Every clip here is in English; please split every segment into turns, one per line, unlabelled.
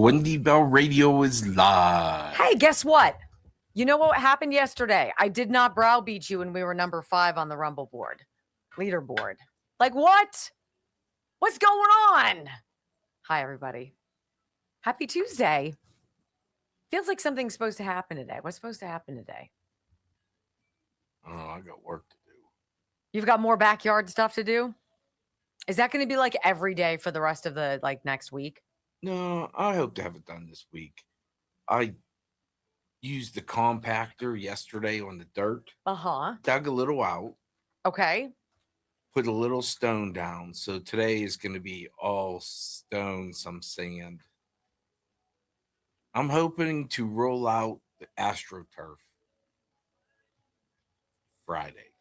Wendy Bell Radio is live.
Hey, guess what? You know what happened yesterday? I did not browbeat you when we were number 5 on the Rumble board, leaderboard. Like what? What's going on? Hi, everybody. Happy Tuesday. Feels like something's supposed to happen today. What's supposed to happen today?
Oh, I got work to do.
You've got more backyard stuff to do? Is that going to be like every day for the rest of the next week?
No, I hope to have it done this week. I used the compactor yesterday on the dirt. Dug a little out.
Okay.
Put a little stone down. So today is going to be all stone, some sand. I'm hoping to roll out the AstroTurf Friday.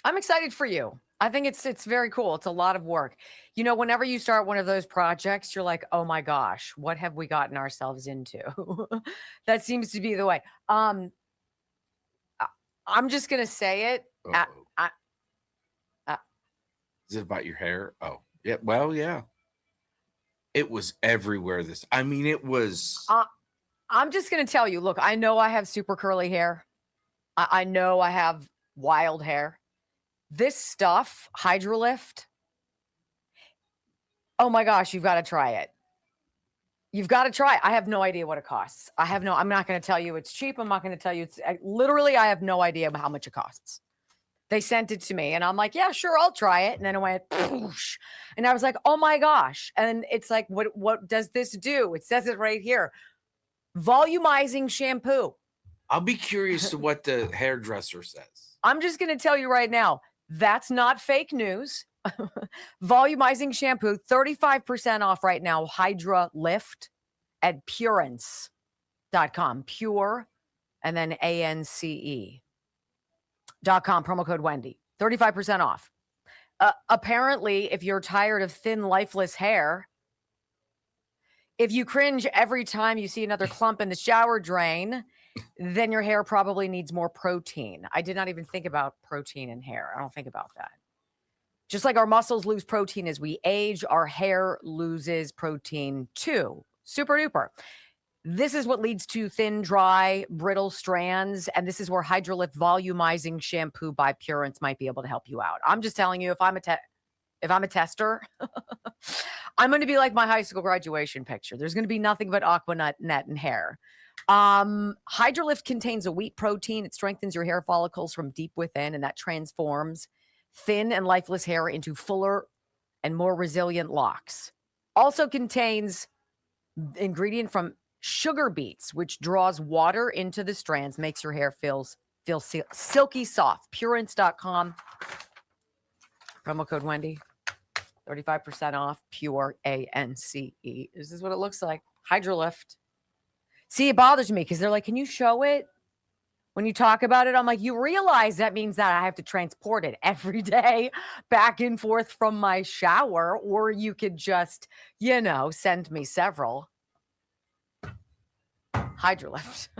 I'm excited for you. I think it's very cool. It's a lot of work. You know, whenever you start one of those projects, you're like, oh my gosh, what have we gotten ourselves into? That seems to be the way. I'm just going to say it.
Is it about your hair? Oh, yeah. Well, yeah. It was everywhere. It was.
I'm just going to tell you, look, I know I have super curly hair. I know I have wild hair. This stuff, Hydrolift, oh my gosh, you've got to try it. You've got to try it. I have no idea what it costs. I'm not going to tell you it's cheap. I'm not going to tell you literally, I have no idea how much it costs. They sent it to me and I'm like, yeah, sure, I'll try it. And then it went, poosh, and I was like, oh my gosh. And it's like, what does this do? It says it right here. Volumizing shampoo.
I'll be curious to what the hairdresser says.
I'm just going to tell you right now. That's not fake news. Volumizing shampoo, 35% off right now. Hydra Lift at Purence.com. Pure and then ANCE.com. Promo code Wendy. 35% off. Apparently, if you're tired of thin, lifeless hair, if you cringe every time you see another clump in the shower drain, then your hair probably needs more protein. I did not even think about protein in hair. I don't think about that. Just like our muscles lose protein as we age, our hair loses protein too. Super duper. This is what leads to thin, dry, brittle strands. And this is where Hydrolift Volumizing Shampoo by Purence might be able to help you out. I'm just telling you, if I'm a tester, I'm going to be like my high school graduation picture. There's going to be nothing but aqua net and hair. Hydrolift contains a wheat protein. It strengthens your hair follicles from deep within, and that transforms thin and lifeless hair into fuller and more resilient locks. Also contains ingredient from sugar beets, which draws water into the strands, makes your hair feel silky soft. Purence.com. Promo code Wendy. 35% off. Pure ANCE. This is what it looks like. Hydrolift. See, it bothers me because they're like, can you show it? When you talk about it, I'm like, you realize that means that I have to transport it every day back and forth from my shower, or you could just, send me several. Hydrolift.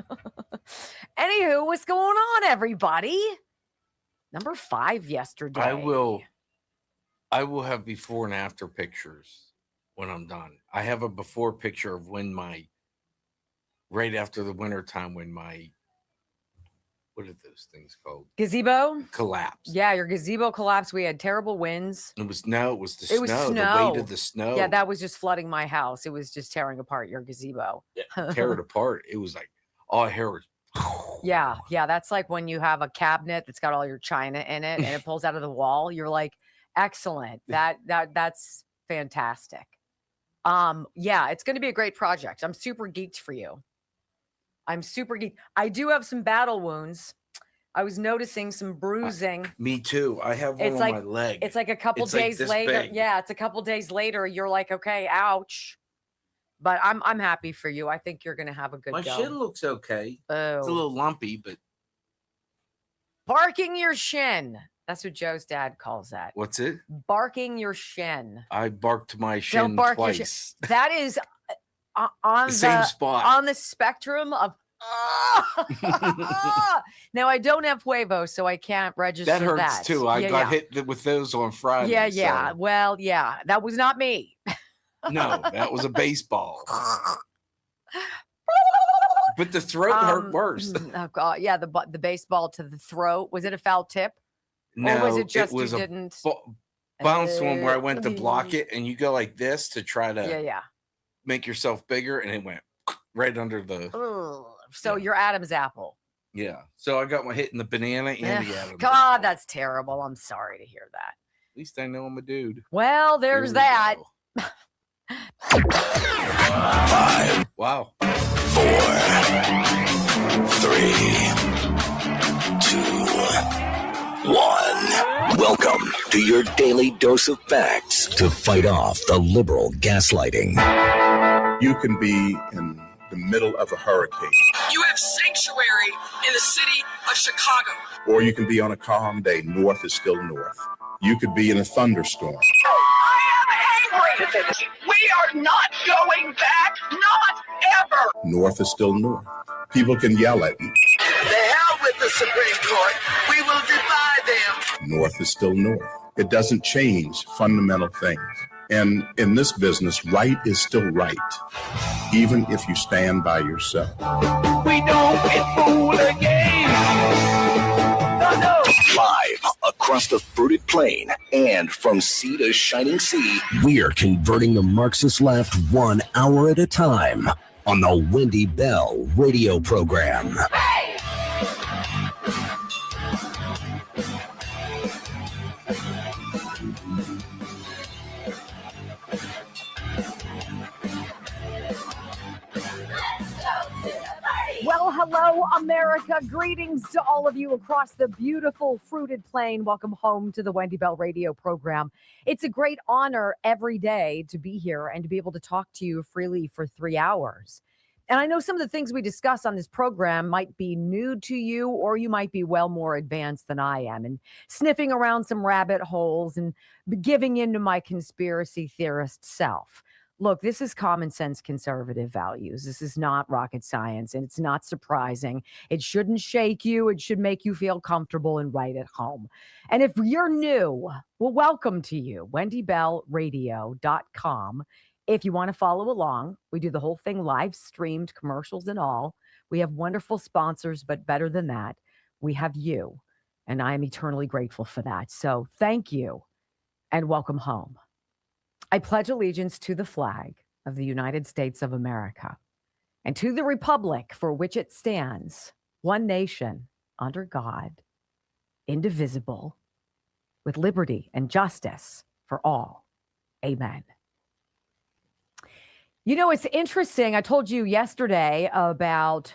Anywho, what's going on, everybody? Number 5 yesterday.
I will have before and after pictures when I'm done. I have a before picture of when right after the winter time when what are those things called?
Gazebo?
Collapsed.
Yeah, your gazebo collapsed. We had terrible winds.
It was the snow. The weight of the snow.
Yeah, that was just flooding my house. It was just tearing apart your gazebo.
Yeah, tear it apart. It was like all hair was.
Yeah. That's like when you have a cabinet that's got all your china in it and it pulls out of the wall. You're like, excellent. That's fantastic. Yeah, it's going to be a great project. I'm super geeked for you. I'm super geeked. I do have some battle wounds. I was noticing some bruising.
Me too. I have one on my leg.
It's like a couple days later.
Big.
Yeah, it's a couple days later. You're like, okay, ouch. But I'm happy for you. I think you're going to have a good
My
go.
shin looks okay.
Oh.
It's a little lumpy, but.
Barking your shin. That's what Joe's dad calls that.
What's it?
Barking your shin.
I barked my shin
Don't bark
twice.
Your shin. That is on the
same spot.
On the spectrum of Now, I don't have huevos, so I can't register that.
That hurts too. I got hit with those on Friday.
Yeah.
So.
Well, yeah, that was not me.
No, that was a baseball. But the throat hurt worse.
Oh God, yeah, the baseball to the throat. Was it a foul tip?
No,
or was it just
was
you
a
didn't?
bounce one where I went to block it, and you go like this to try to
Yeah.
make yourself bigger, and it went right under the.
So you're Adam's apple.
Yeah. So I got my hit in the banana and the Adam's
God,
apple.
that's terrible. I'm sorry to hear that.
At least I know I'm a dude.
Well, there's that.
5.
Wow.
4. 3. 2. 1. Welcome to your daily dose of facts to fight off the liberal gaslighting.
You can be in the middle of a hurricane.
You have sanctuary in the city of Chicago.
Or you can be on a calm day. North is still north. You could be in a thunderstorm.
I am angry. We are not going back. Not ever.
North is still north. People can yell at you.
The hell with the Supreme Court. We will defy them.
North is still north. It doesn't change fundamental things. And in this business, right is still right, even if you stand by yourself.
We don't get fooled again. No.
Live across the fruited plain and from sea to shining sea, we're converting the Marxist left 1 hour at a time on the Wendy Bell radio program.
Well, hello, America. Greetings to all of you across the beautiful fruited plain. Welcome home to the Wendy Bell radio program. It's a great honor every day to be here and to be able to talk to you freely for 3 hours. And I know some of the things we discuss on this program might be new to you, or you might be well more advanced than I am and sniffing around some rabbit holes and giving into my conspiracy theorist self. Look, this is common sense conservative values. This is not rocket science, and it's not surprising. It shouldn't shake you. It should make you feel comfortable and right at home. And if you're new, well, welcome to you, wendybellradio.com. If you want to follow along, we do the whole thing live streamed, commercials and all. We have wonderful sponsors, but better than that, we have you. And I am eternally grateful for that. So thank you and welcome home. I pledge allegiance to the flag of the United States of America and to the republic for which it stands, one nation, under God, indivisible, with liberty and justice for all. Amen. You know, it's interesting. I told you yesterday about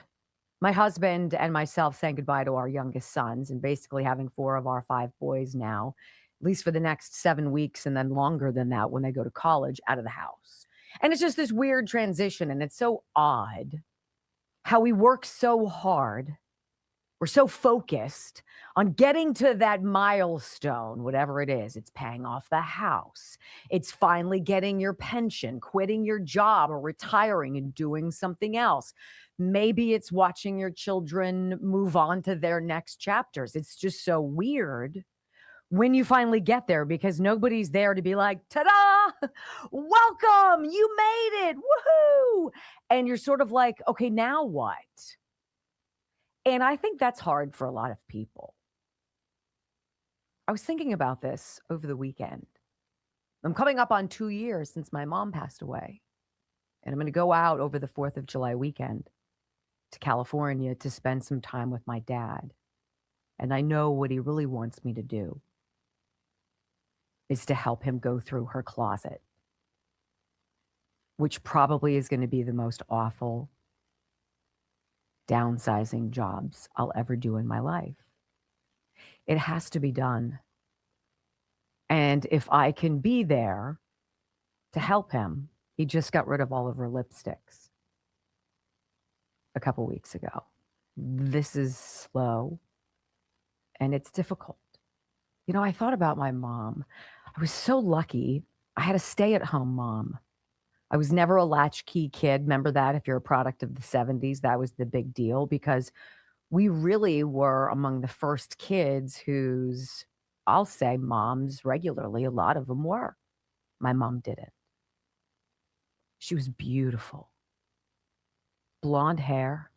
my husband and myself saying goodbye to our youngest sons and basically having 4 of our 5 boys now, at least for the next 7 weeks, and then longer than that when they go to college, out of the house. And it's just this weird transition, and it's so odd how we work so hard. We're so focused on getting to that milestone, whatever it is. It's paying off the house. It's finally getting your pension, quitting your job, or retiring and doing something else. Maybe it's watching your children move on to their next chapters. It's just so weird when you finally get there, because nobody's there to be like, ta-da, welcome, you made it, woohoo. And you're sort of like, okay, now what? And I think that's hard for a lot of people. I was thinking about this over the weekend. I'm coming up on 2 years since my mom passed away. And I'm going to go out over the 4th of July weekend to California to spend some time with my dad. And I know what he really wants me to do is to help him go through her closet, which probably is going to be the most awful downsizing jobs I'll ever do in my life. It has to be done. And if I can be there to help him, he just got rid of all of her lipsticks a couple weeks ago. This is slow and it's difficult. You know, I thought about my mom. I was so lucky. I had a stay-at-home mom. I was never a latchkey kid. Remember that? If you're a product of the 70s, that was the big deal, because we really were among the first kids whose, I'll say, moms regularly, a lot of them were. My mom didn't. She was beautiful. Blonde hair,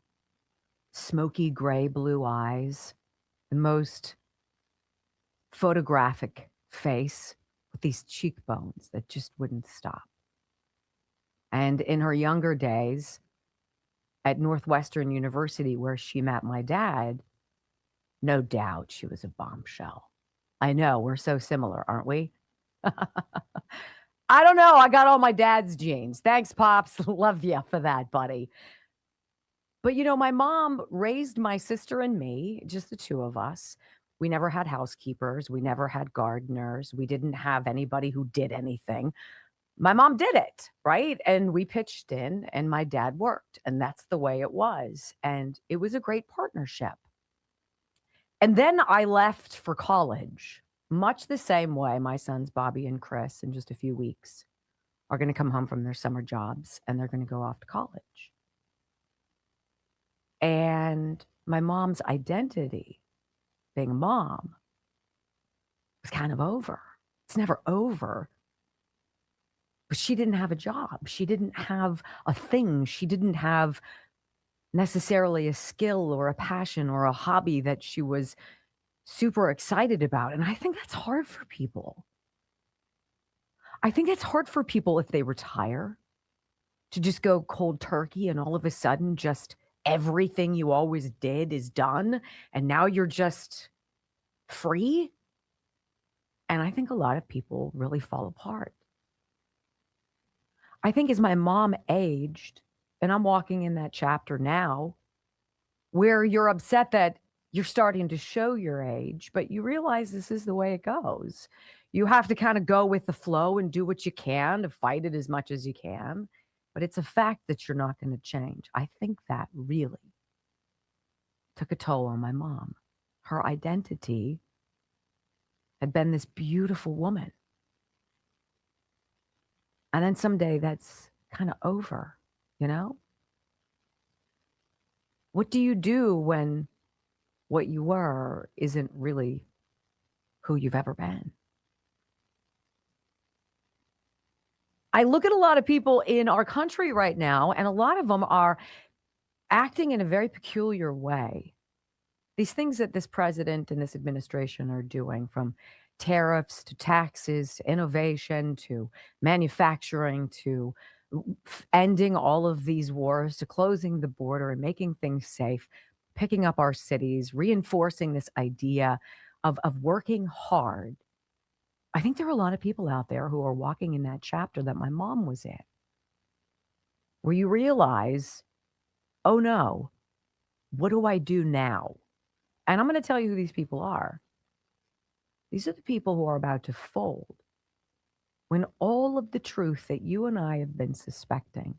smoky gray blue eyes, the most photographic face with these cheekbones that just wouldn't stop. And in her younger days at Northwestern University, where she met my dad, no doubt she was a bombshell. I know, we're so similar, aren't we? I don't know. I got all my dad's genes. Thanks, Pops. Love you for that, buddy. But, my mom raised my sister and me, just the two of us. We never had housekeepers. We never had gardeners. We didn't have anybody who did anything. My mom did it, right? And we pitched in, and my dad worked. And that's the way it was. And it was a great partnership. And then I left for college, much the same way my sons, Bobby and Chris, in just a few weeks, are going to come home from their summer jobs and they're going to go off to college. And my mom's identity, being a mom, was kind of over. It's never over. But she didn't have a job. She didn't have a thing. She didn't have necessarily a skill or a passion or a hobby that she was super excited about. And I think that's hard for people. I think it's hard for people if they retire to just go cold turkey and all of a sudden just everything you always did is done and now you're just free. And I think a lot of people really fall apart. I think as my mom aged, and I'm walking in that chapter now, where you're upset that you're starting to show your age, but you realize this is the way it goes. You have to kind of go with the flow and do what you can to fight it as much as you can. But it's a fact that you're not going to change. I think that really took a toll on my mom. Her identity had been this beautiful woman. And then someday that's kind of over, What do you do when what you were isn't really who you've ever been? I look at a lot of people in our country right now, and a lot of them are acting in a very peculiar way. These things that this president and this administration are doing, from tariffs to taxes to innovation to manufacturing to ending all of these wars to closing the border and making things safe, picking up our cities, reinforcing this idea of working hard. I think there are a lot of people out there who are walking in that chapter that my mom was in, where you realize, oh no, what do I do now? And I'm going to tell you who these people are. These are the people who are about to fold when all of the truth that you and I have been suspecting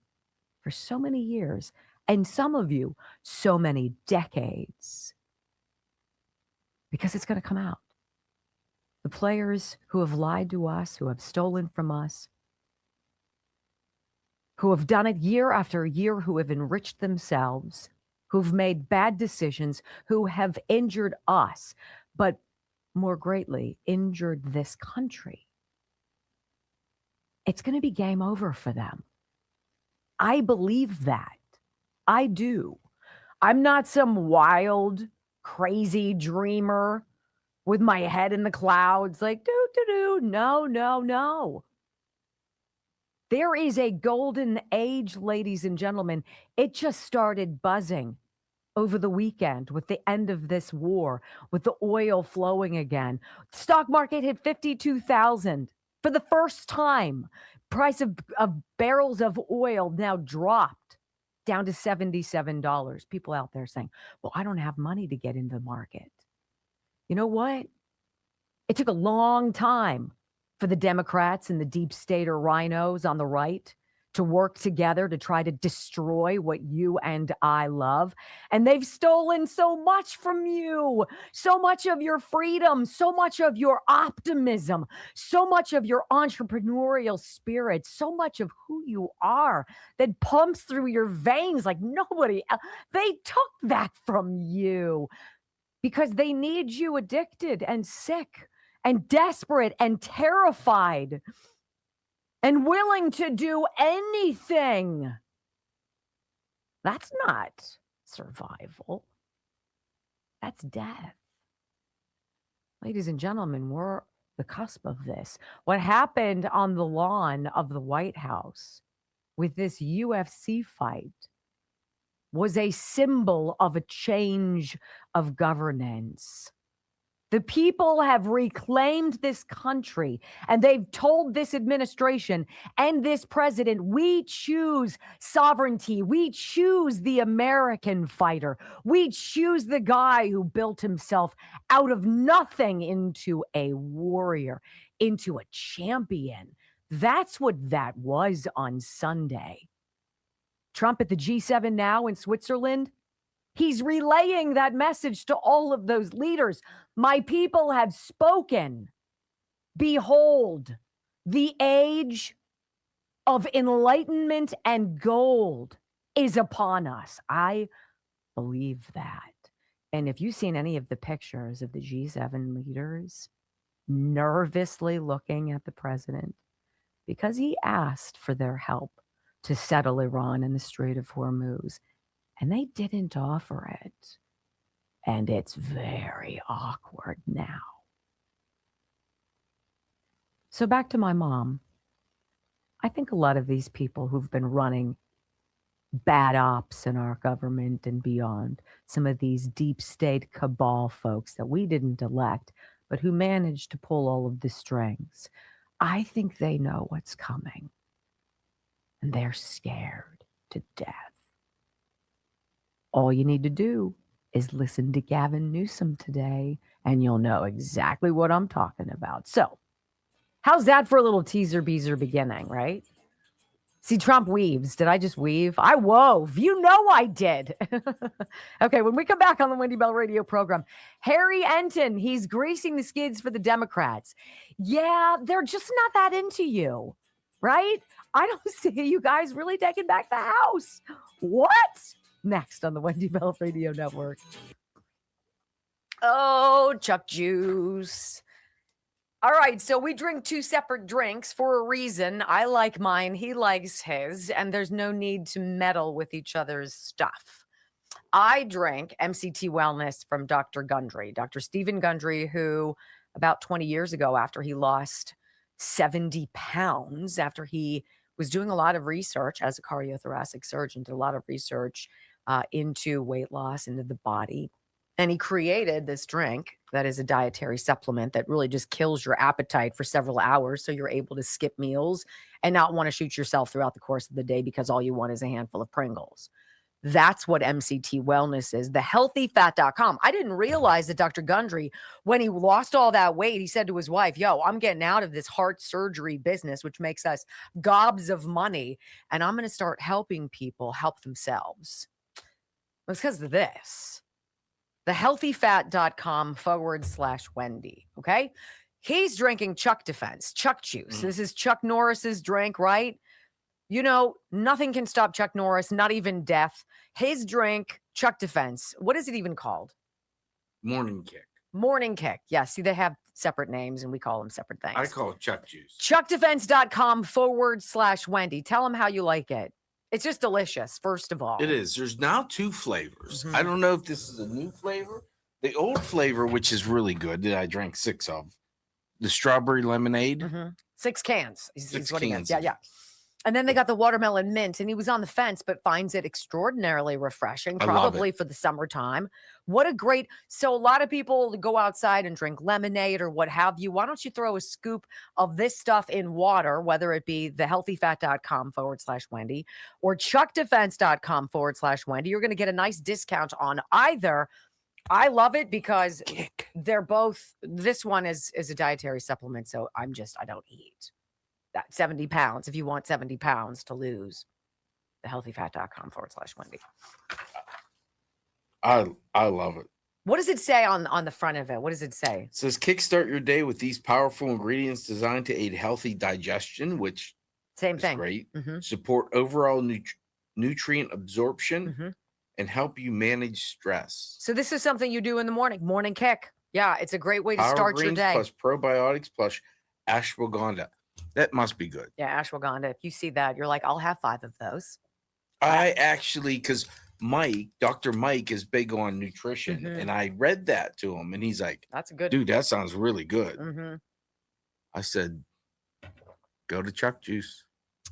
for so many years, and some of you, so many decades, because it's going to come out. The players who have lied to us, who have stolen from us, who have done it year after year, who have enriched themselves, who've made bad decisions, who have injured us, but more greatly, injured this country. It's going to be game over for them. I believe that. I do. I'm not some wild, crazy dreamer with my head in the clouds like, no. There is a golden age, ladies and gentlemen. It just started buzzing over the weekend with the end of this war, with the oil flowing again. Stock market hit 52,000 for the first time. Price of barrels of oil now dropped down to $77. People out there saying, well, I don't have money to get into the market. You know what? It took a long time for the Democrats and the deep state or rhinos on the right to work together to try to destroy what you and I love. And they've stolen so much from you, so much of your freedom, so much of your optimism, so much of your entrepreneurial spirit, so much of who you are that pumps through your veins like nobody else. They took that from you because they need you addicted and sick and desperate and terrified. and willing to do anything. That's not survival. That's death. Ladies and gentlemen, we're the cusp of this. What happened on the lawn of the White House with this UFC fight was a symbol of a change of governance. The people have reclaimed this country, and they've told this administration and this president, we choose sovereignty. We choose the American fighter. We choose the guy who built himself out of nothing into a warrior, into a champion. That's what that was on Sunday. Trump at the G7 now in Switzerland, he's relaying that message to all of those leaders. My people have spoken. Behold, the age of enlightenment and gold is upon us. I believe that. And if you've seen any of the pictures of the G7 leaders nervously looking at the president because he asked for their help to settle Iran in the Strait of Hormuz, and they didn't offer it. And it's very awkward now. So back to my mom. I think a lot of these people who've been running bad ops in our government and beyond, some of these deep state cabal folks that we didn't elect, but who managed to pull all of the strings, I think they know what's coming. And they're scared to death. All you need to do is listen to Gavin Newsom today, and you'll know exactly what I'm talking about. So, how's that for a little teaser-beezer beginning, right? See, Trump weaves. Did I just weave? I wove. You know I did. Okay, when we come back on the Wendy Bell radio program, Harry Enton, he's greasing the skids for the Democrats. Yeah, they're just not that into you, right? I don't see you guys really taking back the House. What? Next on the Wendy Bell Radio Network. Oh, Chuck Juice. All right, so we drink two separate drinks for a reason. I like mine, he likes his, and there's no need to meddle with each other's stuff. I drank MCT Wellness from Dr. Gundry, Dr. Stephen Gundry, who about 20 years ago, after he lost 70 pounds, after he was doing a lot of research as a cardiothoracic surgeon, did a lot of research into weight loss, into the body. And he created this drink that is a dietary supplement that really just kills your appetite for several hours. So you're able to skip meals and not want to shoot yourself throughout the course of the day because all you want is a handful of Pringles. That's what MCT Wellness is. TheHealthyFat.com. I didn't realize that Dr. Gundry, when he lost all that weight, he said to his wife, yo, I'm getting out of this heart surgery business, which makes us gobs of money. And I'm going to start helping people help themselves. It's because of this. TheHealthyFat.com/Wendy. Okay. He's drinking Chuck Defense, Chuck Juice. This is Chuck Norris's drink, right? You know, nothing can stop Chuck Norris, not even death. His drink, Chuck Defense. What is it even called?
Morning Kick.
Morning Kick. Yeah. See, they have separate names and we call them separate things.
I call it Chuck Juice.
ChuckDefense.com/Wendy. Tell them how you like it. It's just delicious, first of all.
It is. There's now two flavors. I don't know if this is a new flavor. The old flavor, which is really good, that I drank 6 of, the strawberry lemonade.
6 cans. He's what he
cans.
meant. Yeah. And then they got the watermelon mint, and he was on the fence, but finds it extraordinarily refreshing, probably for the summertime. What a great, so a lot of people go outside and drink lemonade or what have you. Why don't you throw a scoop of this stuff in water, whether it be thehealthyfat.com/Wendy or chuckdefense.com/Wendy. You're going to get a nice discount on either. I love it because they're both, this one is a dietary supplement. So I don't eat. That 70 pounds, if you want 70 pounds to lose, thehealthyfat.com/Wendy.
I love it.
What does it say on the front of it? What does it say?
It says kickstart your day with these powerful ingredients designed to aid healthy digestion, which
Same
is
thing.
great. Support overall nutrient absorption and help you manage stress.
So this is something you do in the morning kick. Yeah, it's a great way to
Power
start your
greens
day.
plus probiotics plus ashwagandha. That must be good.
Yeah, ashwagandha. If you see that, you're like, I'll have 5 of those.
I actually, because Dr. Mike is big on nutrition, and I read that to him, and he's like,
That's a good
dude, that sounds really good.
Mm-hmm.
I said, go to Chuck Juice.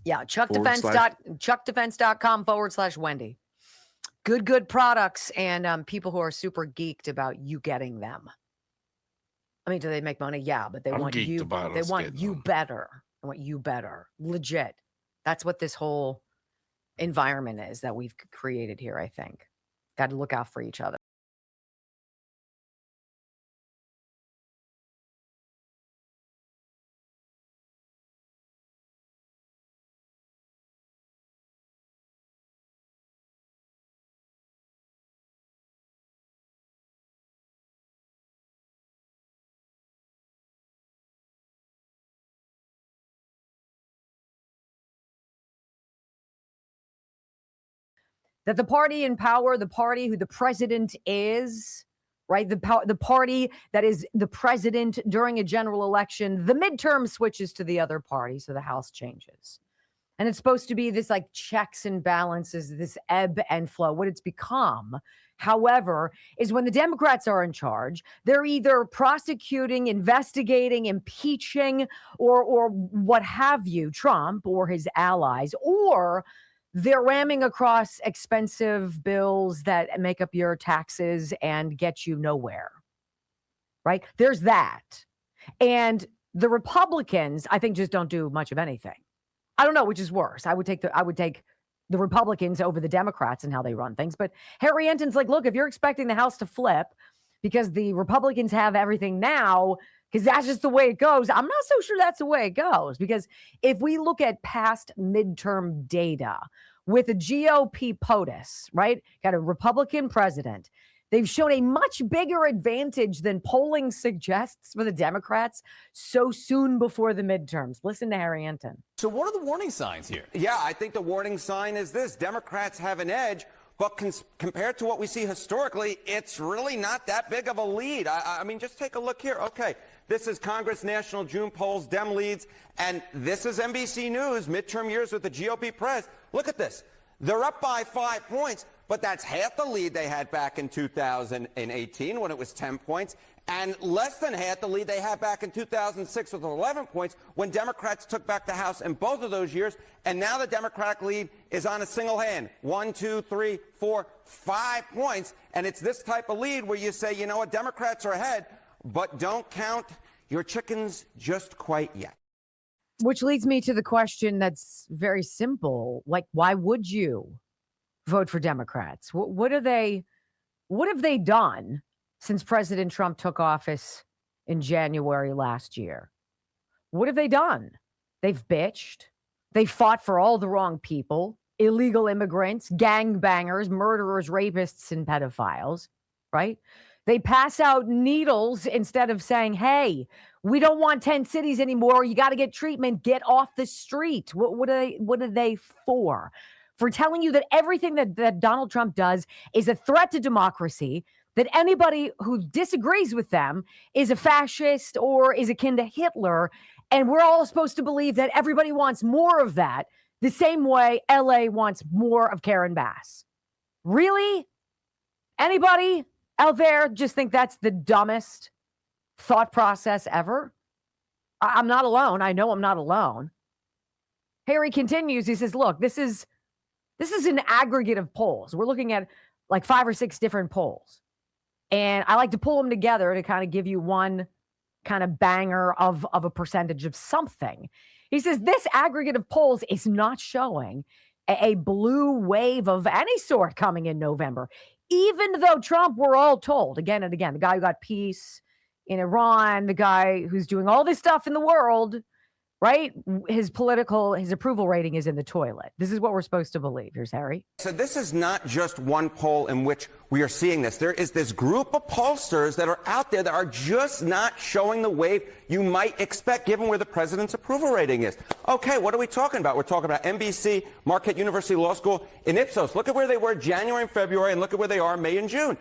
Yeah, chuckdefense.com/Wendy. Good products and people who are super geeked about you getting them. I mean, do they make money? Yeah, but they want you. They want you better. They want you better. Legit. That's what this whole environment is that we've created here, I think. Got to look out for each other. That the party in power, the party who the president is, right? The party that is the president during a general election, the midterm switches to the other party, so the House changes. And it's supposed to be this like checks and balances, this ebb and flow. What it's become, however, is when the Democrats are in charge, they're either prosecuting, investigating, impeaching, or what have you, Trump or his allies, or they're ramming across expensive bills that make up your taxes and get you nowhere, right? There's that. And the Republicans, I think, just don't do much of anything. I don't know which is worse. I would take the Republicans over the Democrats and how they run things. But Harry Enton's like, look, if you're expecting the House to flip because the Republicans have everything now, because that's just the way it goes, I'm not so sure that's the way it goes. Because if we look at past midterm data with a GOP POTUS, right, got a Republican president, they've shown a much bigger advantage than polling suggests for the Democrats so soon before the midterms. Listen to Harry Enton.
So what are the warning signs here?
Yeah, I think the warning sign is this. Democrats have an edge, but compared to what we see historically, it's really not that big of a lead. I mean, just take a look here. Okay, this is Congress National June polls, Dem leads, and this is NBC News, midterm years with the GOP press. Look at this. They're up by 5 points, but that's half the lead they had back in 2018 when it was 10 points, and less than half the lead they had back in 2006 with 11 points when Democrats took back the House in both of those years. And now the Democratic lead is on a single hand. 1, 2, 3, 4, 5 points. And it's this type of lead where you say, you know what, Democrats are ahead, but don't count your chickens just quite yet.
Which leads me to the question that's very simple. Like, why would you vote for Democrats? What have they done since President Trump took office in January last year? What have they done? They've bitched. They fought for all the wrong people, illegal immigrants, gangbangers, murderers, rapists, and pedophiles, right? They pass out needles instead of saying, hey, we don't want 10 cities anymore. You got to get treatment. Get off the street. What are they for? For telling you that everything that Donald Trump does is a threat to democracy, that anybody who disagrees with them is a fascist or is akin to Hitler. And we're all supposed to believe that everybody wants more of that, the same way LA wants more of Karen Bass. Really? Anybody out there just think that's the dumbest thought process ever? I'm not alone. I know I'm not alone. Harry continues. He says, look, this is an aggregate of polls. We're looking at like 5 or 6 different polls. And I like to pull them together to kind of give you one kind of banger of a percentage of something. He says this aggregate of polls is not showing a blue wave of any sort coming in November, even though Trump, we're all told again and again, the guy who got peace in Iran, the guy who's doing all this stuff in the world, right? His approval rating is in the toilet. This is what we're supposed to believe. Here's Harry.
So this is not just one poll in which we are seeing this. There is this group of pollsters that are out there that are just not showing the wave you might expect given where the president's approval rating is. Okay, what are we talking about? We're talking about NBC, Marquette University Law School, and Ipsos. Look at where they were January and February, and look at where they are May and June.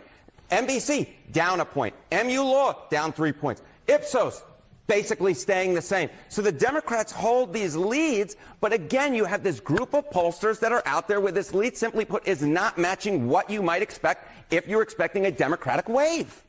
NBC, down a point. MU Law, down 3 points. Ipsos, basically staying the same. So the Democrats hold these leads, but again, you have this group of pollsters that are out there where this lead, simply put, is not matching what you might expect if you're expecting a Democratic wave.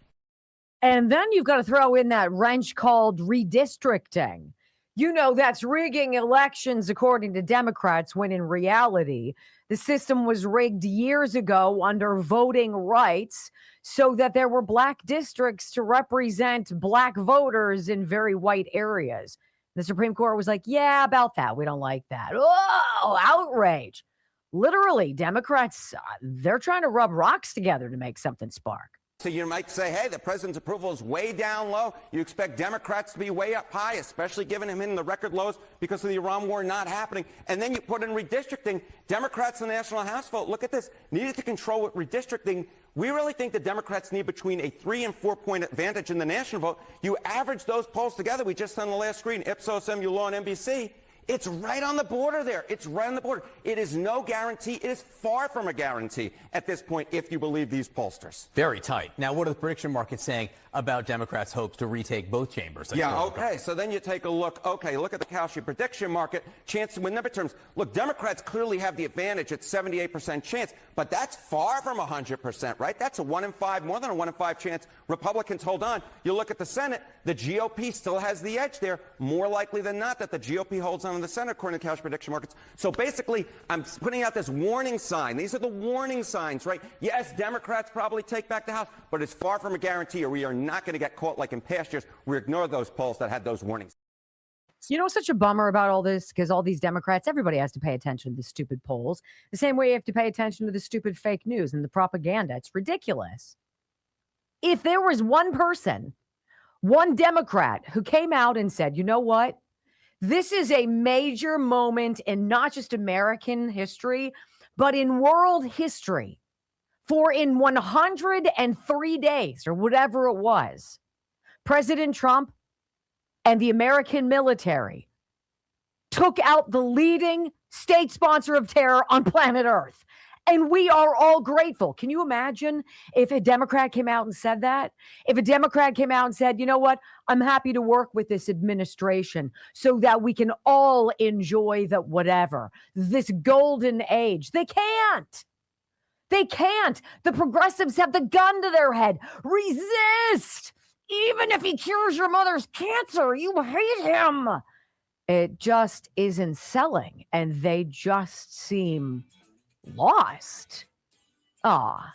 And then you've got to throw in that wrench called redistricting. You know, that's rigging elections according to Democrats, when in reality, the system was rigged years ago under voting rights so that there were black districts to represent black voters in very white areas. The Supreme Court was like, yeah, about that. We don't like that. Oh, outrage. Literally, Democrats, they're trying to rub rocks together to make something spark.
So you might say, hey, the president's approval is way down low. You expect Democrats to be way up high, especially given him in the record lows because of the Iran war not happening. And then you put in redistricting. Democrats in the National House vote, look at this, needed to control with redistricting. We really think the Democrats need between a 3 and 4 point advantage in the national vote. You average those polls together. We just on the last screen, Ipsos, MU-Law, and NBC. It's right on the border there. It's right on the border. It is no guarantee. It is far from a guarantee at this point, if you believe these pollsters.
Very tight. Now, what are the prediction markets saying about Democrats' hopes to retake both chambers?
Yeah, okay. So then you take a look. Okay, look at the Kalshi prediction market. Chance to win number terms. Look, Democrats clearly have the advantage at 78% chance, but that's far from 100%, right? That's a 1 in 5, more than a 1 in 5 chance. Republicans hold on. You look at the Senate, the GOP still has the edge there. More likely than not that the GOP holds on in the Senate, according to Kalshi prediction markets. So basically, I'm putting out this warning sign. These are the warning signs, right? Yes, Democrats probably take back the House, but it's far from a guarantee, or we are not going to get caught like in past years. We ignore those polls that had those warnings.
You know, such a bummer about all this, because all these Democrats, everybody has to pay attention to the stupid polls. The same way you have to pay attention to the stupid fake news and the propaganda. It's ridiculous. If there was one person, one Democrat who came out and said, you know what? This is a major moment in not just American history, but in world history. For in 103 days, or whatever it was, President Trump and the American military took out the leading state sponsor of terror on planet Earth. And we are all grateful. Can you imagine if a Democrat came out and said that? If a Democrat came out and said, you know what, I'm happy to work with this administration so that we can all enjoy the whatever, this golden age. They can't. They can't. The progressives have the gun to their head. Resist. Even if he cures your mother's cancer, you hate him. It just isn't selling, and they just seem lost. Ah,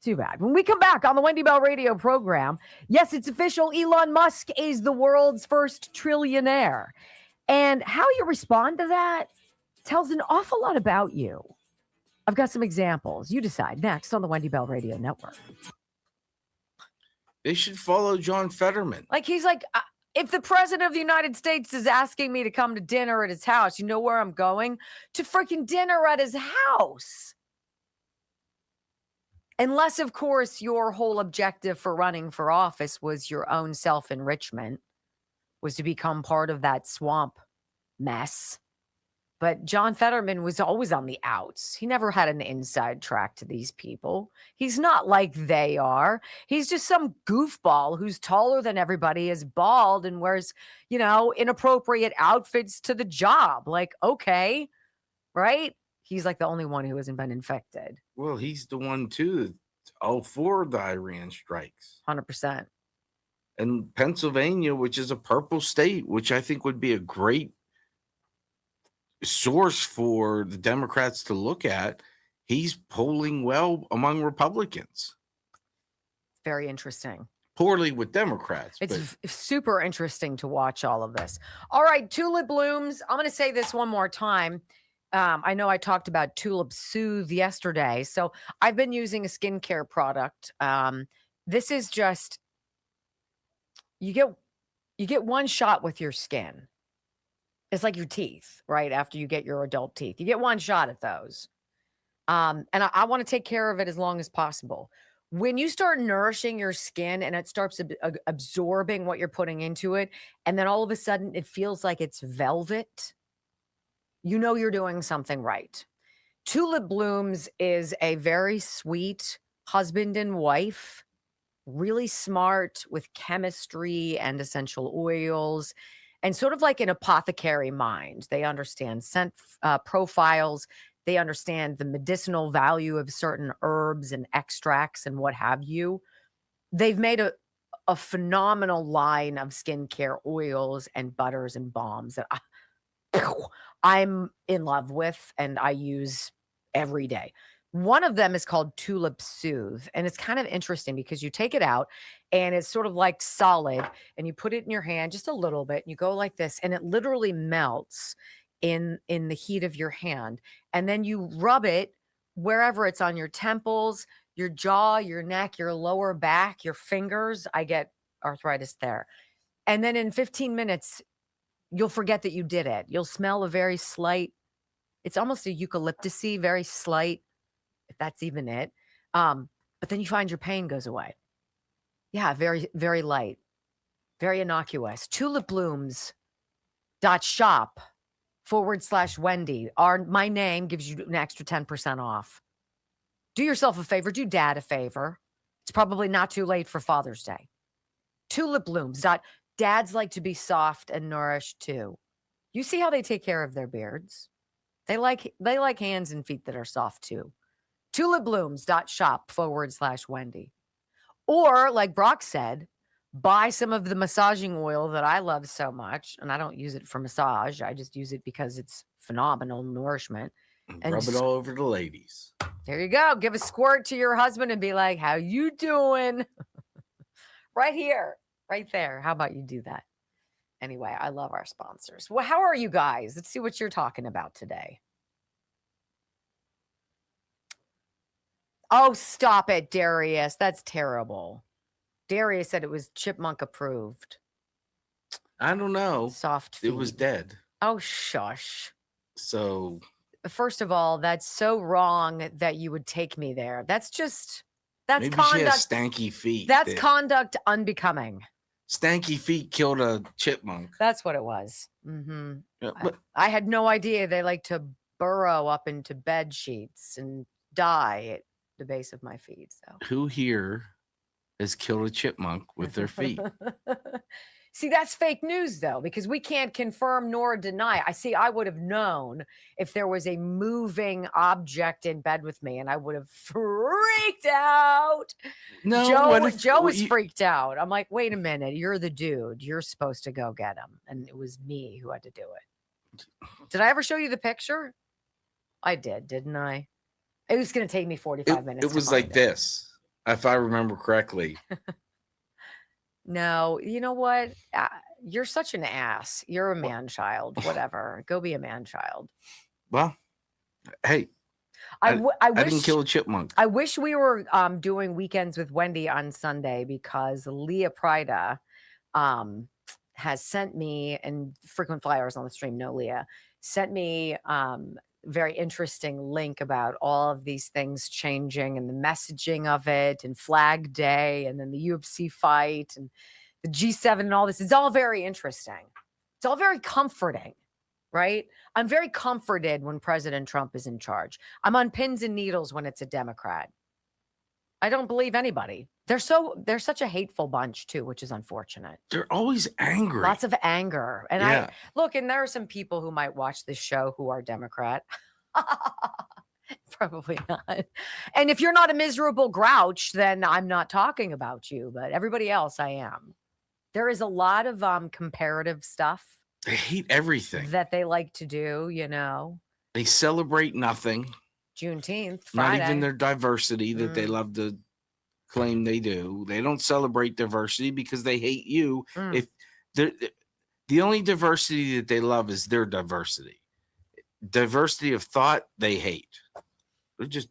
too bad. When we come back on the Wendy Bell radio program, yes, it's official. Elon Musk is the world's first trillionaire. And how you respond to that tells an awful lot about you. I've got some examples. You decide next on the Wendy Bell Radio Network.
They should follow John Fetterman.
Like, he's like, if the president of the United States is asking me to come to dinner at his house, you know where I'm going? To freaking dinner at his house. Unless, of course, your whole objective for running for office was your own self-enrichment, was to become part of that swamp mess. But John Fetterman was always on the outs. He never had an inside track to these people. He's not like they are. He's just some goofball who's taller than everybody, is bald, and wears, you know, inappropriate outfits to the job. Like, okay, right? He's like the only one who hasn't been infected.
Well, he's the one, too, all for the Iran strikes.
100%.
And Pennsylvania, which is a purple state, which I think would be a great source for the Democrats to look at, he's polling well among Republicans.
Very interesting.
Poorly with Democrats.
It's super interesting to watch all of this. All right, tulip blooms. I'm going to say this one more time. I know I talked about Tulip Soothe yesterday. So I've been using a skincare product. This is just, you get one shot with your skin. It's like your teeth, right? After you get your adult teeth, you get one shot at those. And I want to take care of it as long as possible. When you start nourishing your skin and it starts absorbing what you're putting into it, and then all of a sudden it feels like it's velvet, you know you're doing something right. Tulip Blooms is a very sweet husband and wife really smart with chemistry and essential oils, and sort of like an apothecary mind. They understand scent profiles. They understand the medicinal value of certain herbs and extracts and what have you. They've made a phenomenal line of skincare oils and butters and balms that I'm in love with and I use every day. One of them is called Tulip Soothe, and it's kind of interesting because you take it out and it's sort of like solid, and you put it in your hand just a little bit, and you go like this, and it literally melts in the heat of your hand, and then you rub it wherever it's on your temples, your jaw, your neck, your lower back, your fingers. I get arthritis there. And then in 15 minutes, you'll forget that you did it. You'll smell a very slight, it's almost a eucalyptus-y, very slight, if that's even it. But then you find your pain goes away. Yeah, very, very light, very innocuous. tulipblooms.shop/Wendy. My name gives you an extra 10% off. Do yourself a favor. Do dad a favor. It's probably not too late for Father's Day. Tulipblooms. Dads like to be soft and nourished too. You see how they take care of their beards? They like hands and feet that are soft too. tulipblooms.shop/Wendy. Or like Brock said, buy some of the massaging oil that I love so much. And I don't use it for massage. I just use it because it's phenomenal nourishment.
And rub it all over the ladies.
There you go. Give a squirt to your husband and be like, how you doing? Right here, right there. How about you do that? Anyway, I love our sponsors. Well, how are you guys? Let's see what you're talking about today. Oh, stop it, Darius. That's terrible. Darius said it was chipmunk approved.
I don't know.
Soft feet.
It was dead.
Oh, shush.
So,
first of all, that's so wrong that you would take me there. That's
maybe
conduct.
she has stanky feet.
That's conduct unbecoming.
Stanky feet killed a chipmunk.
That's what it was. Mm-hmm.
Yeah, but
I had no idea they like to burrow up into bed sheets and die at the base of my feet. So
who here has killed a chipmunk with their feet?
See, that's fake news, though, because we can't confirm nor deny. I would have known if there was a moving object in bed with me, and I would have freaked out.
No,
Joe was freaked out. I'm like, wait a minute, you're the dude. You're supposed to go get him. And it was me who had to do it. Did I ever show you the picture? I did, didn't I? It was going to take me 45 minutes.
It was like this, if I remember correctly.
No, you know what? You're such an ass. You're a man child. Whatever. Go be a man child.
Well, hey, I didn't kill a chipmunk.
I wish we were doing weekends with Wendy on Sunday, because Leah Prida has sent me, and frequent flyers on the stream know Leah, sent me very interesting link about all of these things changing and the messaging of it, and Flag Day, and then the UFC fight and the G7 and all this. It's all very interesting. It's all very comforting, right? I'm very comforted when President Trump is in charge. I'm on pins and needles when it's a Democrat. I don't believe anybody. They're such a hateful bunch too, which is unfortunate.
They're always angry.
Lots of anger. And
yeah.
and there are some people who might watch this show who are Democrat. Probably not. And if you're not a miserable grouch, then I'm not talking about you, but everybody else I am. There is a lot of comparative stuff.
They hate everything
that they like to do, you know.
They celebrate nothing.
Juneteenth, Friday.
Not even their diversity that they love to claim they do. They don't celebrate diversity because they hate you. If the only diversity that they love is their diversity. Diversity of thought, they hate. They're just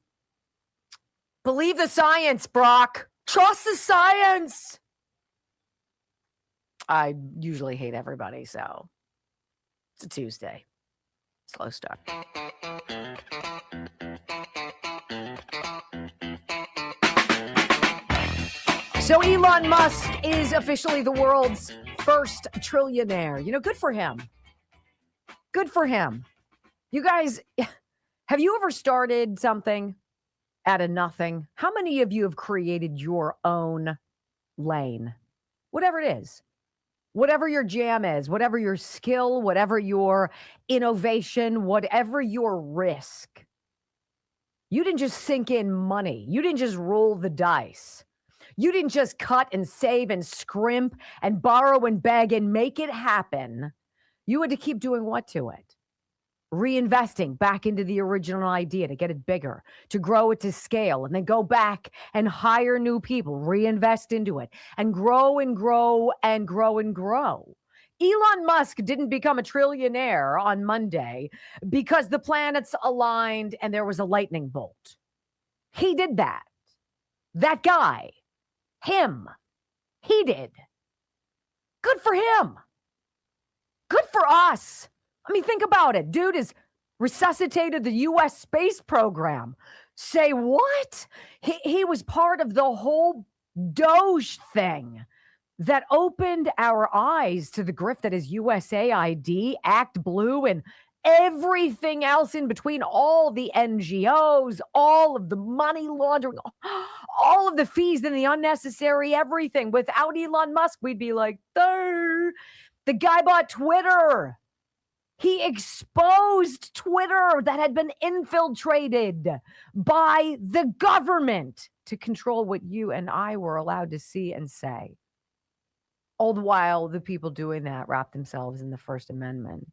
believe the science, Brock. Trust the science. I usually hate everybody, so it's a Tuesday. Slow start. So Elon Musk is officially the world's first trillionaire. You know, good for him. Good for him. You guys, have you ever started something out of nothing? How many of you have created your own lane, whatever it is, whatever your jam is, whatever your skill, whatever your innovation, whatever your risk. You didn't just sink in money. You didn't just roll the dice. You didn't just cut and save and scrimp and borrow and beg and make it happen. You had to keep doing what to it? Reinvesting back into the original idea to get it bigger, to grow it to scale, and then go back and hire new people, reinvest into it, and grow and grow and grow and grow. Elon Musk didn't become a trillionaire on Monday because the planets aligned and there was a lightning bolt. He did that. That guy, him, he did. Good for him. Good for us. I mean, think about it. Dude has resuscitated the U.S. space program. Say what? He was part of the whole Doge thing that opened our eyes to the grift that is USAID, Act Blue, and everything else in between, all the NGOs, all of the money laundering, all of the fees and the unnecessary everything. Without Elon Musk, we'd be like, the guy bought Twitter. He exposed Twitter that had been infiltrated by the government to control what you and I were allowed to see and say. All the while, the people doing that wrapped themselves in the First Amendment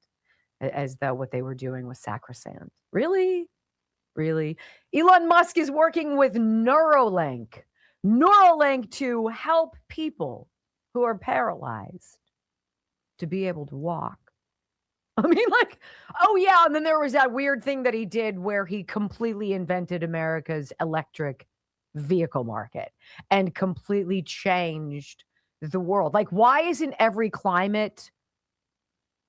as though what they were doing was sacrosanct. Really? Really? Elon Musk is working with Neuralink to help people who are paralyzed to be able to walk. I mean, like, oh yeah, and then there was that weird thing that he did where he completely invented America's electric vehicle market and completely changed the world. Like, why isn't every climate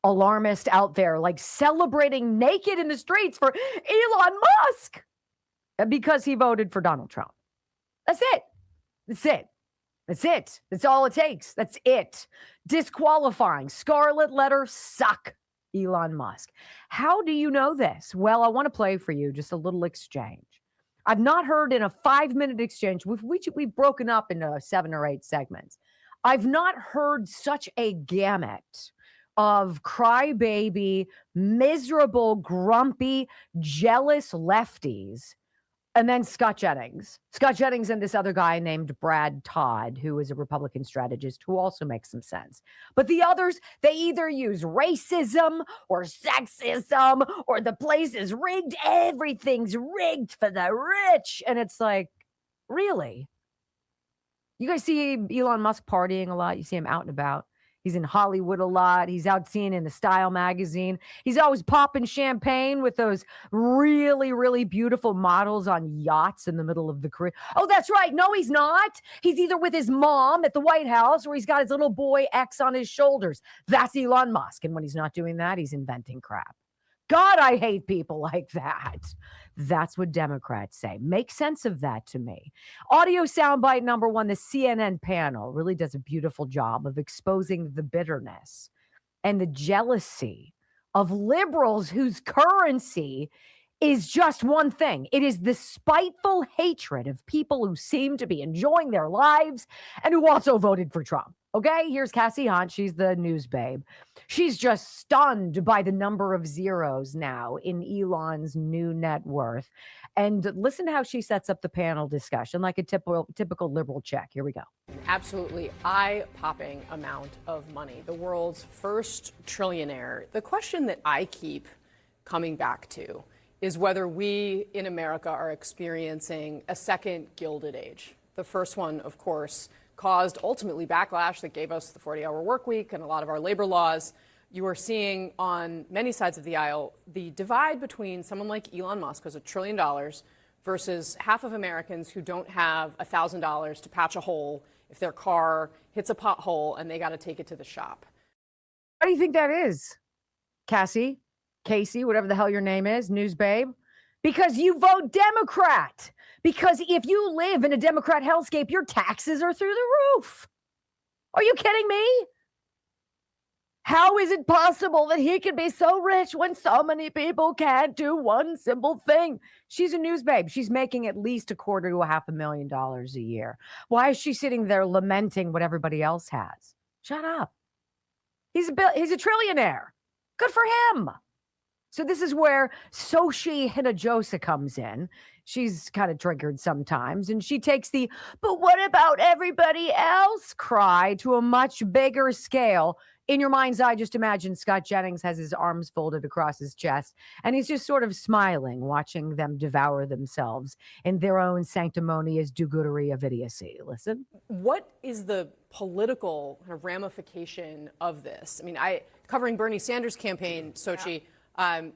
alarmist out there like celebrating naked in the streets for Elon Musk? Because he voted for Donald Trump. That's it. That's it. That's it. That's all it takes. That's it. Disqualifying. Scarlet letter suck. Elon Musk. How do you know this? Well, I want to play for you just a little exchange. I've not heard in a 5-minute exchange. We've broken up into 7 or 8 segments. I've not heard such a gamut of crybaby, miserable, grumpy, jealous lefties. And then Scott Jennings and this other guy named Brad Todd, who is a Republican strategist who also makes some sense. But the others, they either use racism or sexism or the place is rigged. Everything's rigged for the rich. And it's like, really? You guys see Elon Musk partying a lot. You see him out and about. He's in Hollywood a lot. He's out seen in the Style magazine. He's always popping champagne with those really, really beautiful models on yachts in the middle of the career. Oh, that's right. No, he's not. He's either with his mom at the White House or he's got his little boy X on his shoulders. That's Elon Musk. And when he's not doing that, he's inventing crap. God, I hate people like that. That's what Democrats say. Make sense of that to me. Audio soundbite number 1, the CNN panel really does a beautiful job of exposing the bitterness and the jealousy of liberals whose currency is just one thing. It is the spiteful hatred of people who seem to be enjoying their lives and who also voted for Trump. Okay, here's Cassie Hunt. She's the news babe. She's just stunned by the number of zeros now in Elon's new net worth. And listen to how she sets up the panel discussion like a typical liberal check. Here we go.
Absolutely eye-popping amount of money. The world's first trillionaire. The question that I keep coming back to is whether we in America are experiencing a second Gilded Age. The first one, of course, caused ultimately backlash that gave us the 40-hour work week and a lot of our labor laws. You are seeing on many sides of the aisle the divide between someone like Elon Musk, who has $1 trillion, versus half of Americans who don't have $1,000 to patch a hole if their car hits a pothole and they got to take it to the shop.
How do you think that is, Cassie, whatever the hell your name is, news babe? Because you vote Democrat. Because if you live in a Democrat hellscape, your taxes are through the roof. Are you kidding me? How is it possible that he can be so rich when so many people can't do one simple thing? She's a news babe. She's making at least $250,000 to $500,000 a year. Why is she sitting there lamenting what everybody else has? Shut up. He's a trillionaire. Good for him. So this is where Sochi Hinojosa comes in. She's kind of triggered sometimes, and she takes the, but what about everybody else cry to a much bigger scale. In your mind's eye, just imagine Scott Jennings has his arms folded across his chest, and he's just sort of smiling, watching them devour themselves in their own sanctimonious do-goodery of idiocy. Listen.
What is the political kind of ramification of this? I mean, covering Bernie Sanders' campaign, Sochi,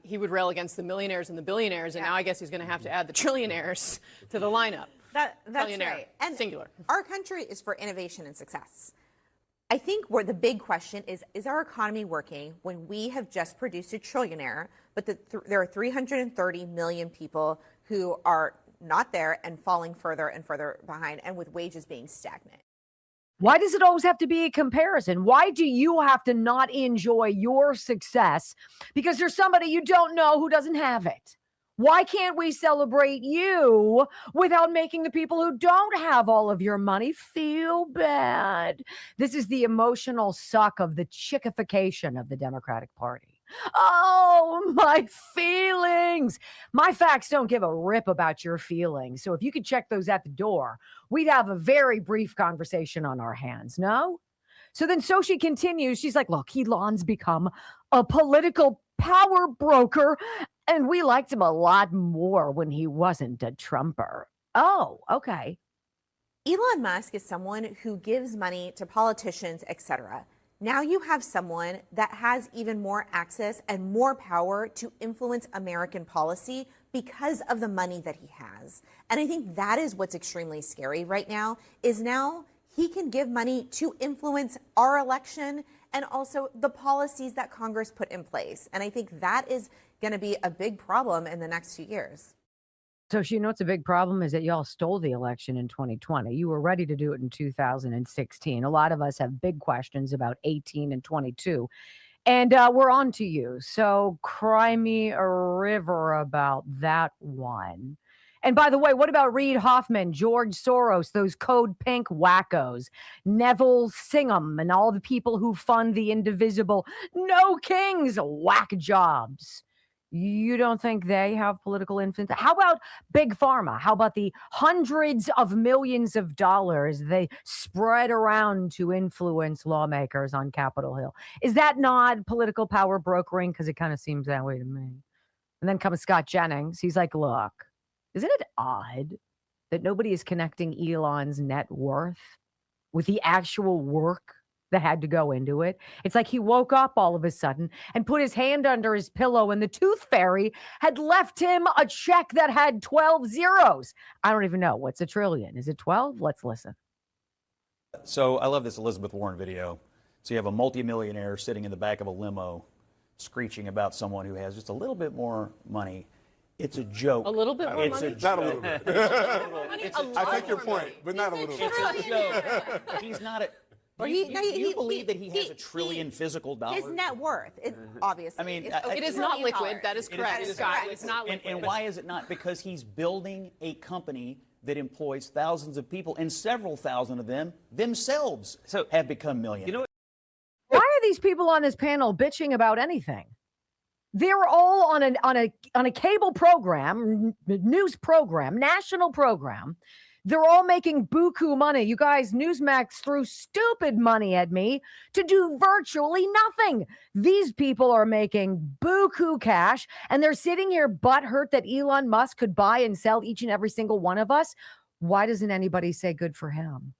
he would rail against the millionaires and the billionaires, and now I guess he's going to have to add the trillionaires to the lineup.
That's right. And
singular.
Our country is for innovation and success. I think where the big question is our economy working when we have just produced a trillionaire, but there are 330 million people who are not there and falling further and further behind, and with wages being stagnant?
Why does it always have to be a comparison? Why do you have to not enjoy your success because there's somebody you don't know who doesn't have it? Why can't we celebrate you without making the people who don't have all of your money feel bad? This is the emotional suck of the chickification of the Democratic Party. Oh, my feelings. My facts don't give a rip about your feelings. So if you could check those at the door, we'd have a very brief conversation on our hands, no? So then Sochi continues. She's like, look, Elon's become a political power broker, and we liked him a lot more when he wasn't a Trumper. Oh, okay.
Elon Musk is someone who gives money to politicians, etc. Now you have someone that has even more access and more power to influence American policy because of the money that he has. And I think that is what's extremely scary right now, is now he can give money to influence our election and also the policies that Congress put in place. And I think that is going to be a big problem in the next few years.
So, you know what's a big problem is that y'all stole the election in 2020. You were ready to do it in 2016. A lot of us have big questions about 18 and 22. And we're on to you. So cry me a river about that one. And by the way, what about Reid Hoffman, George Soros, those Code Pink wackos, Neville Singham, and all the people who fund the indivisible No Kings whack jobs? You don't think they have political influence? How about Big Pharma? How about the hundreds of millions of dollars they spread around to influence lawmakers on Capitol Hill? Is that not political power brokering? Because it kind of seems that way to me. And then comes Scott Jennings. He's like, look, isn't it odd that nobody is connecting Elon's net worth with the actual work that had to go into it? It's like he woke up all of a sudden and put his hand under his pillow, and the tooth fairy had left him a check that had 12 zeros. I don't even know. What's a trillion? Is it 12? Let's listen.
So I love this Elizabeth Warren video. So you have a multimillionaire sitting in the back of a limo screeching about someone who has just a little bit more money. It's a joke.
A little bit more money?
Not a little bit. I take your point, but not a little bit.
It's a joke. He's not a... Do you believe that he has $1 trillion physical dollars?
His net worth, obviously.
I mean,
it is not liquid. That is correct, Scott. It's not liquid.
And why is it not? Because he's building a company that employs thousands of people, and several thousand of them themselves have become millionaires. You know,
why are these people on this panel bitching about anything? They're all on a cable program, news program, national program. They're all making buku money. You guys, Newsmax threw stupid money at me to do virtually nothing. These people are making buku cash, and they're sitting here butthurt that Elon Musk could buy and sell each and every single one of us. Why doesn't anybody say good for him?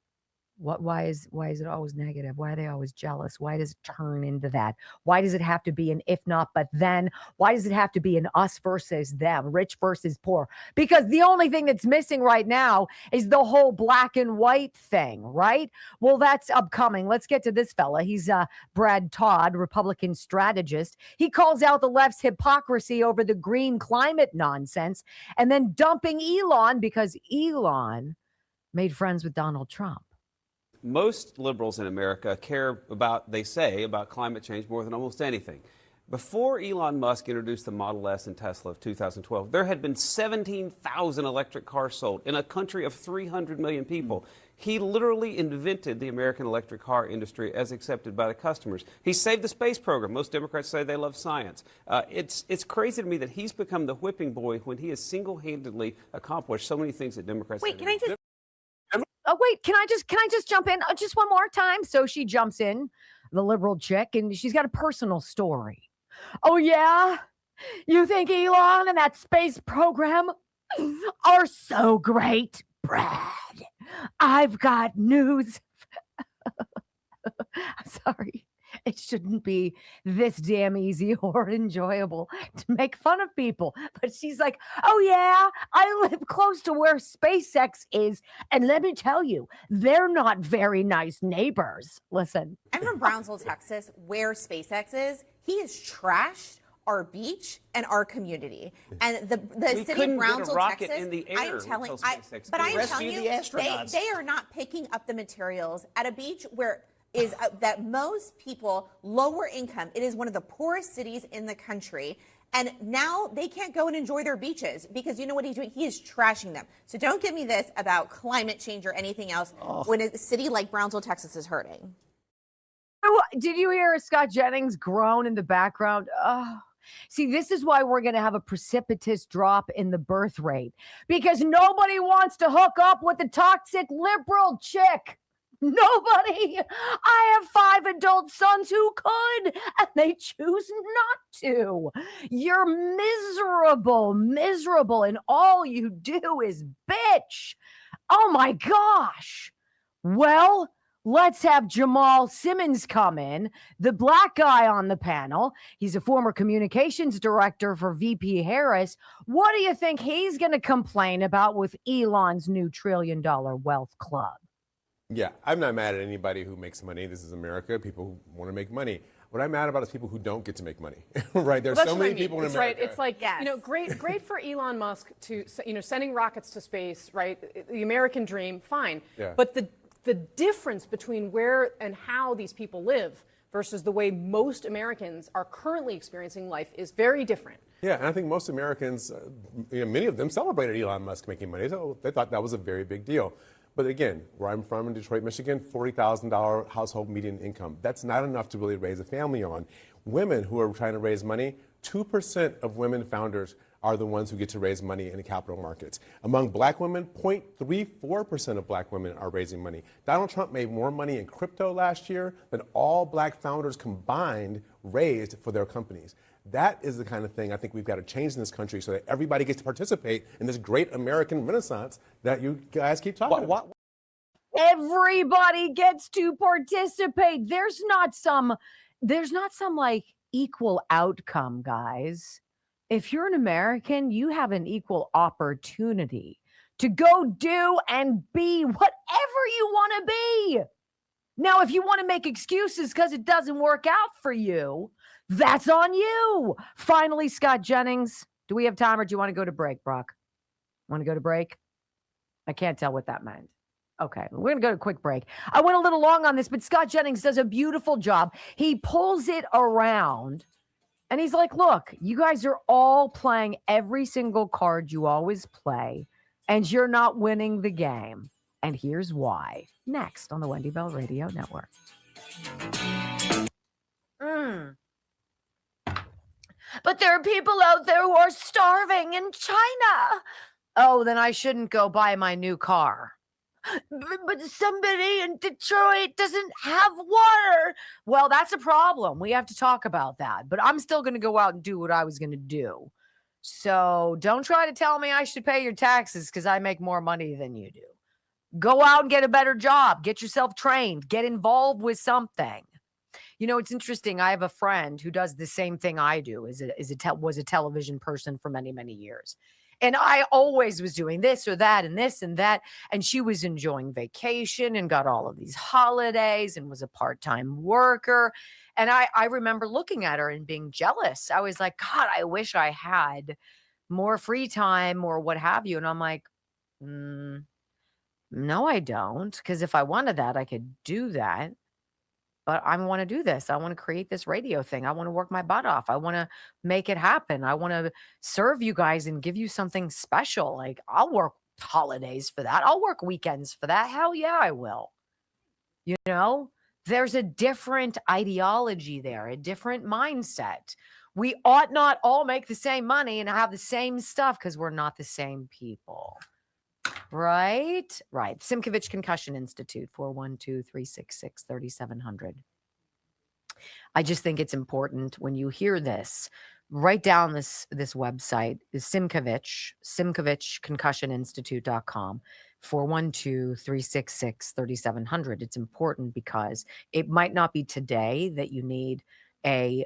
Why is it always negative? Why are they always jealous? Why does it turn into that? Why does it have to be an if not but then? Why does it have to be an us versus them, rich versus poor? Because the only thing that's missing right now is the whole black and white thing, right? Well, that's upcoming. Let's get to this fella. He's Brad Todd, Republican strategist. He calls out the left's hypocrisy over the green climate nonsense and then dumping Elon because Elon made friends with Donald Trump.
most liberals in America care about, they say, about climate change more than almost anything. Before Elon Musk introduced the Model S and Tesla of 2012, there had been 17,000 electric cars sold in a country of 300 million people. He literally invented the American electric car industry as accepted by the customers. He saved the space program. Most Democrats say they love science. It's crazy to me that he's become the whipping boy when he has single-handedly accomplished so many things that Democrats.
Wait, can I just?
Oh, wait, can I just jump in just one more time? So she jumps in, the liberal chick, and she's got a personal story. Oh, yeah? You think Elon and that space program are so great, Brad? I've got news. I'm sorry. It shouldn't be this damn easy or enjoyable to make fun of people. But she's like, oh, yeah, I live close to where SpaceX is. And let me tell you, they're not very nice neighbors. Listen.
I'm from Brownsville, Texas, where SpaceX is. He has trashed our beach and our community. And the city of Brownsville, Texas, I'm telling you, they are not picking up the materials at a beach where is that most people, lower income, it is one of the poorest cities in the country. And now they can't go and enjoy their beaches because you know what he's doing? He is trashing them. So don't give me this about climate change or anything else when a city like Brownsville, Texas is hurting.
Did you hear Scott Jennings groan in the background? Oh, see, this is why we're going to have a precipitous drop in the birth rate because nobody wants to hook up with a toxic liberal chick. Nobody. I have 5 adult sons who could, and they choose not to. You're miserable, and all you do is bitch. Oh my gosh. Well, let's have Jamal Simmons come in, the black guy on the panel. He's a former communications director for VP Harris. What do you think he's going to complain about with Elon's new $1 trillion wealth club?
Yeah, I'm not mad at anybody who makes money. This is America. People who want to make money. What I'm mad about is people who don't get to make money, right? There's so many people in America.
Right. It's like, great for Elon Musk to, sending rockets to space, right? The American dream, fine.
Yeah.
But the difference between where and how these people live versus the way most Americans are currently experiencing life is very different.
Yeah, and I think most Americans, many of them celebrated Elon Musk making money. So they thought that was a very big deal. But again, where I'm from in Detroit, Michigan, $40,000 household median income. That's not enough to really raise a family on. Women who are trying to raise money, 2% of women founders are the ones who get to raise money in the capital markets. Among black women, 0.34% of black women are raising money. Donald Trump made more money in crypto last year than all black founders combined raised for their companies. That is the kind of thing I think we've got to change in this country so that everybody gets to participate in this great American renaissance that you guys keep talking about.
Everybody gets to participate. There's not some like equal outcome, guys. If you're an American, you have an equal opportunity to go do and be whatever you want to be. Now, if you want to make excuses because it doesn't work out for you, that's on you. Finally, Scott Jennings, do we have time or do you want to go to break, Brock? Want to go to break? I can't tell what that meant. Okay, we're going to go to a quick break. I went a little long on this, but Scott Jennings does a beautiful job. He pulls it around and he's like, look, you guys are all playing every single card you always play and you're not winning the game. And here's why. Next on the Wendy Bell Radio Network. But there are people out there who are starving in China. Oh, then I shouldn't go buy my new car. But somebody in Detroit doesn't have water. Well, that's a problem. We have to talk about that. But I'm still going to go out and do what I was going to do. So don't try to tell me I should pay your taxes because I make more money than you do. Go out and get a better job. Get yourself trained. Get involved with something. You know, it's interesting. I have a friend who does the same thing I do. Was a television person for many, many years. And I always was doing this or that and this and that. And she was enjoying vacation and got all of these holidays and was a part-time worker. And I remember looking at her and being jealous. I was like, God, I wish I had more free time or what have you. And I'm like, No, I don't. Because if I wanted that, I could do that. But I want to do this. I want to create this radio thing. I want to work my butt off. I want to make it happen. I want to serve you guys and give you something special. Like, I'll work holidays for that. I'll work weekends for that. Hell yeah, I will. You know, there's a different ideology there, a different mindset. We ought not all make the same money and have the same stuff because we're not the same people. Right? Right. Simkovich Concussion Institute, 412-366-3700. I just think it's important when you hear this, write down this website is Simkovich concussioninstitute.com, 412-366-3700. It's important because it might not be today that you need a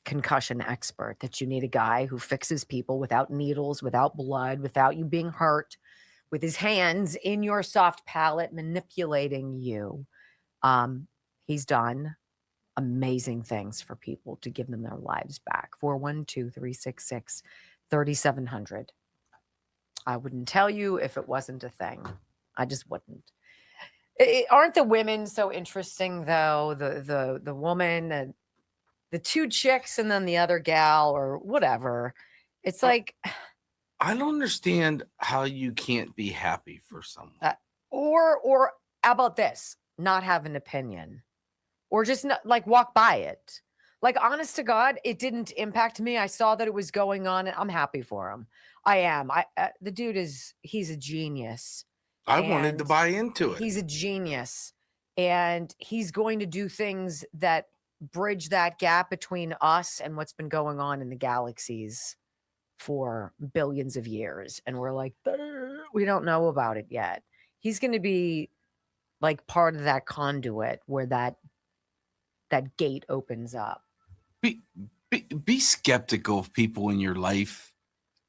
concussion expert, that you need a guy who fixes people without needles, without blood, without you being hurt, with his hands in your soft palate, manipulating you. He's done amazing things for people to give them their lives back. 412-366-3700. I wouldn't tell you if it wasn't a thing. I just wouldn't. Aren't the women so interesting, though? The woman, the two chicks, and then the other gal, or whatever. It's like,
I don't understand how you can't be happy for someone.
Or how about this? Not have an opinion, or just not, like, walk by it. Like, honest to God, it didn't impact me. I saw that it was going on, and I'm happy for him. I am. The dude he's a genius.
I wanted to buy into it.
He's a genius, and he's going to do things that bridge that gap between us and what's been going on in the galaxies for billions of years. And we're like, we don't know about it yet. He's going to be like part of that conduit where that gate opens up.
Be skeptical of people in your life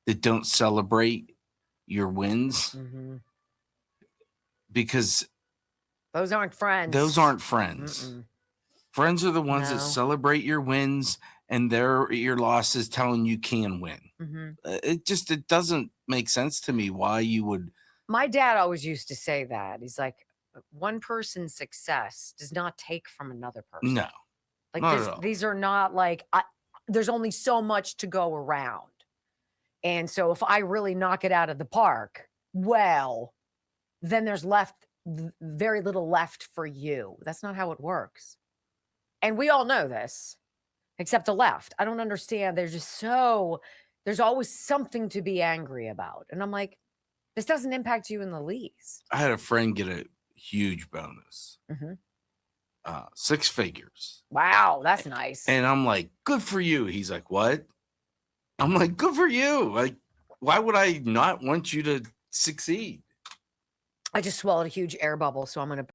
that don't celebrate your wins, because
those aren't friends.
Mm-mm. Friends are the ones that celebrate your wins, and your losses telling you can win. It doesn't make sense to me why you would.
My dad always used to say that. He's like, one person's success does not take from another person.
No.
Like, these are not like, there's only so much to go around. And so if I really knock it out of the park, well, then there's very little left for you. That's not how it works. And we all know this, except the left. I don't understand. There's always something to be angry about. And I'm like, this doesn't impact you in the least.
I had a friend get a huge bonus. 6 figures.
Wow, that's nice.
And I'm like, good for you. He's like, what? I'm like, good for you. Like, why would I not want you to succeed?
I just swallowed a huge air bubble, so I'm going to.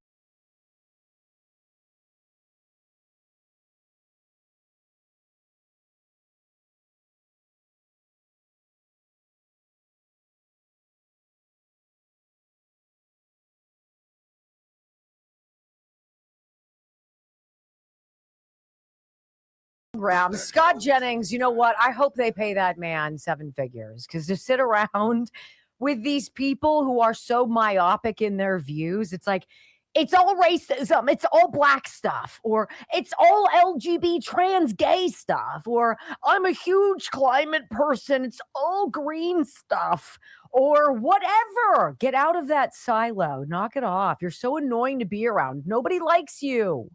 Scott Jennings, you know what? I hope they pay that man 7 figures, because to sit around with these people who are so myopic in their views, it's like, it's all racism, it's all black stuff, or it's all LGBT trans gay stuff, or I'm a huge climate person, it's all green stuff, or whatever. Get out of that silo. Knock it off. You're so annoying to be around. Nobody likes you.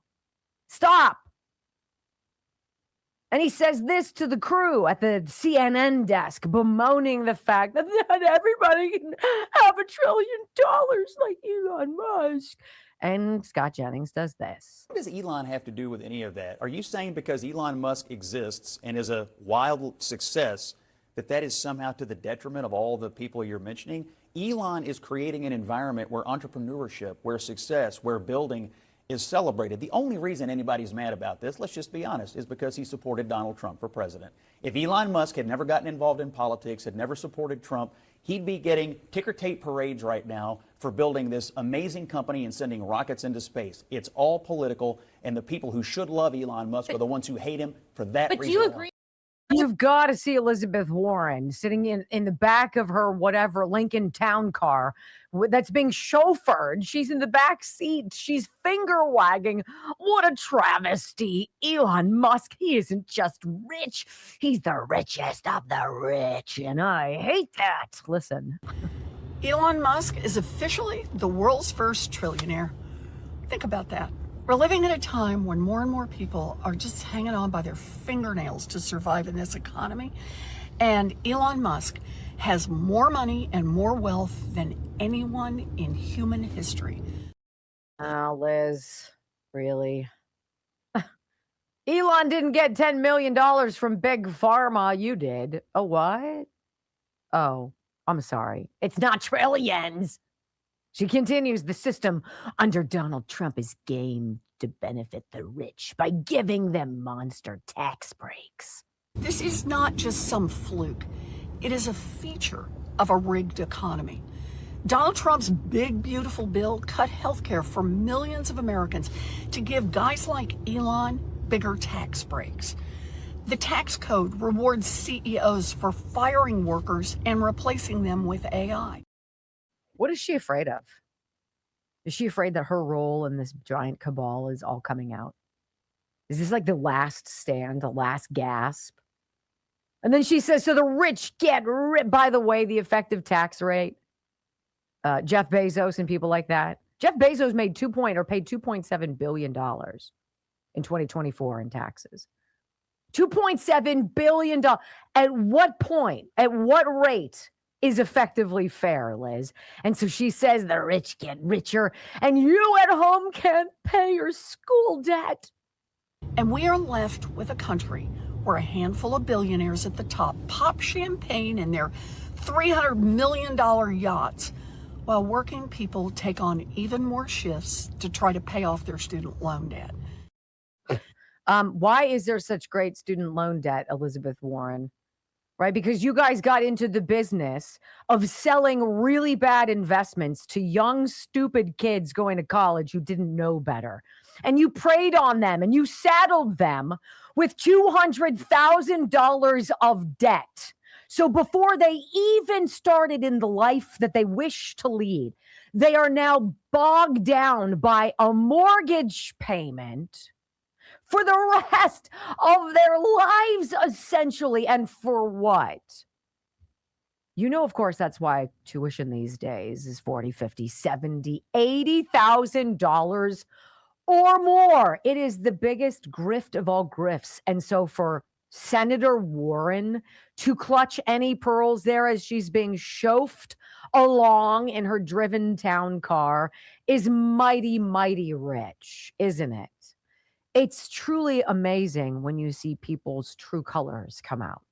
Stop. And he says this to the crew at the CNN desk, bemoaning the fact that not everybody can have $1 trillion like Elon Musk. And Scott Jennings does this.
What does Elon have to do with any of that? Are you saying because Elon Musk exists and is a wild success that is somehow to the detriment of all the people you're mentioning? Elon is creating an environment where entrepreneurship, where success, where building is celebrated. The only reason anybody's mad about this, let's just be honest, is because he supported Donald Trump for president. If Elon Musk had never gotten involved in politics, had never supported Trump, he'd be getting ticker tape parades right now for building this amazing company and sending rockets into space. It's all political, and the people who should love Elon Musk are the ones who hate him for that reason.
But do you agree? You've got to see Elizabeth Warren sitting in the back of her whatever Lincoln Town car that's being chauffeured. She's in the back seat. She's finger wagging. What a travesty. Elon Musk, he isn't just rich. He's the richest of the rich. And I hate that. Listen.
Elon Musk is officially the world's first trillionaire. Think about that. We're living at a time when more and more people are just hanging on by their fingernails to survive in this economy. And Elon Musk has more money and more wealth than anyone in human history.
Oh, Liz, really? Elon didn't get $10 million from Big Pharma. You did. Oh, what? Oh, I'm sorry. It's not trillions. She continues, the system under Donald Trump is gamed to benefit the rich by giving them monster tax breaks.
This is not just some fluke. It is a feature of a rigged economy. Donald Trump's big, beautiful bill cut health care for millions of Americans to give guys like Elon bigger tax breaks. The tax code rewards CEOs for firing workers and replacing them with AI.
What is she afraid of? Is she afraid that her role in this giant cabal is all coming out? Is this like the last stand, the last gasp? And then she says, so the rich get rich. By the way, the effective tax rate, Jeff Bezos and people like that. Jeff Bezos paid $2.7 billion in 2024 in taxes. $2.7 billion. At what point, at what rate is effectively fair, Liz? And so she says the rich get richer and you at home can't pay your school debt.
And we are left with a country where a handful of billionaires at the top pop champagne in their $300 million yachts while working people take on even more shifts to try to pay off their student loan debt.
Why is there such great student loan debt, Elizabeth Warren? Right? Because you guys got into the business of selling really bad investments to young, stupid kids going to college who didn't know better. And you preyed on them and you saddled them with $200,000 of debt. So before they even started in the life that they wish to lead, they are now bogged down by a mortgage payment for the rest of their lives, essentially. And for what? You know, of course, that's why tuition these days is $40, $50, $70, $80,000 or more. It is the biggest grift of all grifts. And so for Senator Warren to clutch any pearls there as she's being chauffeured along in her driven town car is mighty, mighty rich, isn't it? It's truly amazing when you see people's true colors come out,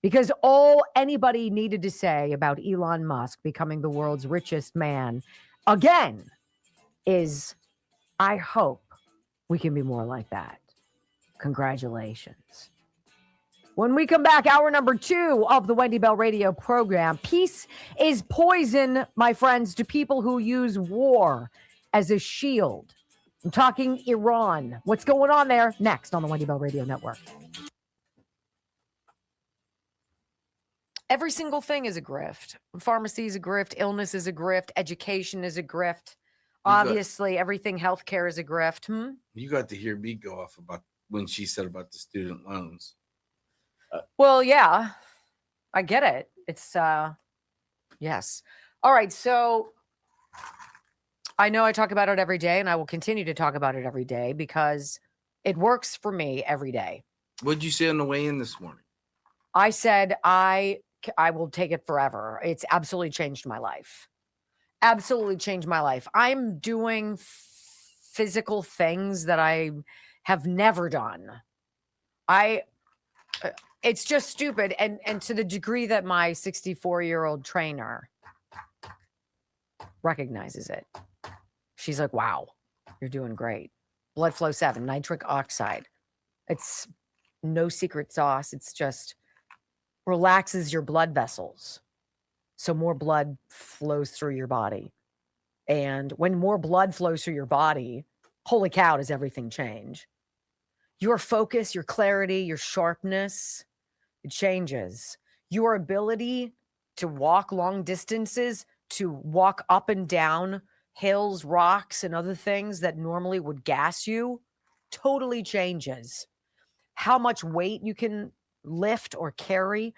because all anybody needed to say about Elon Musk becoming the world's richest man again is, I hope we can be more like that. Congratulations. When we come back, hour number 2 of the Wendy Bell Radio program, peace is poison, my friends, to people who use war as a shield. I'm talking Iran. What's going on there? Next on the Wendy Bell Radio Network. Every single thing is a grift. Pharmacy is a grift. Illness is a grift. Education is a grift. Obviously, everything healthcare is a grift.
You got to hear me go off about when she said about the student loans.
Well, yeah, I get it. It's, yes. All right. So I know I talk about it every day and I will continue to talk about it every day because it works for me every day.
What did you say on the way in this morning?
I said, I will take it forever. It's absolutely changed my life. Absolutely changed my life. I'm doing physical things that I have never done. It's just stupid. And to the degree that my 64-year-old trainer recognizes it, she's like, wow, you're doing great. Blood flow 7, nitric oxide. It's no secret sauce. It's just relaxes your blood vessels. So more blood flows through your body. And when more blood flows through your body, holy cow, does everything change. Your focus, your clarity, your sharpness, It changes. Your ability to walk long distances, to walk up and down hills, rocks, and other things that normally would gas you, totally changes. How much weight you can lift or carry.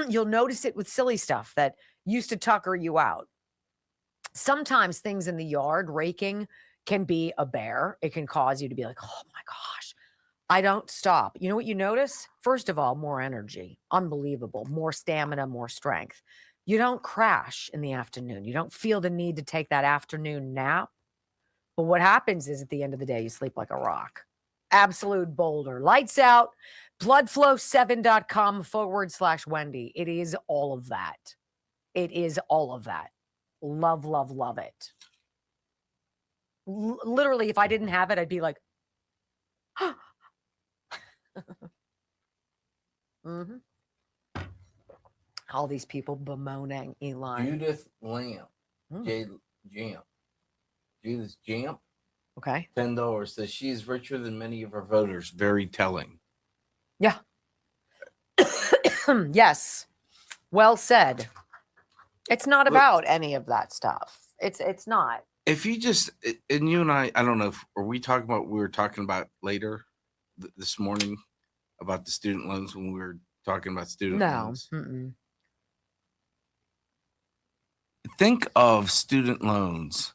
You'll notice it with silly stuff that used to tucker you out. Sometimes things in the yard, raking, can be a bear. It can cause you to be like, oh my gosh, I don't stop. You know what you notice? First of all, more energy. Unbelievable. More stamina, more strength. You don't crash in the afternoon. You don't feel the need to take that afternoon nap. But what happens is at the end of the day, you sleep like a rock. Absolute boulder. Lights out. Bloodflow7.com/Wendy. It is all of that. It is all of that. Love, love, love it. Literally, if I didn't have it, I'd be like, mm-hmm. All these people bemoaning Elon.
Judith Lamb. Judith Jamp.
Okay.
$10 says she's richer than many of our voters. Very telling.
Yeah. Yes. Well said. It's not about any of that stuff. It's not.
If you just, and you and I don't know, are we talking about, we were talking about later this morning about the student loans when we were talking about student loans?
Mm-mm.
Think of student loans.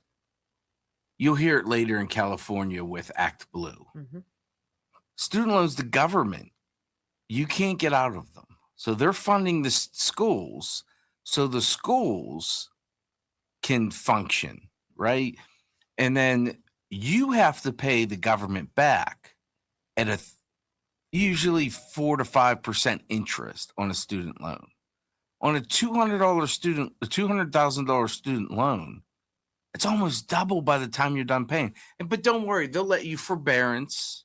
You'll hear it later in California with Act Blue.
Mm-hmm.
Student loans, the government, you can't get out of them. So they're funding the schools so the schools can function, right? And then you have to pay the government back at a usually 4 to 5% interest on a student loan. On a $200,000 student loan, it's almost double by the time you're done paying. But don't worry, they'll let you forbearance.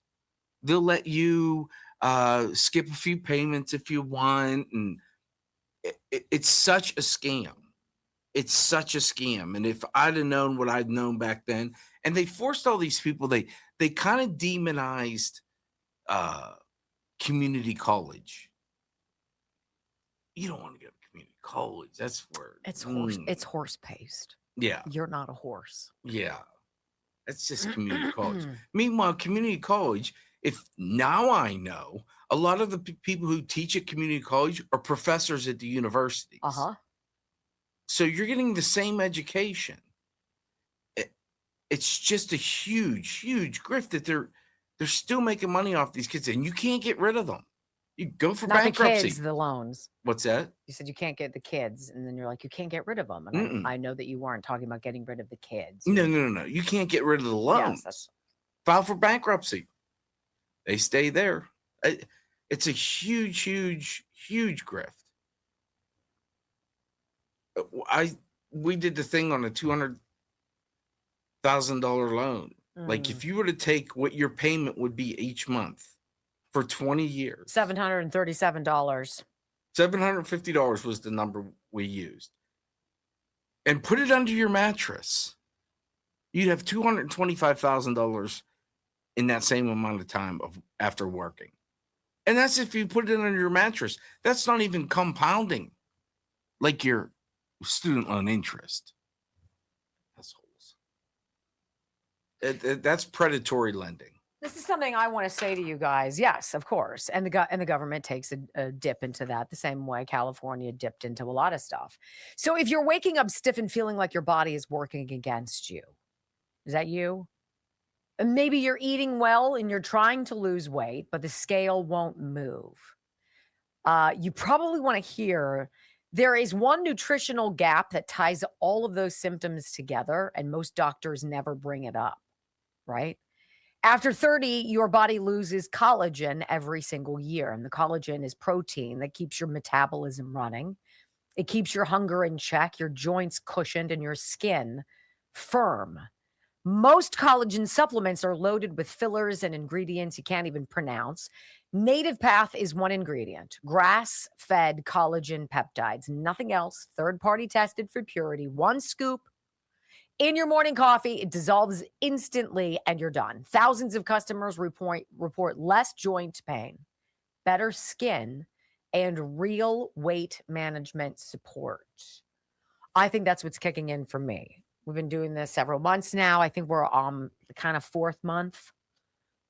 They'll let you skip a few payments if you want. And it's such a scam. It's such a scam. And if I'd have known what I'd known back then, and they forced all these people, they kind of demonized community college. You don't want to go to community college. That's where
it's horse. It's horse paste.
Yeah.
You're not a horse.
Yeah. That's just community college. Meanwhile, community college, if now I know, a lot of the people who teach at community college are professors at the universities.
Uh-huh.
So you're getting the same education. It's just a huge, huge grift that they're still making money off these kids, and you can't get rid of them. You go for
Not
bankruptcy.
the kids, the loans.
What's that?
You said you can't get the kids, and then you're like, you can't get rid of them. And I know that you weren't talking about getting rid of the kids.
No. You can't get rid of the loans.
Yes,
file for bankruptcy. They stay there. It's a huge, huge, huge grift. We did the thing on a $200,000 loan. Like if you were to take what your payment would be each month for 20 years,
$737.
$750 was the number we used, and put it under your mattress, you'd have $225,000 in that same amount of time after working. And that's if you put it under your mattress. That's not even compounding like your student loan interest. That's predatory lending.
This is something I want to say to you guys. Yes, of course. And the government takes a dip into that the same way California dipped into a lot of stuff. So if you're waking up stiff and feeling like your body is working against you, is that you? And maybe you're eating well and you're trying to lose weight, but the scale won't move. You probably want to hear there is one nutritional gap that ties all of those symptoms together, and most doctors never bring it up, right? After 30, your body loses collagen every single year. And the collagen is protein that keeps your metabolism running. It keeps your hunger in check, your joints cushioned, and your skin firm. Most collagen supplements are loaded with fillers and ingredients you can't even pronounce. Native Path is one ingredient, grass-fed collagen peptides, nothing else, third-party tested for purity, one scoop in your morning coffee. It dissolves instantly and you're done. Thousands of customers report less joint pain, better skin, and real weight management support. I think that's what's kicking in for me. We've been doing this several months now. I think we're the kind of 4th month.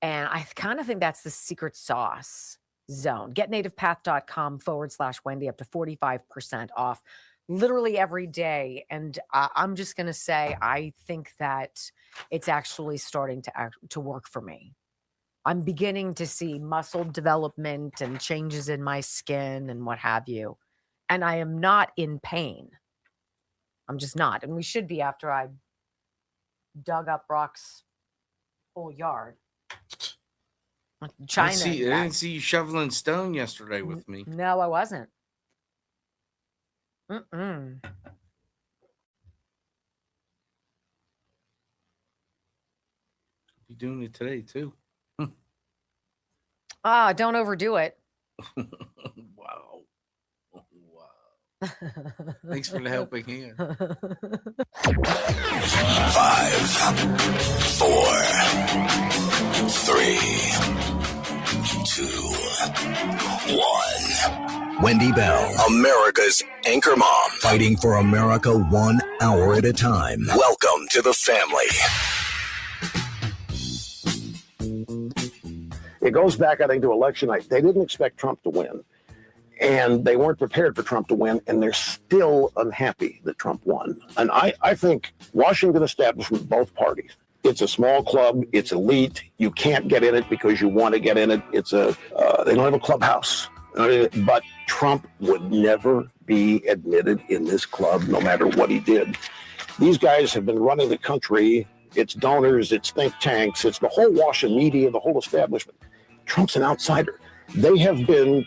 And I kind of think that's the secret sauce zone. GetNativePath.com/Wendy up to 45% off literally every day. And I'm just going to say, I think that it's actually starting to work for me. I'm beginning to see muscle development and changes in my skin and what have you. And I am not in pain. I'm just not. And we should be after I dug up Brock's whole yard. China.
I didn't see you shoveling stone yesterday with me.
No, I wasn't. Mm-mm.
You're doing it today, too.
Don't overdo it.
Wow. Thanks for the helping hand.
5, 4, 3, 2, 1. Wendy Bell, America's anchor mom, fighting for America 1 hour at a time. Welcome to the family.
It goes back, I think, to election night. They didn't expect Trump to win, and they weren't prepared for Trump to win, and they're still unhappy that Trump won. And I think Washington establishment, both parties, it's a small club, it's elite. You can't get in it because you want to get in it. They don't have a clubhouse. But Trump would never be admitted in this club, no matter what he did. These guys have been running the country. It's donors, it's think tanks, it's the whole Washington media, the whole establishment. Trump's an outsider. They have been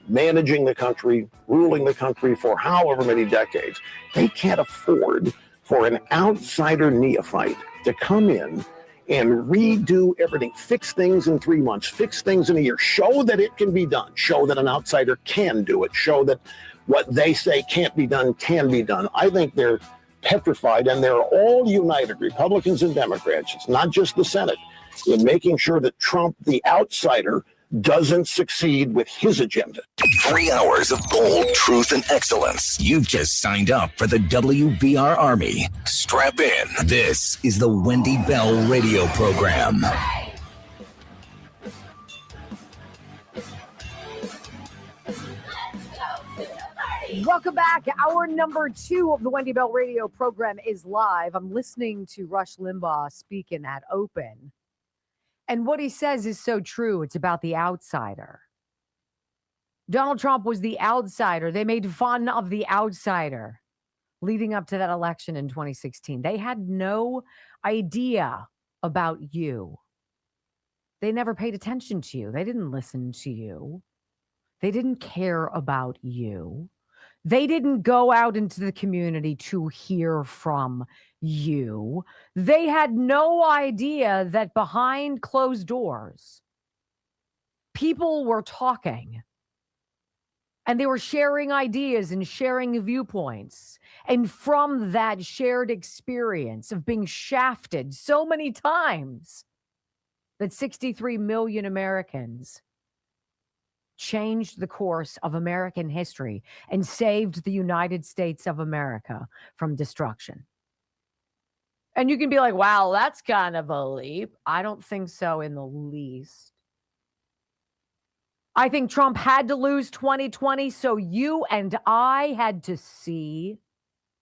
managing the country, ruling the country for however many decades. They can't afford for an outsider neophyte to come in and redo everything, fix things in 3 months, fix things in a year, show that it can be done, show that an outsider can do it, show that what they say can't be done can be done. I think they're petrified, and they're all united, Republicans and Democrats, it's not just the Senate, in making sure that Trump, the outsider, doesn't succeed with his agenda.
3 hours of bold truth and excellence. You've just signed up for the WBR Army. Strap in. This is the Wendy Bell radio program.
Welcome back. Hour number 2 of the Wendy Bell radio program is live. I'm listening to Rush Limbaugh speaking at Open. And what he says is so true. It's about the outsider. Donald Trump was the outsider. They made fun of the outsider leading up to that election in 2016. They had no idea about you. They never paid attention to you. They didn't listen to you. They didn't care about you. They didn't go out into the community to hear from you. They had no idea that behind closed doors, people were talking and they were sharing ideas and sharing viewpoints. And from that shared experience of being shafted so many times that 63 million Americans changed the course of American history and saved the United States of America from destruction. And you can be like, wow, that's kind of a leap. I don't think so in the least. I think Trump had to lose 2020, so you and I had to see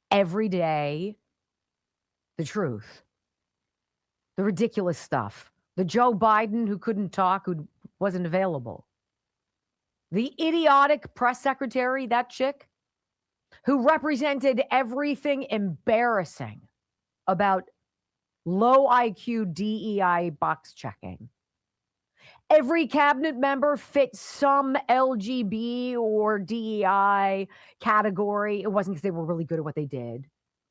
every day the truth, the ridiculous stuff, the Joe Biden who couldn't talk, who wasn't available, the idiotic press secretary, that chick, who represented everything embarrassing about low IQ DEI box checking. Every cabinet member fit some LGB or DEI category. It wasn't because they were really good at what they did.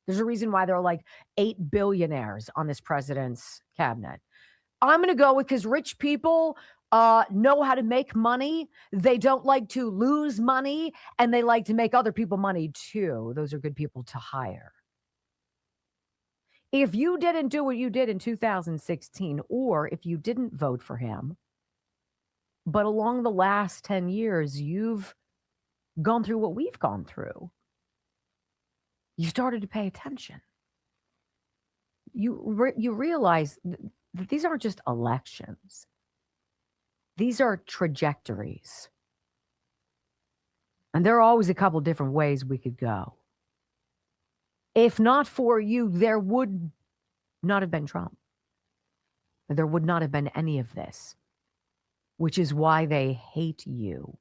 There's a reason why there are like 8 billionaires on this president's cabinet. I'm going to go with because rich people know how to make money. They don't like to lose money, and they like to make other people money too. Those are good people to hire. If you didn't do what you did in 2016, or if you didn't vote for him, but along the last 10 years, you've gone through what we've gone through, you started to pay attention. You realize that these aren't just elections. These are trajectories. And there are always a couple different ways we could go. If not for you, there would not have been Trump. There would not have been any of this, which is why they hate you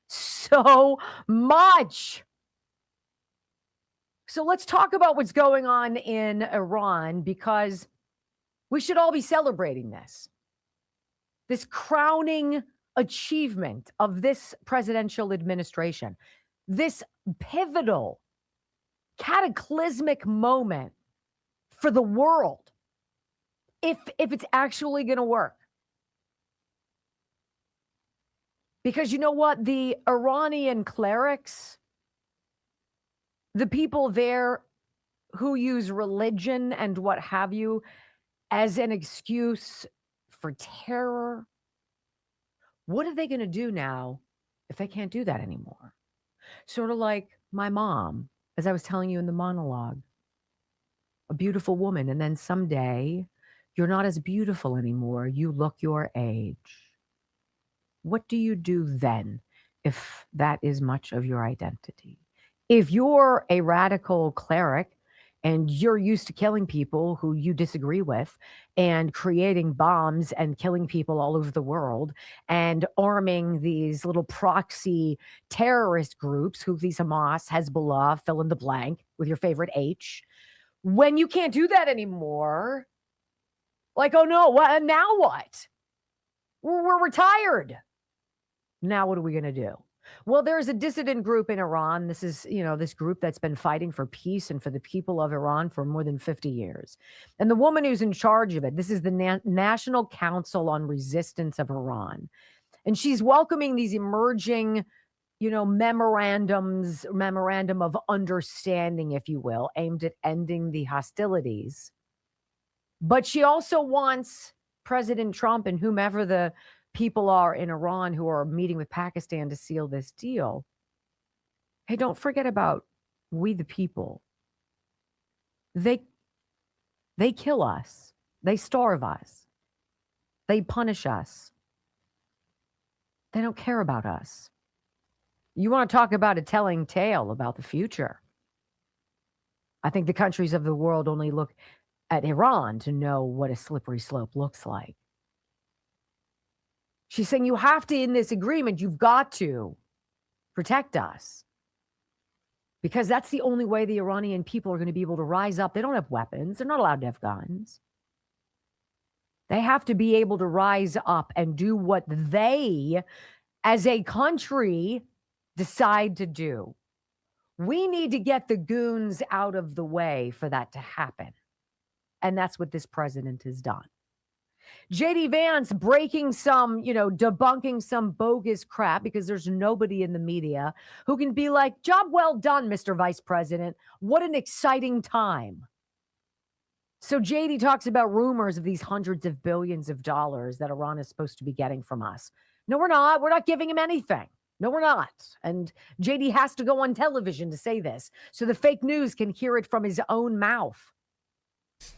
so much. So let's talk about what's going on in Iran, because we should all be celebrating this crowning achievement of this presidential administration, this pivotal, cataclysmic moment for the world, if it's actually going to work. Because you know what? The Iranian clerics, the people there who use religion and what have you as an excuse for terror, what are they going to do now if they can't do that anymore? Sort of like my mom, as I was telling you in the monologue, a beautiful woman, and then someday you're not as beautiful anymore. You look your age. What do you do then if that is much of your identity? If you're a radical cleric and you're used to killing people who you disagree with and creating bombs and killing people all over the world and arming these little proxy terrorist groups, Houthis, Hamas, Hezbollah, fill in the blank with your favorite H, when you can't do that anymore, like, oh no, now what? We're retired. Now what are we going to do? Well, there's a dissident group in Iran. This is, this group that's been fighting for peace and for the people of Iran for more than 50 years. And the woman who's in charge of it, this is the National Council on Resistance of Iran. And she's welcoming these emerging, memorandum of understanding, if you will, aimed at ending the hostilities. But she also wants President Trump and whomever the people are in Iran who are meeting with Pakistan to seal this deal. Hey, don't forget about we the people. They kill us. They starve us. They punish us. They don't care about us. You want to talk about a telling tale about the future? I think the countries of the world only look at Iran to know what a slippery slope looks like. She's saying you have to, in this agreement, you've got to protect us. Because that's the only way the Iranian people are going to be able to rise up. They don't have weapons. They're not allowed to have guns. They have to be able to rise up and do what they, as a country, decide to do. We need to get the goons out of the way for that to happen. And that's what this president has done. JD Vance breaking some, debunking some bogus crap, because there's nobody in the media who can be like, job well done, Mr. Vice President. What an exciting time. So JD talks about rumors of these hundreds of billions of dollars that Iran is supposed to be getting from us. No, we're not. We're not giving him anything. No, we're not. And JD has to go on television to say this so the fake news can hear it from his own mouth.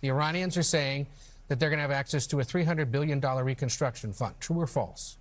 The Iranians are saying that they're going to have access to a $300 billion reconstruction fund. True or false?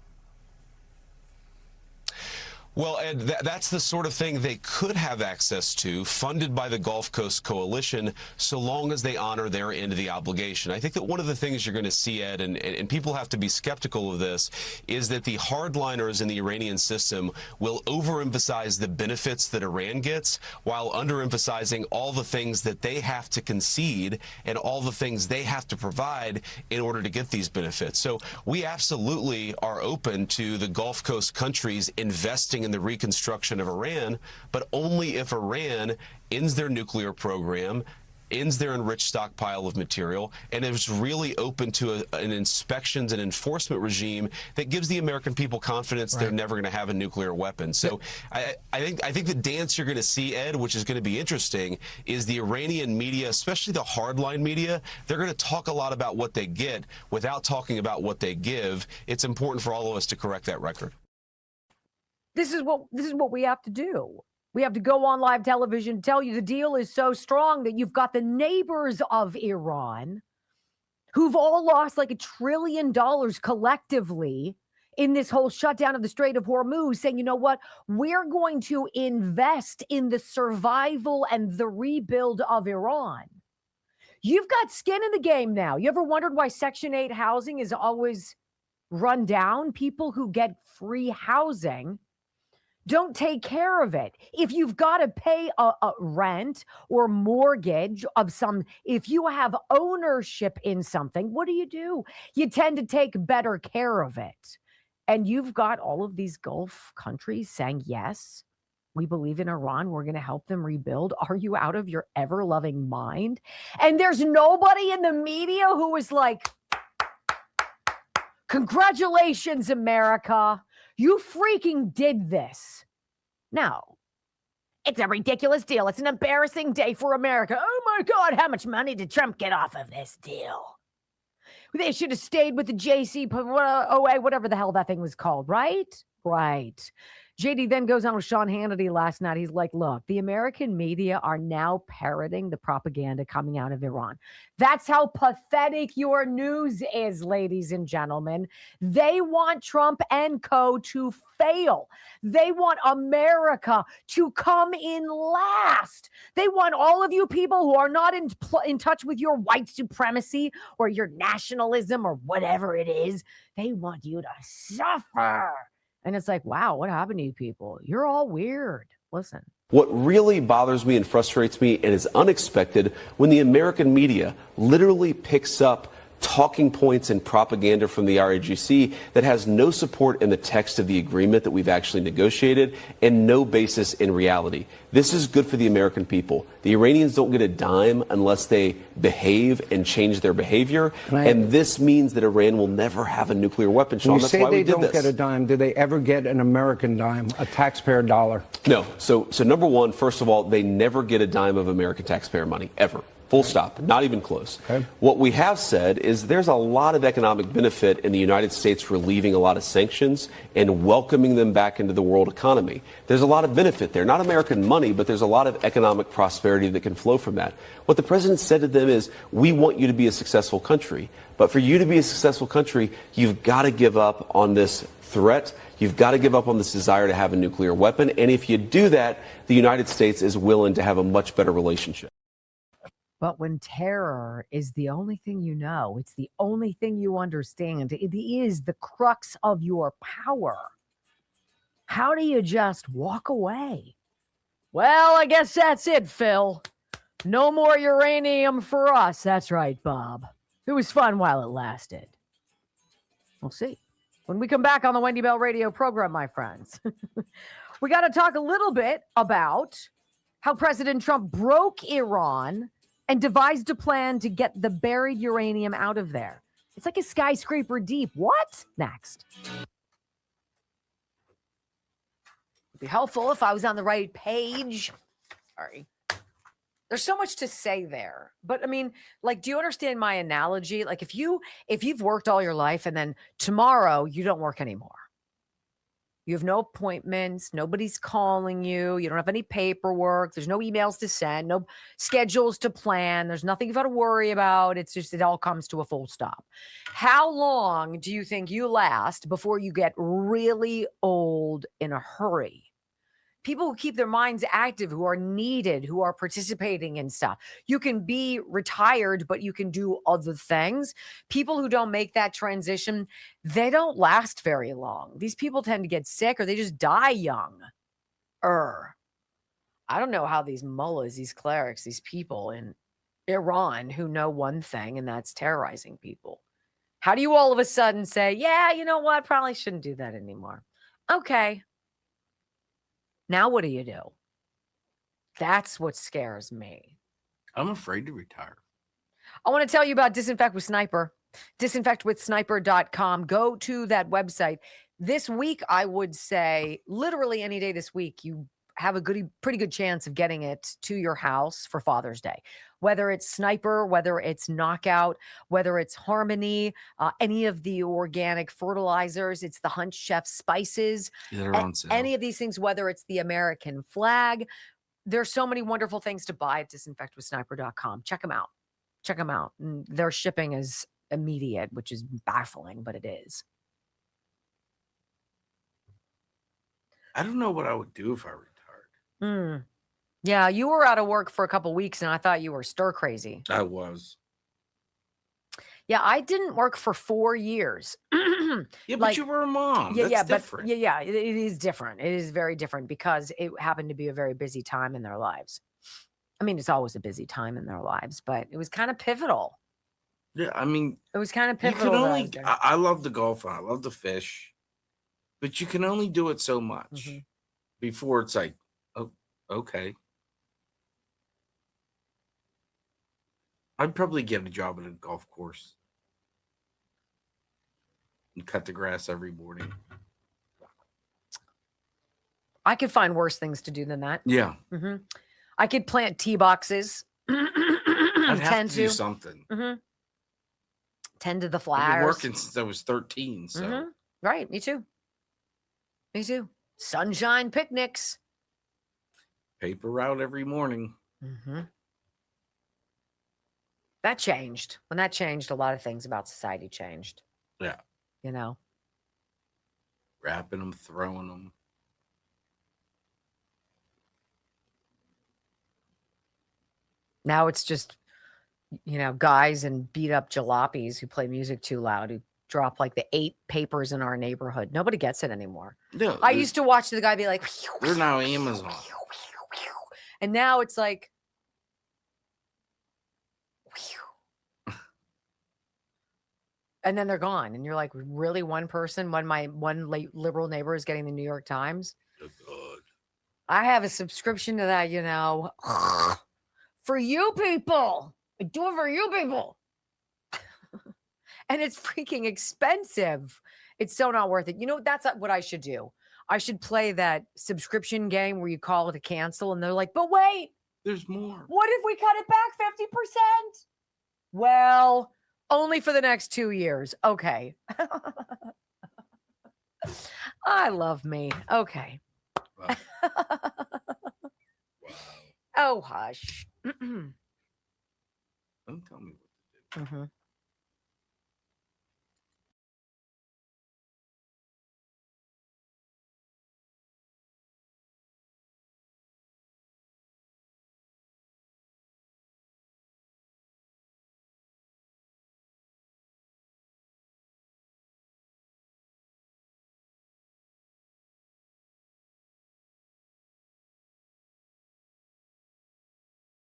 Well, Ed, that's the sort of thing they could have access to, funded by the Gulf Coast Coalition, so long as they honor their end of the obligation. I think that one of the things you're going to see, Ed, and people have to be skeptical of this, is that the hardliners in the Iranian system will overemphasize the benefits that Iran gets while underemphasizing all the things that they have to concede and all the things they have to provide in order to get these benefits. So we absolutely are open to the Gulf Coast countries investing in the reconstruction of Iran, but only if Iran ends their nuclear program, ends their enriched stockpile of material, and is really open to an inspections and enforcement regime that gives the American people confidence they're never going to have a nuclear weapon. So I think the dance you're going to see, Ed, which is going to be interesting, is the Iranian media, especially the hardline media, they're going to talk a lot about what they get without talking about what they give. It's important for all of us to correct that record.
This is what we have to do. We have to go on live television, tell you the deal is so strong that you've got the neighbors of Iran who've all lost like $1 trillion collectively in this whole shutdown of the Strait of Hormuz, saying, you know what, we're going to invest in the survival and the rebuild of Iran. You've got skin in the game now. You ever wondered why Section 8 housing is always run down? People who get free housing don't take care of it. If you've got to pay a rent or mortgage of some, if you have ownership in something, what do? You tend to take better care of it. And you've got all of these Gulf countries saying, yes, we believe in Iran. We're going to help them rebuild. Are you out of your ever-loving mind? And there's nobody in the media who is like, congratulations, America. You freaking did this. No. It's a ridiculous deal. It's an embarrassing day for America. Oh my God, how much money did Trump get off of this deal? They should have stayed with the JCPOA, whatever the hell that thing was called, right? Right. JD then goes on with Sean Hannity last night. He's like, look, the American media are now parroting the propaganda coming out of Iran. That's how pathetic your news is, ladies and gentlemen. They want Trump and co to fail. They want America to come in last. They want all of you people who are not in touch with your white supremacy or your nationalism or whatever it is. They want you to suffer. And it's like, wow, what happened to you people? You're all weird. Listen.
What really bothers me and frustrates me and is unexpected when the American media literally picks up talking points and propaganda from the RAGC that has no support in the text of the agreement that we've actually negotiated and no basis in reality. This is good for the American people. The Iranians don't get a dime unless they behave and change their behavior. And this means that Iran will never have a nuclear weapon, Sean.
When you
That's
say
why
they
we did
don't
this.
get a dime, do they ever get an American dime, a taxpayer dollar?
No. So number one, first of all, they never get a dime of American taxpayer money, ever. Full stop. Not even close. Okay. What we have said is there's a lot of economic benefit in the United States relieving a lot of sanctions and welcoming them back into the world economy. There's a lot of benefit there. Not American money, but there's a lot of economic prosperity that can flow from that. What the president said to them is, we want you to be a successful country. But for you to be a successful country, you've got to give up on this threat. You've got to give up on this desire to have a nuclear weapon. And if you do that, the United States is willing to have a much better relationship.
But when terror is the only thing you know, it's the only thing you understand, it is the crux of your power. How do you just walk away? Well, I guess that's it, Phil. No more uranium for us. That's right, Bob. It was fun while it lasted. We'll see. When we come back on the Wendy Bell radio program, my friends, we got to talk a little bit about how President Trump broke Iran and devised a plan to get the buried uranium out of there. It's like a skyscraper deep. What? Next. It'd be helpful if I was on the right page. Sorry. There's so much to say there. But I mean, like, do you understand my analogy? Like if you've worked all your life and then tomorrow you don't work anymore. You have no appointments. Nobody's calling you. You don't have any paperwork. There's no emails to send, no schedules to plan. There's nothing you've got to worry about. It's just, it all comes to a full stop. How long do you think you last before you get really old in a hurry? People who keep their minds active, who are needed, who are participating in stuff. You can be retired, but you can do other things. People who don't make that transition, they don't last very long. These people tend to get sick or they just die young. I don't know how these mullahs, these clerics, these people in Iran who know one thing, and that's terrorizing people. How do you all of a sudden say, yeah, you know what? Probably shouldn't do that anymore. Okay. Now what do you do? That's what scares me.
I'm afraid to retire.
I want to tell you about Disinfect with Sniper. Disinfectwithsniper.com. Go to that website. This week, I would say, literally any day this week, you have a pretty good chance of getting it to your house for Father's Day. Whether it's Sniper, whether it's Knockout, whether it's Harmony, any of the organic fertilizers, it's the Hunt Chef spices,
They're on sale.
any of these things, whether it's the American flag. There's so many wonderful things to buy at disinfectwithsniper.com. Check them out. Check them out. And their shipping is immediate, which is baffling, but it is.
I don't know what I would do if I retired.
Yeah, you were out of work for a couple weeks, and I thought you were stir crazy.
I was.
Yeah, I didn't work for 4 years.
Yeah, but you were a mom.
Yeah,
That's
yeah,
different.
but yeah, it is different. It is very different because it happened to be a very busy time in their lives. I mean, it's always a busy time in their lives, but it was kind of pivotal.
Yeah, I mean,
It was kind of
you
pivotal.
can
that I
only.
was there.
I love the golf and I love the fish, but you can only do it so much before it's like, oh, okay. I'd probably get a job at a golf course and cut the grass every morning.
I could find worse things to do than that.
Yeah.
I could plant tee boxes.
I'd have to do something.
Tend to the
I've
flowers.
been working since I was 13, so
Right, me too. Me too. Sunshine picnics.
paper route every morning.
That changed. When that changed, a lot of things about society changed.
Yeah.
You know?
Wrapping them, throwing them.
Now it's just, guys and beat up jalopies who play music too loud, who drop like the 8 papers in our neighborhood. Nobody gets it anymore.
No,
I used to watch the guy be like,
they're now Amazon.
and now it's like, and then they're gone. And you're like, really, one person, when my one liberal neighbor is getting the New York Times?
Oh, God.
I have a subscription to that, for you people. I do it for you people. And it's freaking expensive. It's so not worth it. That's what I should do. I should play that subscription game where you call it to cancel and they're like, but wait,
there's more.
What if we cut it back 50%? Well, only for the next 2 years. Okay. I love me. Okay.
Wow.
Oh, hush.
Don't tell me what to do.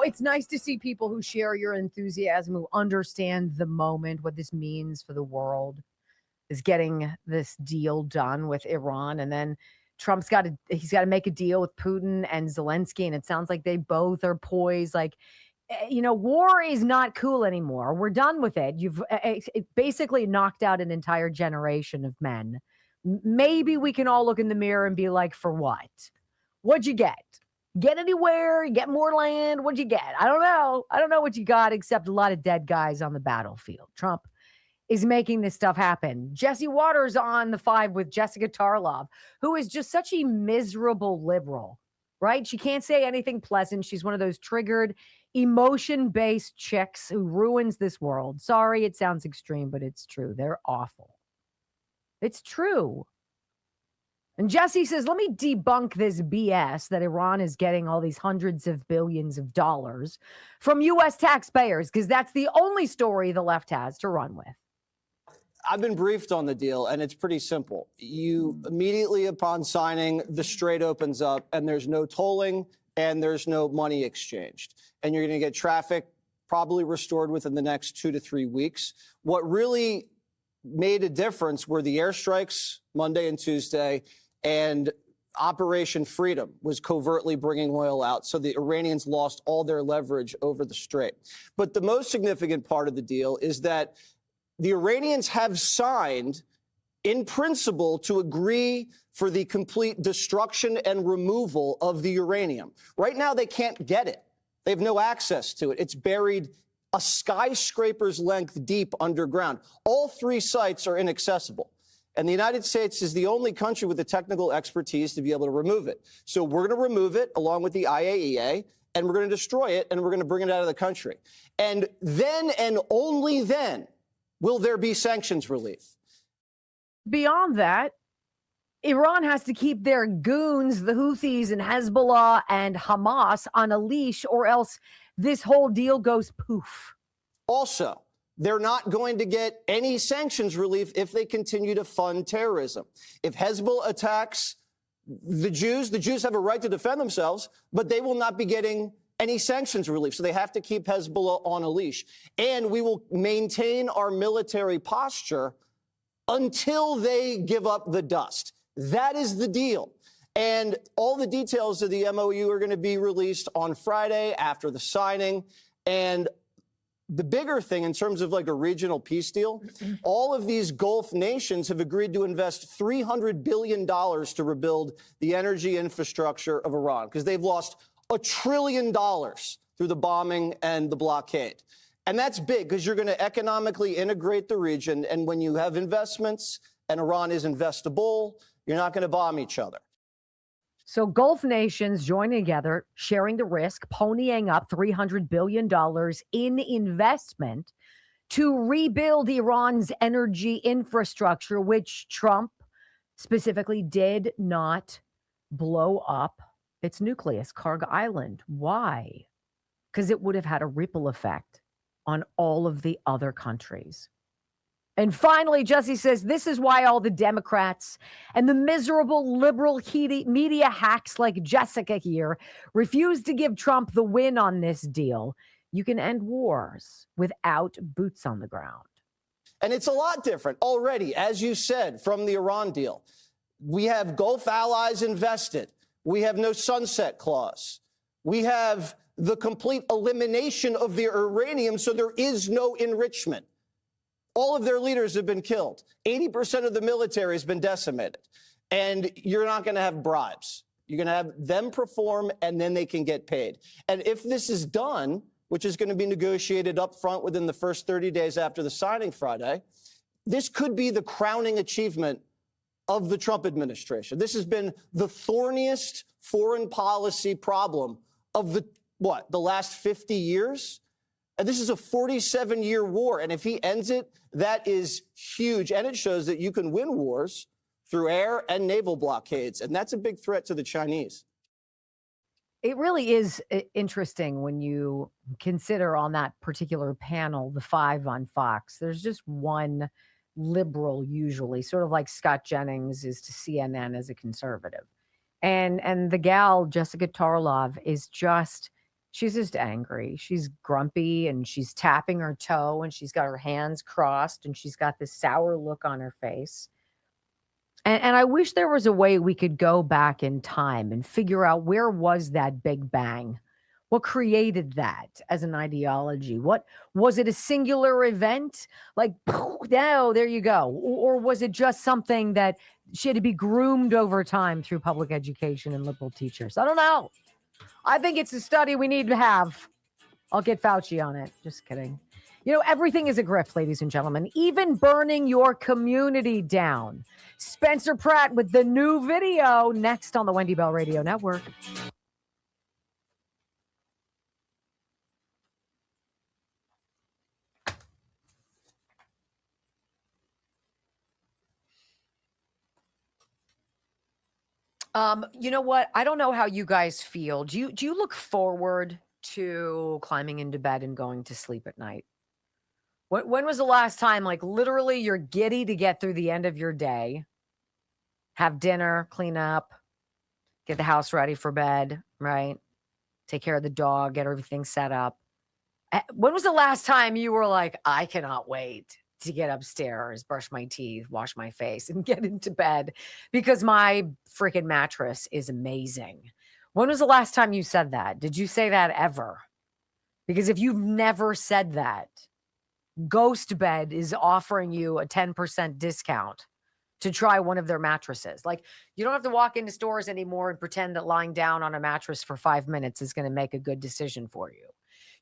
It's nice to see people who share your enthusiasm, who understand the moment, what this means for the world, is getting this deal done with Iran. And then Trump's he's got to make a deal with Putin and Zelensky. And it sounds like they both are poised. Like, war is not cool anymore. We're done with it. You've it basically knocked out an entire generation of men. Maybe we can all look in the mirror and be like, for what? What'd you get? Get anywhere? Get more land? What'd you get? I don't know. I don't know what you got except a lot of dead guys on the battlefield. Trump is making this stuff happen. Jesse Waters on the 5 with Jessica Tarlov, who is just such a miserable liberal, right? She can't say anything pleasant. She's one of those triggered, emotion-based chicks who ruins this world. Sorry, it sounds extreme, but it's true. They're awful. It's true. And Jesse says, let me debunk this BS that Iran is getting all these hundreds of billions of dollars from U.S. taxpayers, because that's the only story the left has to run with.
I've been briefed on the deal, and it's pretty simple. You immediately upon signing, the Strait opens up, and there's no tolling, and there's no money exchanged. And you're going to get traffic probably restored within the next 2 to 3 weeks. What really made a difference were the airstrikes Monday and Tuesday, and Operation Freedom was covertly bringing oil out. So the Iranians lost all their leverage over the Strait. But the most significant part of the deal is that the Iranians have signed in principle to agree for the complete destruction and removal of the uranium. Right now, they can't get it. They have no access to it. It's buried a skyscraper's length deep underground. All 3 sites are inaccessible. And the United States is the only country with the technical expertise to be able to remove it. So we're going to remove it along with the IAEA, and we're going to destroy it, and we're going to bring it out of the country. And then and only then will there be sanctions relief.
Beyond that, Iran has to keep their goons, the Houthis and Hezbollah and Hamas, on a leash, or else this whole deal goes poof.
Also, they're not going to get any sanctions relief if they continue to fund terrorism. If Hezbollah attacks the Jews have a right to defend themselves, but they will not be getting any sanctions relief. So they have to keep Hezbollah on a leash. And we will maintain our military posture until they give up the dust. That is the deal. And all the details of the MOU are going to be released on Friday after the signing. And the bigger thing in terms of like a regional peace deal, all of these Gulf nations have agreed to invest $300 billion to rebuild the energy infrastructure of Iran because they've lost $1 trillion through the bombing and the blockade. And that's big because you're going to economically integrate the region. And when you have investments and Iran is investable, you're not going to bomb each other.
So Gulf nations joining together, sharing the risk, ponying up $300 billion in investment to rebuild Iran's energy infrastructure, which Trump specifically did not blow up its nucleus, Karg Island. Why? Because it would have had a ripple effect on all of the other countries. And finally, Jesse says, this is why all the Democrats and the miserable liberal media hacks like Jessica here refuse to give Trump the win on this deal. You can end wars without boots on the ground.
And it's a lot different already, as you said, from the Iran deal. We have Gulf allies invested. We have no sunset clause. We have the complete elimination of the uranium, so there is no enrichment. All of their leaders have been killed. 80% of the military has been decimated. And you're not going to have bribes. You're going to have them perform, and then they can get paid. And if this is done, which is going to be negotiated up front within the first 30 days after the signing Friday, this could be the crowning achievement of the Trump administration. This has been the thorniest foreign policy problem of the last 50 years? And this is a 47-year war. And if he ends it, that is huge. And it shows that you can win wars through air and naval blockades. And that's a big threat to the Chinese.
It really is interesting when you consider on that particular panel, the 5 on Fox, there's just one liberal usually, sort of like Scott Jennings is to CNN as a conservative. And the gal, Jessica Tarlov, is just... she's just angry. She's grumpy and she's tapping her toe and she's got her hands crossed and she's got this sour look on her face. And I wish there was a way we could go back in time and figure out where was that Big Bang? What created that as an ideology? What was it, a singular event? Like, no, there you go. Or was it just something that she had to be groomed over time through public education and liberal teachers? I don't know. I think it's a study we need to have. I'll get Fauci on it. Just kidding. You know, everything is a grift, ladies and gentlemen, even burning your community down. Spencer Pratt with the new video next on the Wendy Bell Radio Network. You know what? I don't know how you guys feel. Do you look forward to climbing into bed and going to sleep at night? When was the last time, like literally you're giddy to get through the end of your day, have dinner, clean up, get the house ready for bed, right? Take care of the dog, get everything set up. When was the last time you were like, I cannot wait to get upstairs, brush my teeth, wash my face, and get into bed because my freaking mattress is amazing? When was the last time you said that? Did you say that ever? Because if you've never said that, Ghost Bed is offering you a 10% discount to try one of their mattresses. Like, you don't have to walk into stores anymore and pretend that lying down on a mattress for 5 minutes is going to make a good decision for you.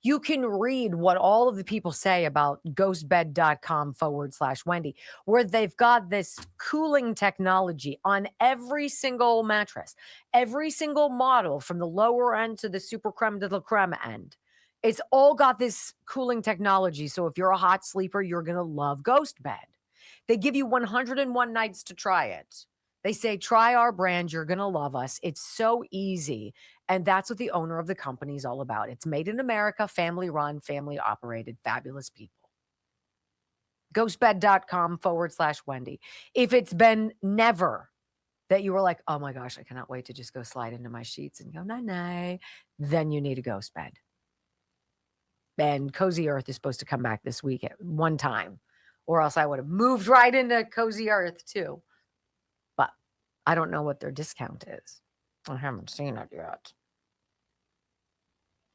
You can read what all of the people say about ghostbed.com/Wendy, where they've got this cooling technology on every single mattress, every single model from the lower end to the super creme to the creme end. It's all got this cooling technology. So if you're a hot sleeper, you're going to love Ghost Bed. They give you 101 nights to try it. They say, try our brand. You're going to love us. It's so easy. And that's what the owner of the company is all about. It's made in America, family run, family operated, fabulous people. Ghostbed.com/Wendy. If it's been never that you were like, oh my gosh, I cannot wait to just go slide into my sheets and go, night, then you need a Ghost Bed. And Cozy Earth is supposed to come back this week at one time, or else I would have moved right into Cozy Earth too. But I don't know what their discount is. I haven't seen it yet.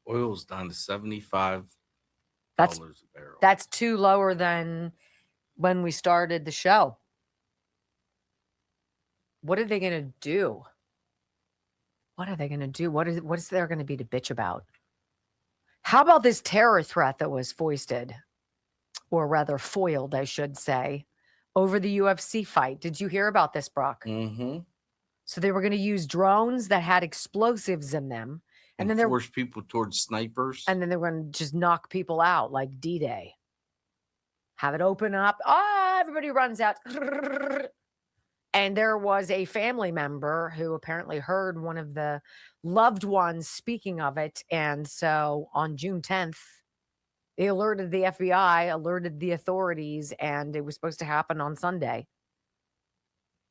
Oil's down to $75
That's
a barrel.
That's too lower than when we started the show. What are they going to do? What are they going to do? What is there going to be to bitch about? How about this terror threat that was foisted, or rather foiled, I should say, over the UFC fight? Did you hear about this, Brock?
Mm-hmm.
So they were going to use drones that had explosives in them. And then they
force people towards snipers.
And then they were going to just knock people out like D-Day. Have it open up. Everybody runs out. And there was a family member who apparently heard one of the loved ones speaking of it. And so on June 10th, they alerted the FBI, alerted the authorities, and it was supposed to happen on Sunday.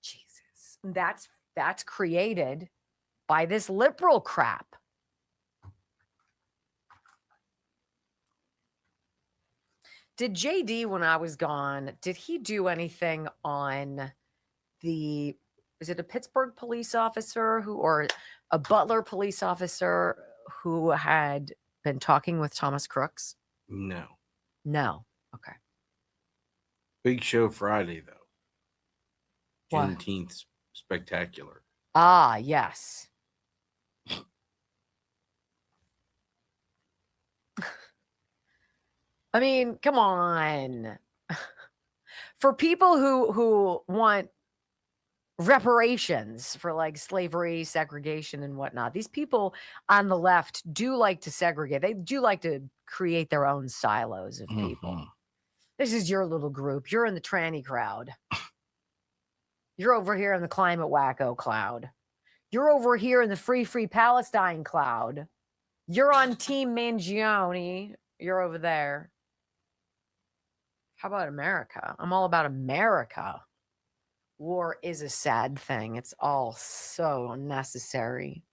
Jesus. That's created by this liberal crap. Did JD, when I was gone, did he do anything on is it a Pittsburgh police officer or a Butler police officer who had been talking with Thomas Crooks?
No.
Okay.
Big show Friday, though.
What?
Juneteenth spectacular.
Yes. I mean, come on. For people who want reparations for like slavery, segregation, and whatnot, these people on the left do like to segregate. They do like to create their own silos of people.
Mm-hmm.
This is your little group. You're in the tranny crowd. You're over here in the climate wacko cloud. You're over here in the free Palestine cloud. You're on Team Mangione. You're over there. How about America? I'm all about America. War is a sad thing. It's all so unnecessary.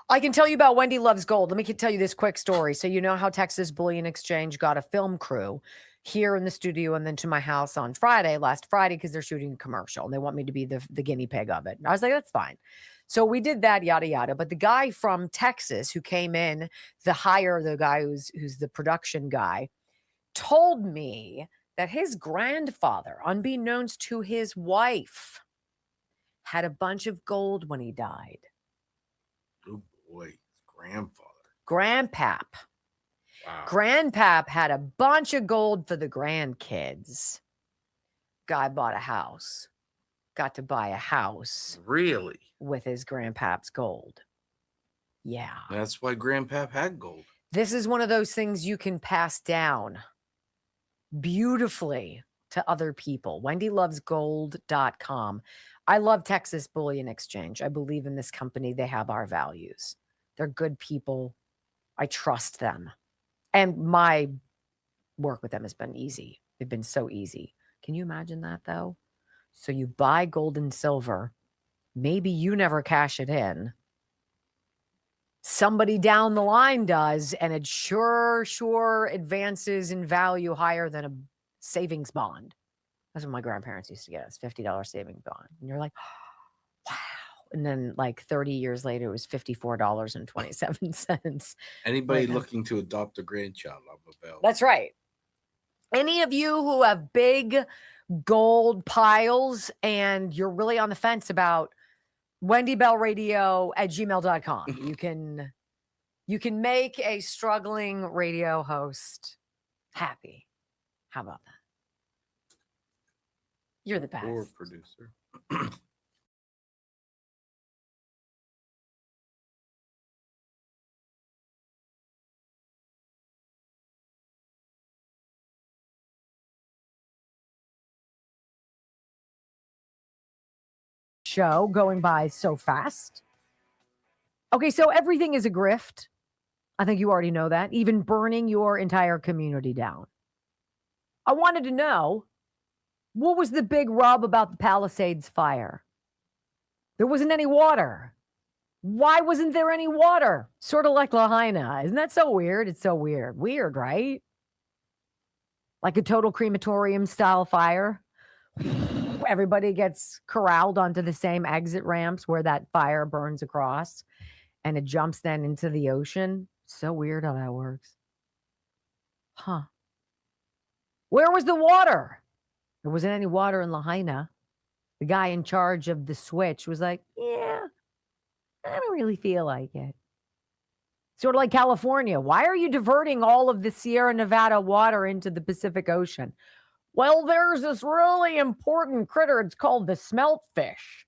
I can tell you about Wendy Loves Gold. Let me tell you this quick story. So you know how Texas Bullion Exchange got a film crew here in the studio and then to my house on last Friday, because they're shooting a commercial and they want me to be the guinea pig of it. And I was like, that's fine. So we did that, yada, yada. But the guy from Texas who came in, the guy who's the production guy, told me that his grandfather, unbeknownst to his wife, had a bunch of gold when he died.
Oh boy, grandfather.
Grandpap.
Wow.
Grandpap had a bunch of gold for the grandkids. Guy bought a house. Got to buy a house.
Really?
With his grandpap's gold. Yeah.
That's why grandpap had gold.
This is one of those things you can pass down beautifully to other people. WendyLovesGold.com. I love Texas Bullion Exchange. I believe in this company. They have our values. They're good people. I trust them. And my work with them has been easy. They've been so easy. Can you imagine that, though? So you buy gold and silver. Maybe you never cash it in. Somebody down the line does, and it sure advances in value higher than a savings bond. That's what my grandparents used to get us, $50 savings bond. And you're like, wow, And then like 30 years later, it was $54.27.
Anybody
Right now.
looking to adopt a grandchild, I'm available.
That's right. Any of you who have big gold piles and you're really on the fence about wendybellradio@gmail.com, you can make a struggling radio host happy. How about that? You're the best.
Or producer.
Show going by so fast. Okay, so everything is a grift. I think you already know that. Even burning your entire community down. I wanted to know, what was the big rub about the Palisades fire? There wasn't any water. Why wasn't there any water? Sort of like Lahaina. Isn't that so weird? It's so weird. Weird, right? Like a total crematorium style fire. Everybody gets corralled onto the same exit ramps where that fire burns across, and it jumps then into the ocean. So weird how that works. Huh. Where was the water? There wasn't any water in Lahaina. The guy in charge of the switch was like, yeah, I don't really feel like it. Sort of like California. Why are you diverting all of the Sierra Nevada water into the Pacific Ocean? Well, there's this really important critter. It's called the smeltfish.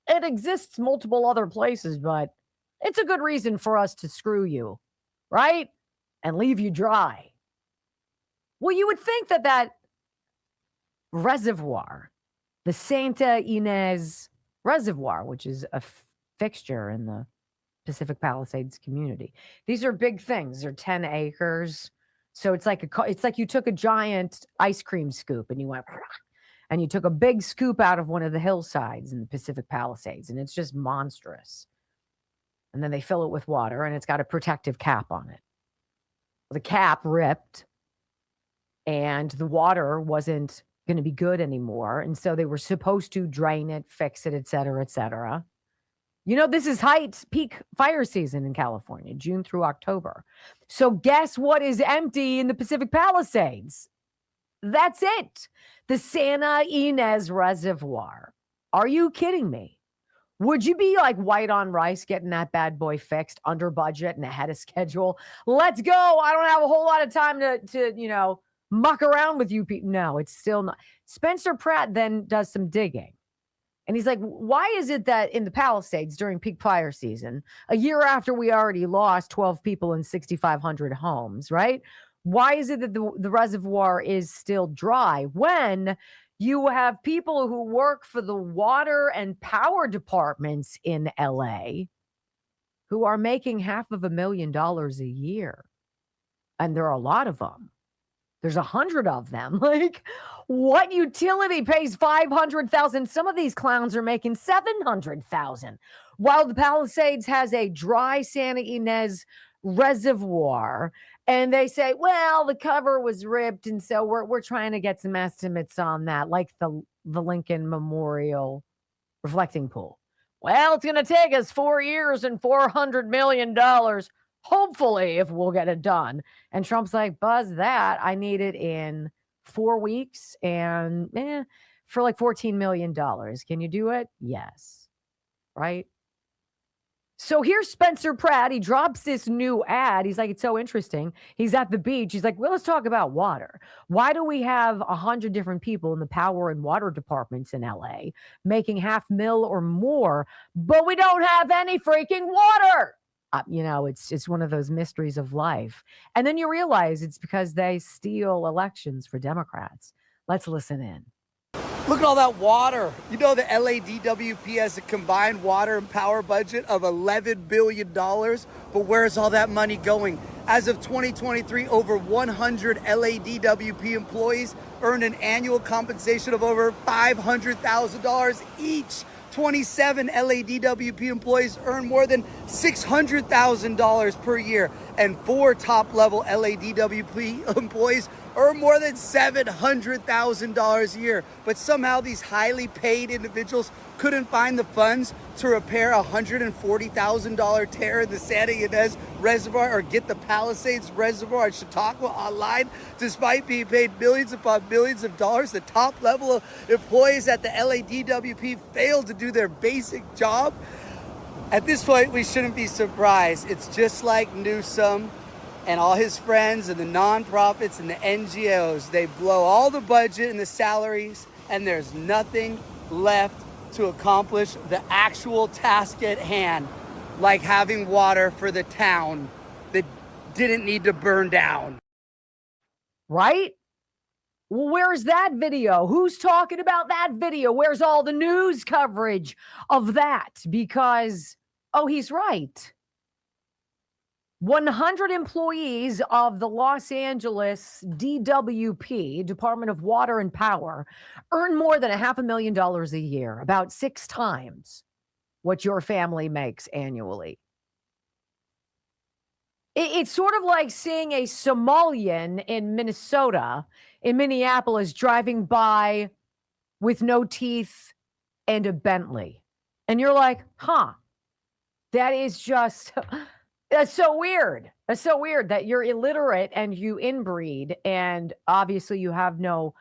It exists multiple other places, but it's a good reason for us to screw you, right? And leave you dry. Well, you would think that that reservoir, the Santa Ynez Reservoir, which is a fixture in the Pacific Palisades community. These are big things. They're 10 acres. So it's like you took a giant ice cream scoop and you went, and you took a big scoop out of one of the hillsides in the Pacific Palisades, and it's just monstrous. And then they fill it with water, and it's got a protective cap on it. The cap ripped, and the water wasn't going to be good anymore. And so they were supposed to drain it, fix it, et cetera, et cetera. You know, this is peak fire season in California, June through October. So guess what is empty in the Pacific Palisades? That's it. The Santa Ynez Reservoir. Are you kidding me? Would you be like white on rice getting that bad boy fixed under budget and ahead of schedule? Let's go. I don't have a whole lot of time to muck around with you people. No, it's still not. Spencer Pratt then does some digging. And he's like, why is it that in the Palisades during peak fire season, a year after we already lost 12 people in 6,500 homes, right? Why is it that the reservoir is still dry when you have people who work for the water and power departments in LA who are making $500,000 a year? And there are a lot of them. There's 100 of them. Like, what utility pays $500,000? Some of these clowns are making $700,000. While the Palisades has a dry Santa Ynez Reservoir, and they say, well, the cover was ripped, and so we're trying to get some estimates on that, like the Lincoln Memorial reflecting pool. Well, it's going to take us 4 years and $400 million. Hopefully, if we'll get it done. And Trump's like, buzz that. I need it in 4 weeks and for like $14 million. Can you do it? Yes. Right? So here's Spencer Pratt. He drops this new ad. He's like, it's so interesting. He's at the beach. He's like, well, let's talk about water. Why do we have 100 different people in the power and water departments in LA making $500,000 or more, but we don't have any freaking water? It's one of those mysteries of life. And then you realize it's because they steal elections for Democrats. Let's listen in.
Look at all that water. You know, the LADWP has a combined water and power budget of $11 billion. But where's all that money going? As of 2023, over 100 LADWP employees earned an annual compensation of over $500,000 each. 27 LADWP employees earn more than $600,000 per year, and 4 top-level LADWP employees earn more than $700,000 a year. But somehow these highly paid individuals couldn't find the funds to repair a $140,000 tear in the Santa Ynez Reservoir or get the Palisades Reservoir at Chautauqua online, despite being paid millions upon millions of dollars. The top level employees at the LADWP failed to do their basic job. At this point, we shouldn't be surprised. It's just like Newsom and all his friends and the nonprofits and the NGOs. They blow all the budget and the salaries, and there's nothing left to accomplish the actual task at hand, like having water for the town that didn't need to burn down.
Right? Well, where's that video? Who's talking about that video? Where's all the news coverage of that? Because, oh, he's right. 100 employees of the Los Angeles DWP, Department of Water and Power, earn more than $500,000 a year, about 6 times what your family makes annually. It's sort of like seeing a Somalian in Minnesota, in Minneapolis, driving by with no teeth and a Bentley. And you're like, huh, that is just, that's so weird. That's so weird that you're illiterate and you inbreed, and obviously you have no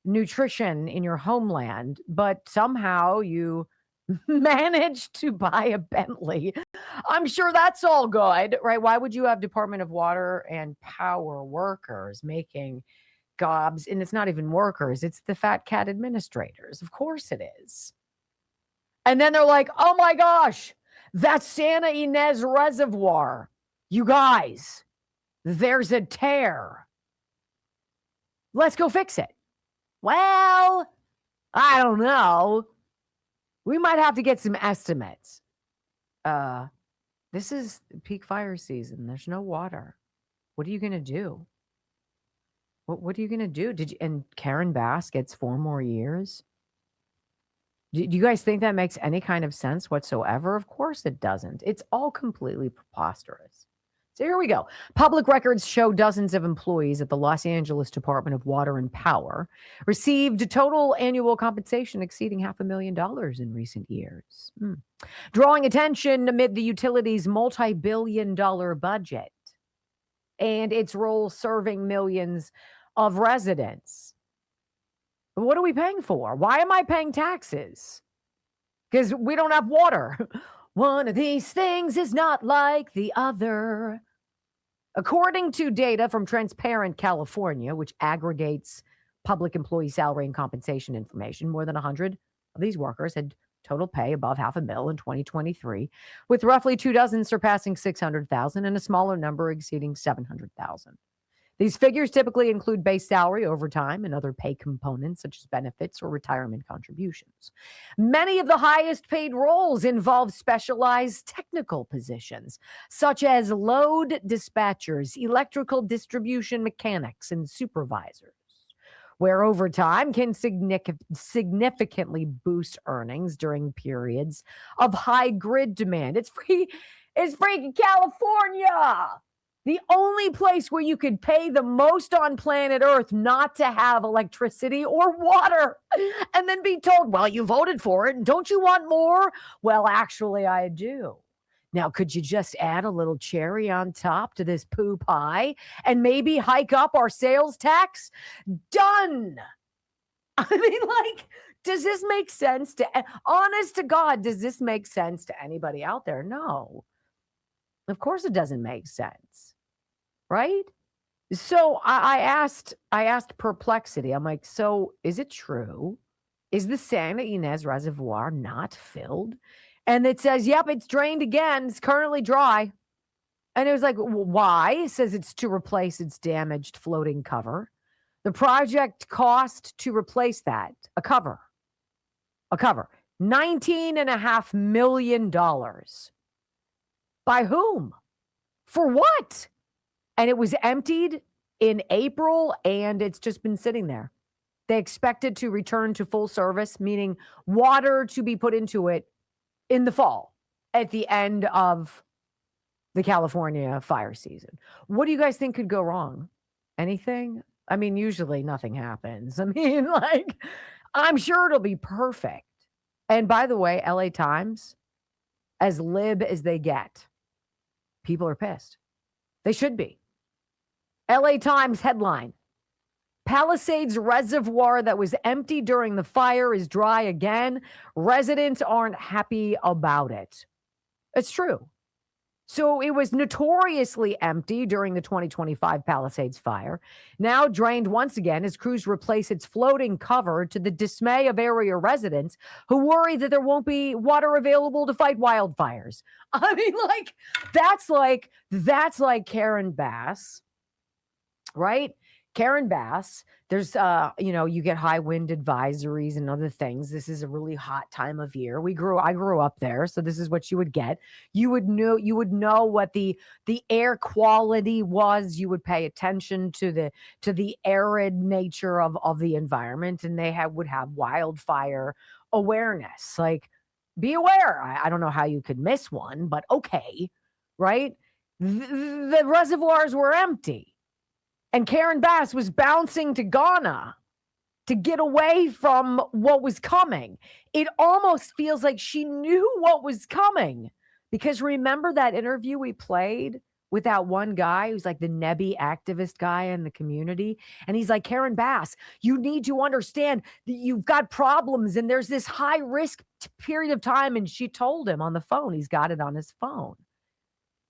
nutrition in your homeland, but somehow you managed to buy a Bentley. I'm sure that's all good, right? Why would you have Department of Water and Power workers making gobs? And it's not even workers, it's the fat cat administrators. Of course it is. And then they're like, oh my gosh, that's Santa Ynez Reservoir. You guys, there's a tear. Let's go fix it. Well, I don't know. We might have to get some estimates. This is peak fire season. There's no water. What are you going to do? What are you going to do? And Karen Bass gets 4 more years? Do you guys think that makes any kind of sense whatsoever? Of course it doesn't. It's all completely preposterous. So here we go. Public records show dozens of employees at the Los Angeles Department of Water and Power received total annual compensation exceeding $500,000 in recent years, drawing attention amid the utility's multi-billion-dollar budget and its role serving millions of residents. What are we paying for? Why am I paying taxes? Because we don't have water. One of these things is not like the other. According to data from Transparent California, which aggregates public employee salary and compensation information, more than 100 of these workers had total pay above $500,000 in 2023, with roughly 24 surpassing 600,000 and a smaller number exceeding 700,000. These figures typically include base salary, overtime, and other pay components such as benefits or retirement contributions. Many of the highest paid roles involve specialized technical positions, such as load dispatchers, electrical distribution mechanics, and supervisors, where overtime can significantly boost earnings during periods of high grid demand. It's freaking California. The only place where you could pay the most on planet Earth not to have electricity or water and then be told, well, you voted for it. Don't you want more? Well, actually, I do. Now, could you just add a little cherry on top to this poo pie and maybe hike up our sales tax? Done. I mean, like, does this make sense honest to God, does this make sense to anybody out there? No. Of course it doesn't make sense. Right? So I asked Perplexity, I'm like, so is it true? Is the Santa Ynez Reservoir not filled? And it says, yep, it's drained again. It's currently dry. And it was like, well, why? It says it's to replace its damaged floating cover. The project cost to replace that, a cover, $19.5 million. By whom? For what? And it was emptied in April, and it's just been sitting there. They expected to return to full service, meaning water to be put into it in the fall at the end of the California fire season. What do you guys think could go wrong? Anything? I mean, usually nothing happens. I mean, like, I'm sure it'll be perfect. And by the way, LA Times, as lib as they get, people are pissed. They should be. LA Times headline: Palisades reservoir that was empty during the fire is dry again. Residents aren't happy about it. It's true. So it was notoriously empty during the 2025 Palisades fire. Now drained once again as crews replace its floating cover, to the dismay of area residents who worry that there won't be water available to fight wildfires. I mean, that's like Karen Bass, right? Karen Bass, there's, you get high wind advisories and other things. This is a really hot time of year. I grew up there, so this is what you would get. You would know what the air quality was. You would pay attention to the arid nature of the environment, and they would have wildfire awareness. Like, be aware. I don't know how you could miss one, but okay, right? The reservoirs were empty. And Karen Bass was bouncing to Ghana to get away from what was coming. It almost feels like she knew what was coming, because remember that interview we played with that one guy who's like the Nebby activist guy in the community? And he's like, Karen Bass, you need to understand that you've got problems and there's this high risk period of time. And she told him on the phone, he's got it on his phone.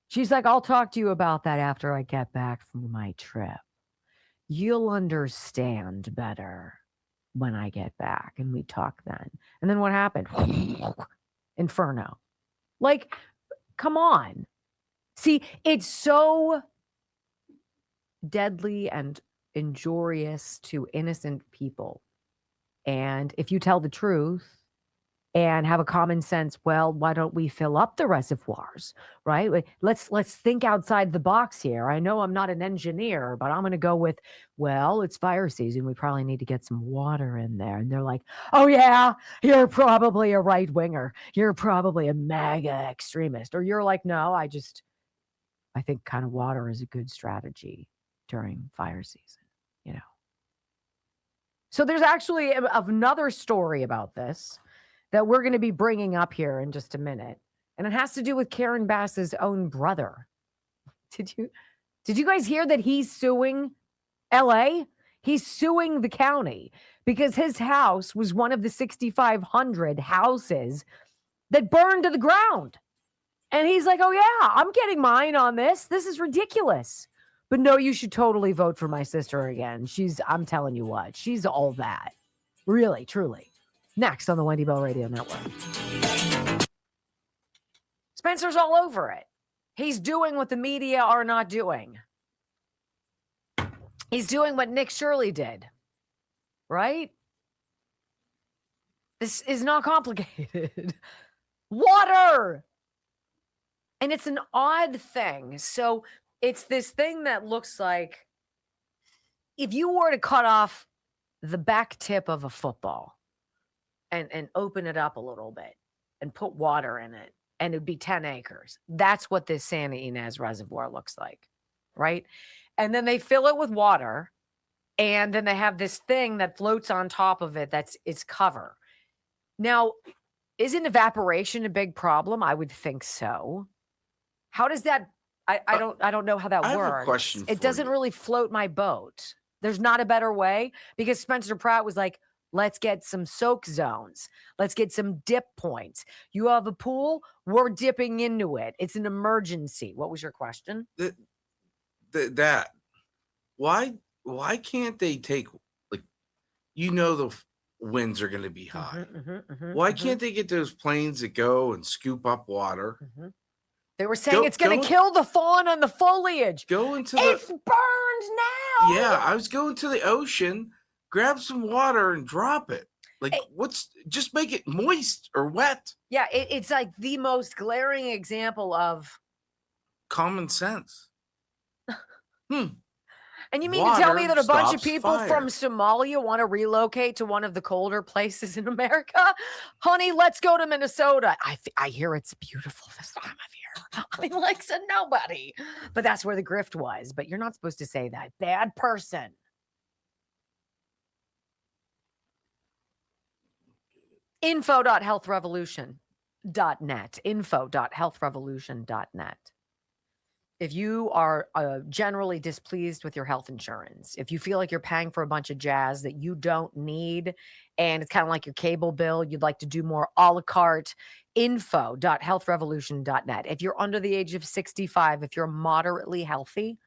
She's like, I'll talk to you about that after I get back from my trip. You'll understand better when I get back. And we talk then. And then what happened? Inferno. Like, come on. See, it's so deadly and injurious to innocent people. And if you tell the truth and have a common sense, well, why don't we fill up the reservoirs, right? Let's think outside the box here. I know I'm not an engineer, but I'm going to go with, well, it's fire season. We probably need to get some water in there. And they're like, oh yeah, you're probably a right winger. You're probably a MAGA extremist. Or you're like, no, I think kind of water is a good strategy during fire season, So there's actually another story about this that we're going to be bringing up here in just a minute. And it has to do with Karen Bass's own brother. Did you guys hear that he's suing LA? He's suing the county because his house was one of the 6,500 houses that burned to the ground. And he's like, oh yeah, I'm getting mine on this. This is ridiculous. But no, you should totally vote for my sister again. I'm telling you what, she's all that. Really, truly. Next on the Wendy Bell Radio Network. Spencer's all over it. He's doing what the media are not doing. He's doing what Nick Shirley did, right? This is not complicated. Water! And it's an odd thing. So it's this thing that looks like if you were to cut off the back tip of a football and open it up a little bit and put water in it, and it'd be 10 acres. That's what this Santa Ynez Reservoir looks like, right? And then they fill it with water, and then they have this thing that floats on top of it that's its cover. Now, isn't evaporation a big problem? I would think so. How does that? I don't know how that works.
have a question
It
for
doesn't
you.
really float my boat. There's not a better way, because Spencer Pratt was like, let's get some soak zones. Let's get some dip points. You have a pool, we're dipping into it. It's an emergency. What was your question?
Why can't they take, like, the winds are going to be high. Why can't they get those planes that go and scoop up water?
They were saying it's going to kill the fawn and the foliage.
Go into
It's burned now.
Yeah, I was going to the ocean, grab some water and drop it. Like, just make it moist or wet.
Yeah, it's like the most glaring example of
common sense.
And you mean to tell me that a bunch of
stops
people
fire.
from Somalia want to relocate to one of the colder places in America? Honey, let's go to Minnesota. I hear it's beautiful this time of year. I mean, like, said nobody. But that's where the grift was. But you're not supposed to say that. Bad person. Info.healthrevolution.net. Info.healthrevolution.net. If you are generally displeased with your health insurance, if you feel like you're paying for a bunch of jazz that you don't need, and it's kind of like your cable bill, you'd like to do more a la carte, info.healthrevolution.net. If you're under the age of 65, if you're moderately healthy,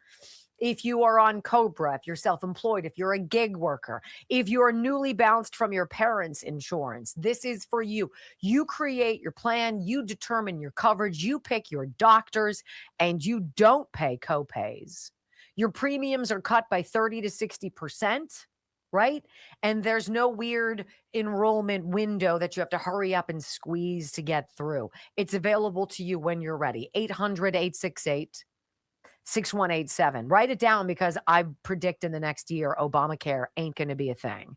if you are on COBRA, if you're self-employed, if you're a gig worker, if you're newly bounced from your parents' insurance, this is for you. You create your plan, you determine your coverage, you pick your doctors, and you don't pay copays. Your premiums are cut by 30 to 60%, right? And there's no weird enrollment window that you have to hurry up and squeeze to get through. It's available to you when you're ready. 800-868-6187. Write it down because I predict in the next year, Obamacare ain't going to be a thing.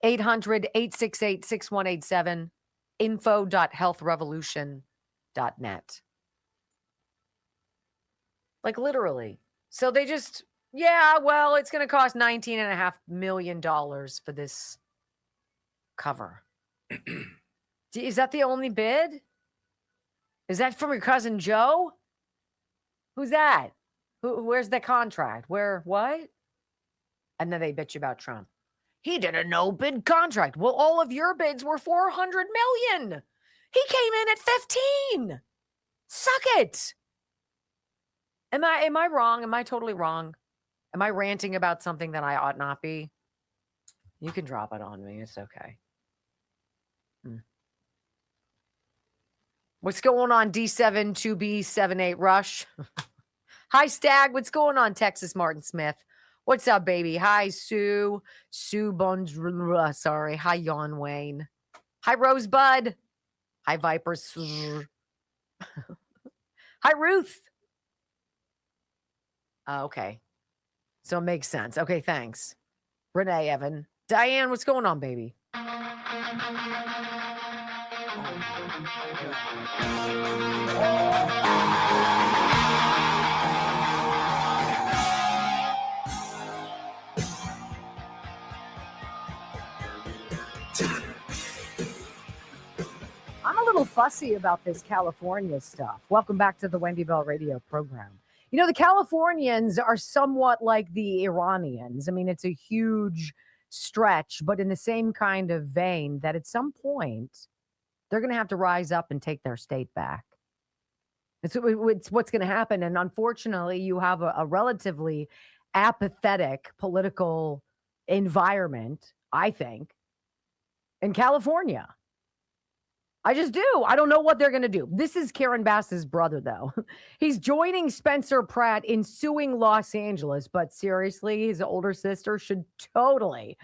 800-868-6187, info.healthrevolution.net. Like literally. So they just, well, it's going to cost $19.5 million for this cover. Is that the only bid? Is that from your cousin Joe? Who's that? Where's the contract? Where, what? And then they bitch about Trump. He did a no-bid contract. Well, all of your bids were $400 million. He came in at 15. Suck it. Am I wrong? Am I totally wrong? Am I ranting about something that I ought not be? You can drop it on me. It's okay. What's going on, D7 2B78 Rush? Hi, Stag. What's going on, Texas Martin Smith? What's up, baby? Hi, Sue. Sue Bones. Sorry. Hi, Yon Wayne. Hi, Rosebud. Hi, Vipers. Hi, Ruth. Okay. So it makes sense. Okay, thanks. Renee, Evan. Diane, what's going on, baby? I'm a little fussy about this California stuff. Welcome back to the Wendy Bell radio program. You know, the Californians are somewhat like the Iranians. I mean, it's a huge stretch, but in the same kind of vein that at some point they're going to have to rise up and take their state back. It's what's going to happen. And unfortunately, you have a relatively apathetic political environment, I think, in California. I just do. I don't know what they're going to do. This is Karen Bass's brother, though. He's joining Spencer Pratt in suing Los Angeles. But seriously, his older sister should totally,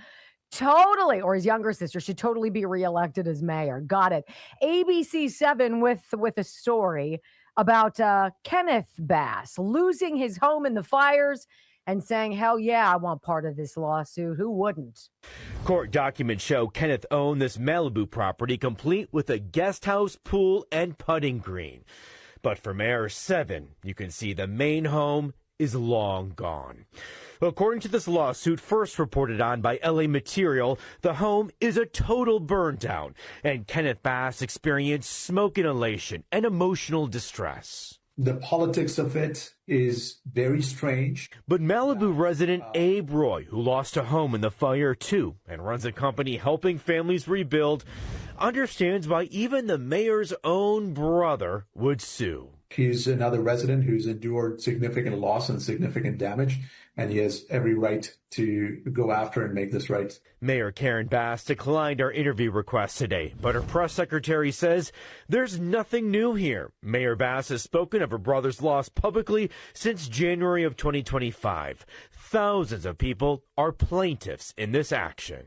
or his younger sister should totally be reelected as mayor. Got it. ABC7 with a story about Kenneth Bass losing his home in the fires and saying, hell yeah, I want part of this lawsuit. Who wouldn't?
Court documents show Kenneth owned this Malibu property complete with a guest house, pool, and putting green. But from Air 7, you can see the main home is long gone. According to this lawsuit, first reported on by LA Material, the home is a total burn down, and Kenneth Bass experienced smoke inhalation and emotional distress.
The politics of it is very strange.
But Malibu resident Abe Roy, who lost a home in the fire too and runs a company helping families rebuild, understands why even the mayor's own brother would sue.
He's another resident who's endured significant loss and significant damage, and he has every right to go after and make this right.
Mayor Karen Bass declined our interview request today, but her press secretary says there's nothing new here. Mayor Bass has spoken of her brother's loss publicly since January of 2025. Thousands of people are plaintiffs in this action.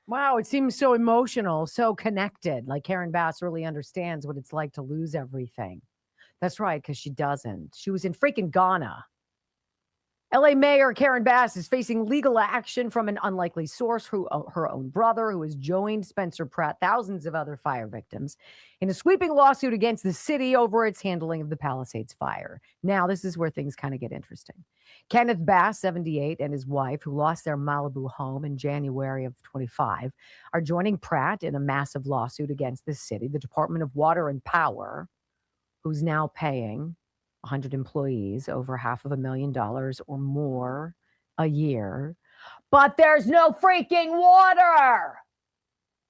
Wow, it seems so emotional, so connected. Like Karen Bass really understands what it's like to lose everything. That's right, because she doesn't. She was in freaking Ghana. LA Mayor Karen Bass is facing legal action from an unlikely source, her own brother, who has joined Spencer Pratt, thousands of other fire victims, in a sweeping lawsuit against the city over its handling of the Palisades fire. Now, this is where things kind of get interesting. Kenneth Bass, 78, and his wife, who lost their Malibu home in January of 25, are joining Pratt in a massive lawsuit against the city. The Department of Water and Power, who's now paying 100 employees over $500,000 or more a year, but there's no freaking water,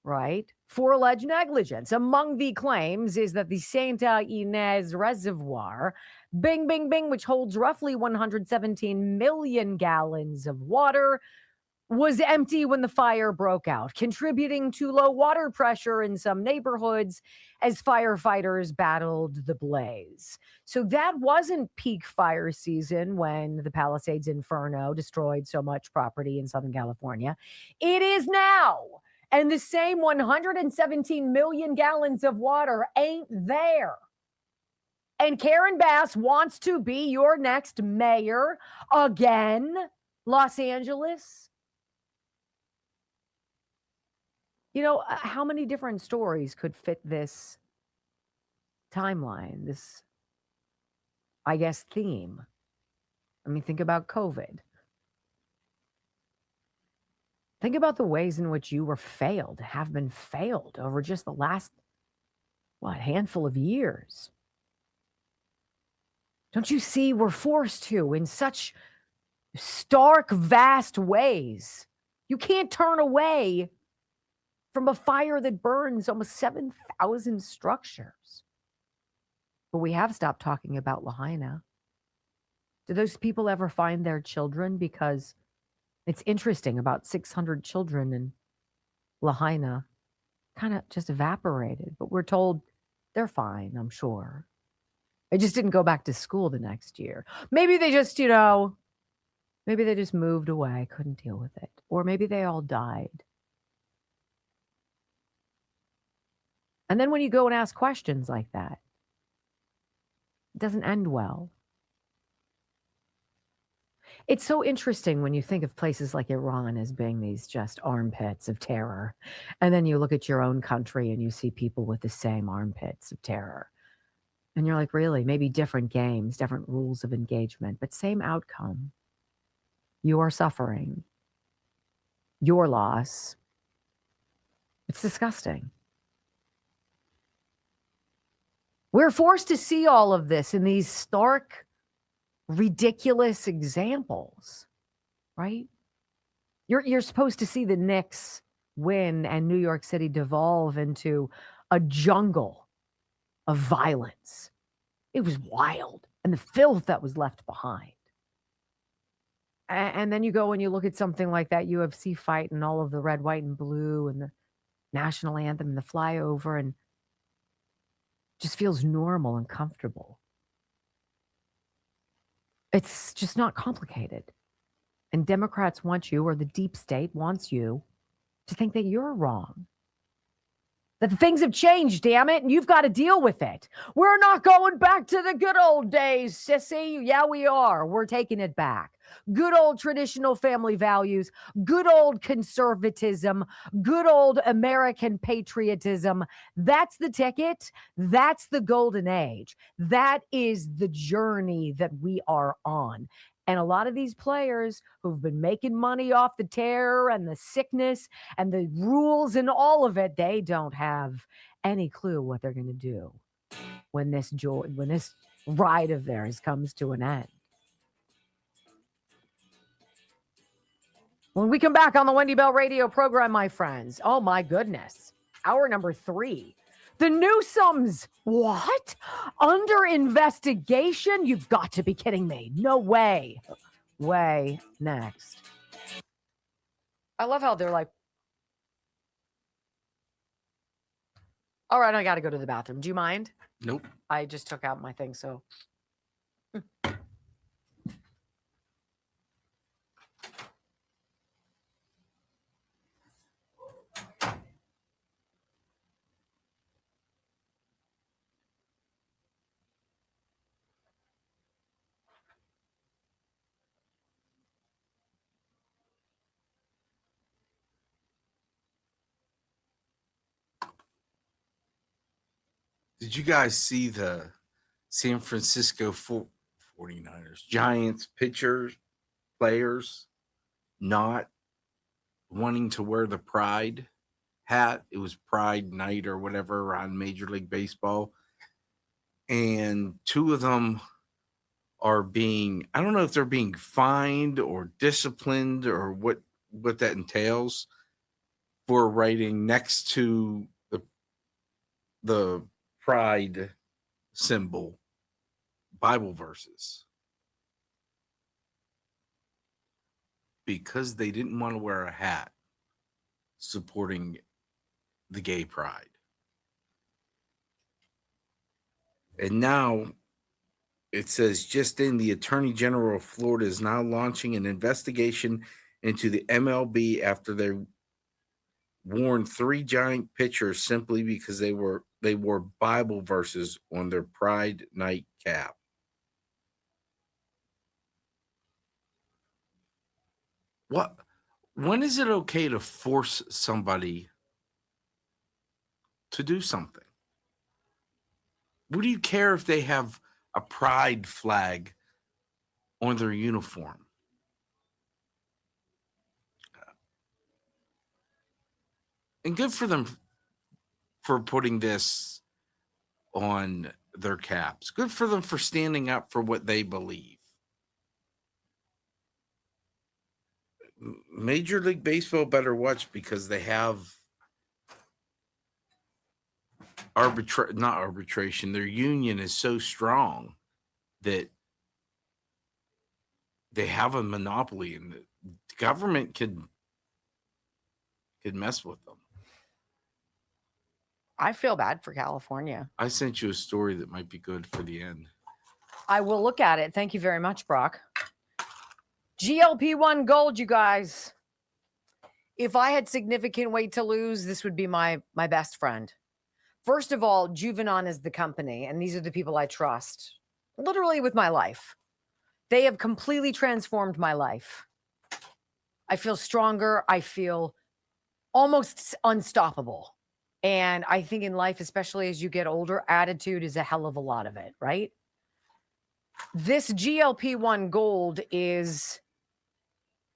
right? For alleged negligence. Among the claims is that the Santa Ynez Reservoir, bing, bing, bing, which holds roughly 117 million gallons of water, was empty when the fire broke out, contributing to low water pressure in some neighborhoods as firefighters battled the blaze. So that wasn't peak fire season when the Palisades Inferno destroyed so much property in Southern California. It is now. And the same 117 million gallons of water ain't there. And Karen Bass wants to be your next mayor again, Los Angeles. You know, how many different stories could fit this timeline, this, I guess, theme? I mean, think about COVID. Think about the ways in which you were failed, have been failed over just the last, handful of years. Don't you see we're forced to in such stark, vast ways? You can't turn away from a fire that burns almost 7,000 structures. But we have stopped talking about Lahaina. Do those people ever find their children? Because it's interesting, about 600 children in Lahaina kind of just evaporated. But we're told they're fine, I'm sure. They just didn't go back to school the next year. Maybe they just, maybe they just moved away, couldn't deal with it. Or maybe they all died. And then when you go and ask questions like that, it doesn't end well. It's so interesting when you think of places like Iran as being these just armpits of terror. And then you look at your own country and you see people with the same armpits of terror. And you're like, really? Maybe different games, different rules of engagement, but same outcome. Your suffering, your loss. It's disgusting. We're forced to see all of this in these stark, ridiculous examples, right? You're supposed to see the Knicks win and New York City devolve into a jungle of violence. It was wild, and the filth that was left behind. And then you go and you look at something like that UFC fight and all of the red, white, and blue and the national anthem and the flyover, and just feels normal and comfortable. It's just not complicated. And Democrats want you, or the deep state wants you, to think that you're wrong. That things have changed, damn it, and you've got to deal with it. We're not going back to the good old days, sissy. Yeah, we are. We're taking it back. Good old traditional family values, good old conservatism, good old American patriotism. That's the ticket. That's the golden age. That is the journey that we are on. And a lot of these players who've been making money off the terror and the sickness and the rules and all of it, they don't have any clue what they're going to do when this ride of theirs comes to an end. When we come back on the Wendy Bell radio program, my friends, oh my goodness, hour number 3. The Newsoms, what? Under investigation? You've got to be kidding me. No way. Way next. I love how they're like, all right, I got to go to the bathroom. Do you mind?
Nope.
I just took out my thing, so.
Did you guys see the San Francisco 49ers Giants players not wanting to wear the Pride hat? It was Pride Night or whatever on Major League Baseball. And two of them are being, I don't know if they're being fined or disciplined or what that entails, for writing next to the Pride symbol Bible verses, because they didn't want to wear a hat supporting the gay pride. And now it says, just in, the Attorney General of Florida is now launching an investigation into the MLB after they worn 3 giant pitchers simply because they wore Bible verses on their Pride Night cap. What? When is it okay to force somebody to do something? What do you care if they have a pride flag on their uniform? And good for them for putting this on their caps. Good for them for standing up for what they believe. Major League Baseball better watch, because they have not arbitration. Their union is so strong that they have a monopoly, and the government could mess with them.
I feel bad for California.
I sent you a story that might be good for the end.
I will look at it. Thank you very much, Brock. GLP-1 Gold, you guys. If I had significant weight to lose, this would be my best friend. First of all, Juvenon is the company, and these are the people I trust, literally with my life. They have completely transformed my life. I feel stronger. I feel almost unstoppable. And I think in life, especially as you get older, attitude is a hell of a lot of it, right? This GLP-1 Gold is,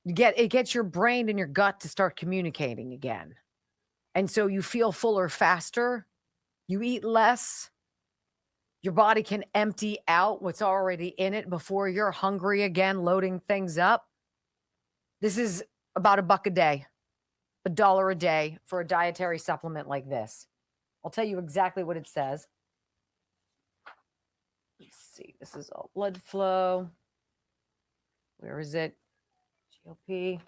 it gets your brain and your gut to start communicating again. And so you feel fuller faster. You eat less. Your body can empty out what's already in it before you're hungry again, loading things up. This is about $1 a day, $1 a day for a dietary supplement like this. I'll tell you exactly what it says. Let's see. This is all blood flow. Where is it? GLP.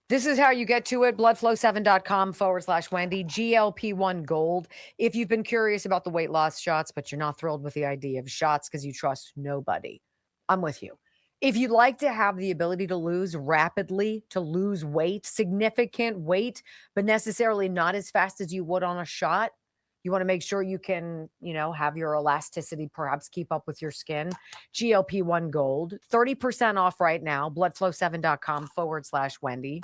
This is how you get to it. Bloodflow7.com/Wendy. GLP-1 Gold. If you've been curious about the weight loss shots, but you're not thrilled with the idea of shots because you trust nobody, I'm with you. If you'd like to have the ability to lose rapidly, to lose weight, significant weight, but necessarily not as fast as you would on a shot, you want to make sure you can, have your elasticity perhaps keep up with your skin. GLP-1 Gold, 30% off right now. Bloodflow7.com/Wendy.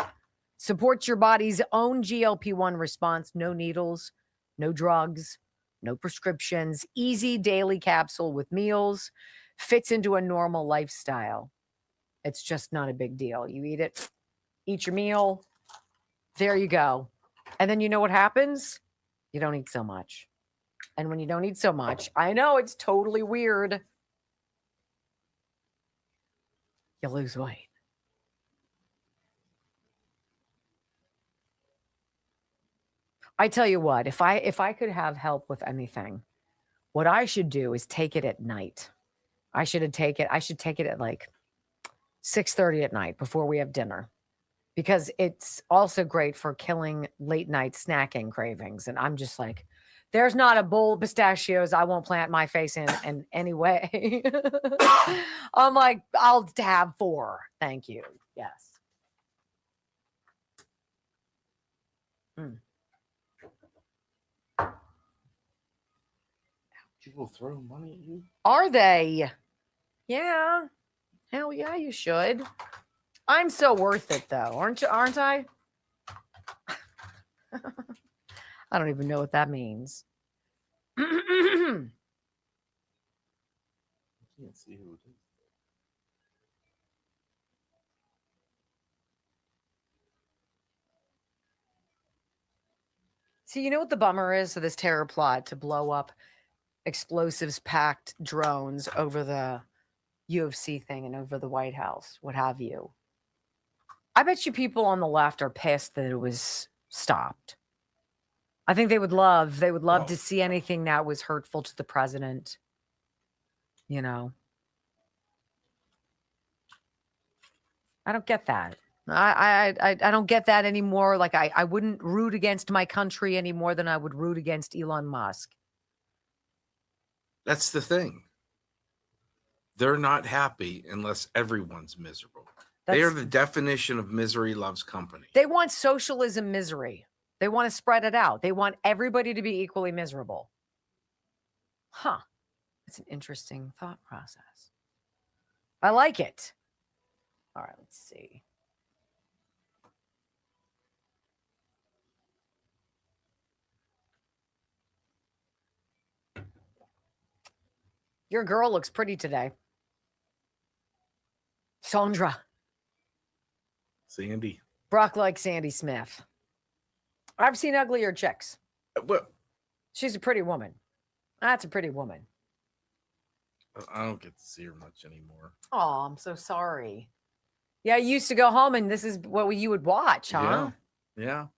Support your body's own GLP-1 response. No needles, no drugs, no prescriptions. Easy daily capsule with meals. Fits into a normal lifestyle. It's just not a big deal. You eat it, eat your meal. There you go. And then you know what happens? You don't eat so much. And when you don't eat so much, I know it's totally weird, you lose weight. I tell you what, if I could have help with anything, what I should do is take it at night. I should take it at like 6:30 at night before we have dinner, because it's also great for killing late night snacking cravings. And I'm just like, there's not a bowl of pistachios I won't plant my face in any way. I'm like, I'll have 4. Thank you. Yes.
People throw money at you?
Are they? Yeah. Hell yeah, you should. I'm so worth it though, aren't I? I don't even know what that means.
Can't see who it is.
See, you know what the bummer is? So this terror plot to blow up explosives-packed drones over the UFC thing and over the White House, what have you. I bet you people on the left are pissed that it was stopped. I think they would love to see anything that was hurtful to the president. You know, I don't get that. I don't get that anymore. Like I wouldn't root against my country any more than I would root against Elon Musk.
That's the thing. They're not happy unless everyone's miserable. They are the definition of misery loves company.
They want socialism misery. They want to spread it out. They want everybody to be equally miserable. Huh. That's an interesting thought process. I like it. All right, let's see. Your girl looks pretty today. Sandra.
Sandy.
Brock likes Sandy Smith. I've seen uglier chicks.
Well,
she's a pretty woman. That's a pretty woman.
I don't get to see her much anymore.
Oh, I'm so sorry. Yeah, you used to go home and this is what you would watch, huh?
Yeah.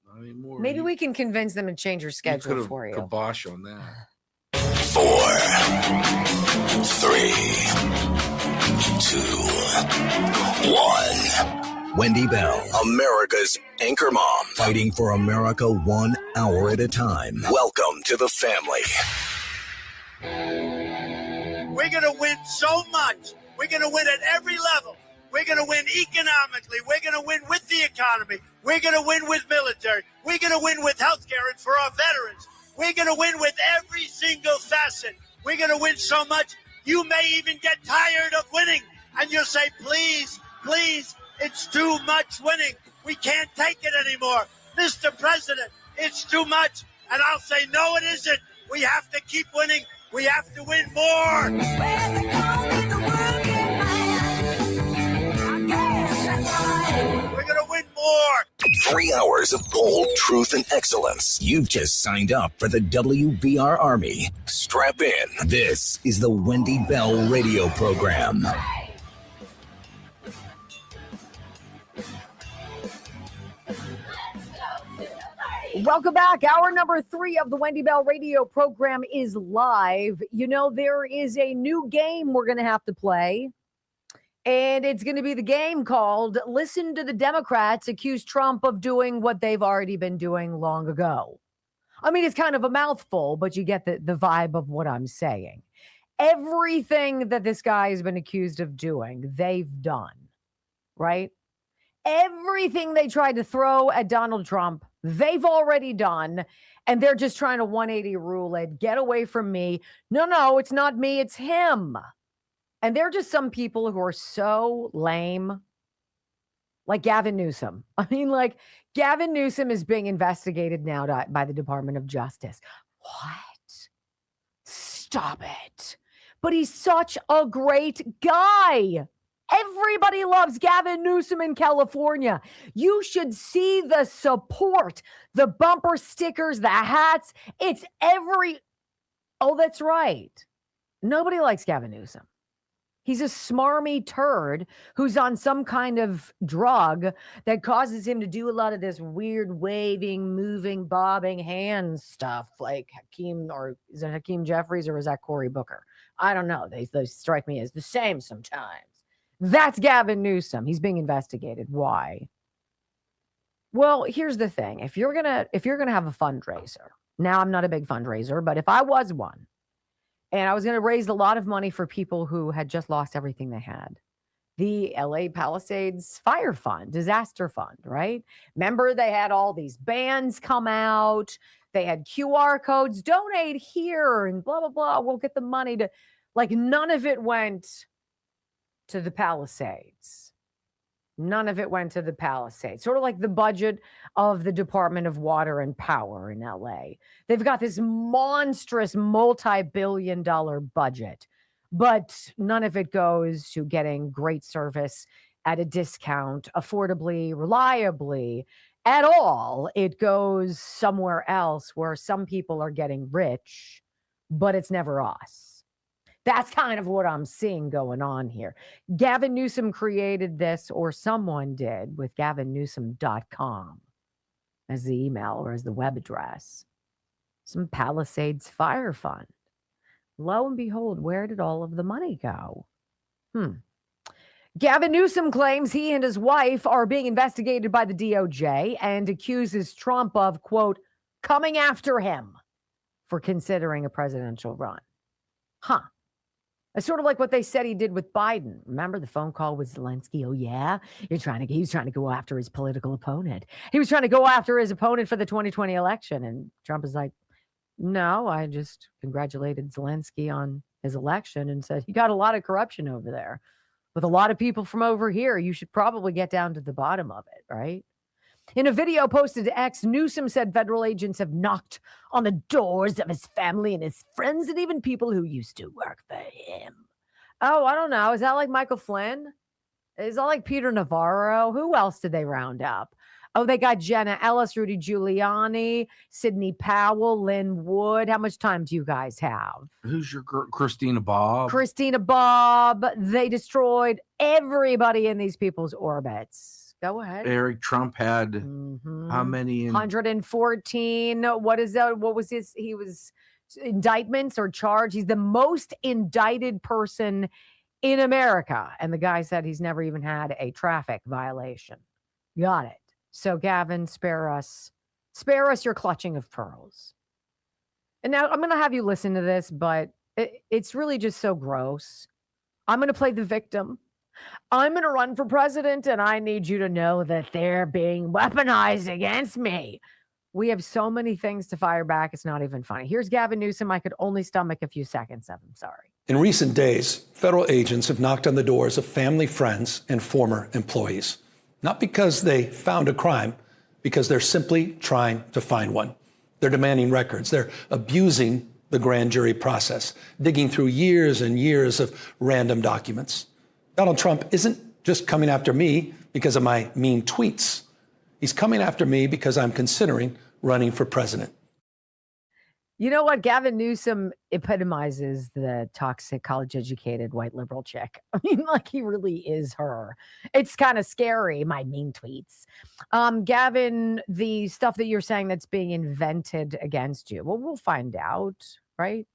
Not anymore.
Maybe we can convince them to change your schedule for you.
Kibosh on that.
4, 3, 2, 1. Wendy Bell, America's anchor mom, fighting for America 1 hour at a time. Welcome to the family.
We're going to win so much. We're going to win at every level. We're going to win economically. We're going to win with the economy. We're going to win with military. We're going to win with healthcare and for our veterans. We're going to win with every single facet. We're going to win so much, you may even get tired of winning. And you'll say, please, please, it's too much winning. We can't take it anymore. Mr. President, it's too much. And I'll say, no, it isn't. We have to keep winning. We have to win more. We're going to win more.
3 hours of bold truth and excellence. You've just signed up for the WBR Army. Strap in. This is the Wendy Bell radio program.
Welcome back. Hour number 3 of the Wendy Bell radio program is live. You know, there is a new game we're going to have to play. And it's going to be the game called Listen to the Democrats Accuse Trump of Doing What They've Already Been Doing Long Ago. I mean, it's kind of a mouthful, but you get the vibe of what I'm saying. Everything that this guy has been accused of doing, they've done, right? Everything they tried to throw at Donald Trump, they've already done. And they're just trying to 180 rule it. Get away from me. No, it's not me. It's him. And they're just some people who are so lame, like Gavin Newsom. I mean, like, Gavin Newsom is being investigated now by the Department of Justice. What? Stop it. But he's such a great guy. Everybody loves Gavin Newsom in California. You should see the support, the bumper stickers, the hats. It's Oh, that's right. Nobody likes Gavin Newsom. He's a smarmy turd who's on some kind of drug that causes him to do a lot of this weird waving, moving, bobbing hands stuff like Hakeem, or is it Hakeem Jeffries or is that Cory Booker? I don't know. They strike me as the same sometimes. That's Gavin Newsom. He's being investigated. Why? Well, here's the thing. If you're gonna have a fundraiser, now I'm not a big fundraiser, but if I was one, and I was going to raise a lot of money for people who had just lost everything they had. The LA Palisades Fire Fund, Disaster Fund, right? Remember, they had all these bands come out. They had QR codes, donate here and blah, blah, blah. We'll get the money to, like, none of it went to the Palisades. None of it went to the Palisades. Sort of like the budget of the Department of Water and Power in LA. They've got this monstrous multi-billion-dollar budget, but none of it goes to getting great service at a discount, affordably, reliably, at all. It goes somewhere else where some people are getting rich, but it's never us. That's kind of what I'm seeing going on here. Gavin Newsom created this, or someone did, with gavinnewsom.com as the email or as the web address. Some Palisades Fire Fund. Lo and behold, where did all of the money go? Gavin Newsom claims he and his wife are being investigated by the DOJ and accuses Trump of, quote, coming after him for considering a presidential run. It's sort of like what they said he did with Biden. Remember the phone call with Zelensky? Oh, yeah? He was trying to go after his political opponent. He was trying to go after his opponent for the 2020 election. And Trump is like, no, I just congratulated Zelensky on his election and said, you got a lot of corruption over there with a lot of people from over here. You should probably get down to the bottom of it, right? In a video posted to X, Newsom said federal agents have knocked on the doors of his family and his friends and even people who used to work for him. Oh, I don't know. Is that like Michael Flynn? Is that like Peter Navarro? Who else did they round up? Oh, they got Jenna Ellis, Rudy Giuliani, Sidney Powell, Lynn Wood. How much time do you guys have?
Who's your Christina Bob?
Christina Bob. They destroyed everybody in these people's orbits. Go ahead.
Eric Trump had how many?
114. What is that? What was his? He was indictments or charge. He's the most indicted person in America. And the guy said he's never even had a traffic violation. Got it. So Gavin, spare us your clutching of pearls. And now I'm going to have you listen to this, but it's really just so gross. I'm going to play the victim. I'm going to run for president, and I need you to know that they're being weaponized against me. We have so many things to fire back. It's not even funny. Here's Gavin Newsom. I could only stomach a few seconds of him. Sorry.
In recent days, federal agents have knocked on the doors of family, friends, and former employees. Not because they found a crime, because they're simply trying to find one. They're demanding records. They're abusing the grand jury process, digging through years and years of random documents. Donald Trump isn't just coming after me because of my mean tweets. He's coming after me because I'm considering running for president.
You know what? Gavin Newsom epitomizes the toxic college-educated white liberal chick. I mean, like, he really is her. It's kind of scary, my mean tweets. Gavin, the stuff that you're saying that's being invented against you, well, we'll find out, right?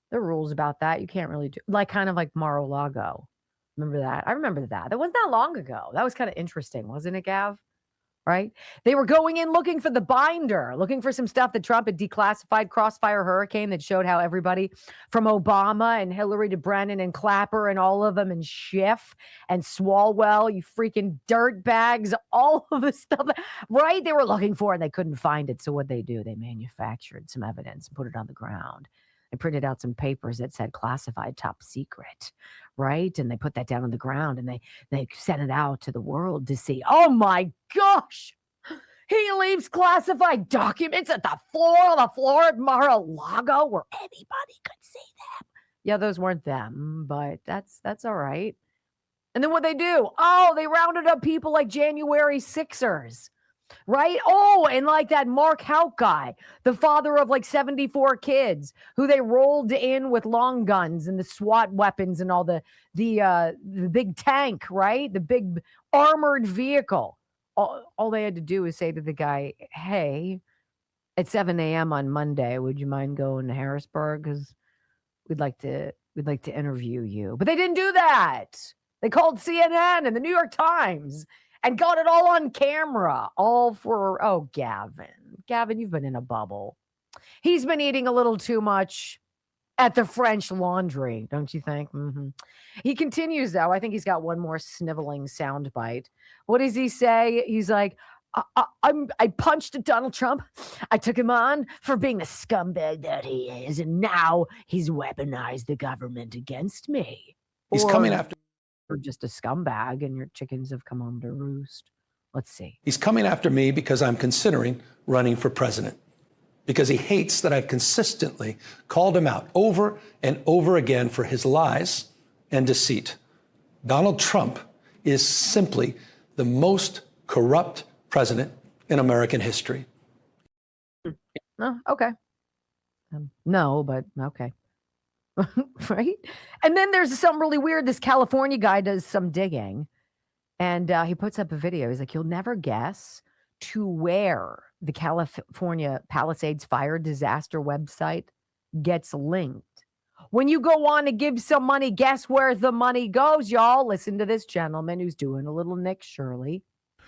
There are rules about that. You can't really do, like, kind of like Mar-a-Lago. Remember that? I remember that. That wasn't that long ago. That was kind of interesting, wasn't it, Gav? Right? They were going in looking for the binder, looking for some stuff that Trump had declassified, Crossfire Hurricane, that showed how everybody from Obama and Hillary to Brennan and Clapper and all of them and Schiff and Swalwell, you freaking dirt bags, all of the stuff, right? They were looking for and they couldn't find it. So what'd they do? They manufactured some evidence and put it on the ground. They printed out some papers that said classified top secret, right? And they put that down on the ground and they sent it out to the world to see. Oh my gosh, he leaves classified documents at the floor at Mar-a-Lago where anybody could see them. Yeah, those weren't them, but that's all right. And then what they do? Oh, they rounded up people like January Sixers. Right? Oh, and like that Mark Houck guy, the father of like 74 kids who they rolled in with long guns and the SWAT weapons and all the big tank, right? The big armored vehicle. All they had to do was say to the guy, hey, at 7 a.m. on Monday, would you mind going to Harrisburg? Because we'd like to interview you. But they didn't do that. They called CNN and the New York Times and got it all on camera, all for, oh, Gavin. Gavin, you've been in a bubble. He's been eating a little too much at the French Laundry, don't you think? Mm-hmm. He continues, though. I think he's got one more sniveling soundbite. What does he say? He's like, I punched Donald Trump. I took him on for being the scumbag that he is, and now he's weaponized the government against me.
He's coming after.
you're just a scumbag and your chickens have come home to roost. Let's see.
He's coming after me because I'm considering running for president, because he hates that I've consistently called him out over and over again for his lies and deceit. Donald Trump is simply the most corrupt president in American history.
Oh, okay. No, but okay. Right? And then there's something really weird. This California guy does some digging and he puts up a video. He's like, you'll never guess to where the California Palisades fire disaster website gets linked. When you go on to give some money, guess where the money goes, y'all? Listen to this gentleman who's doing a little Nick Shirley.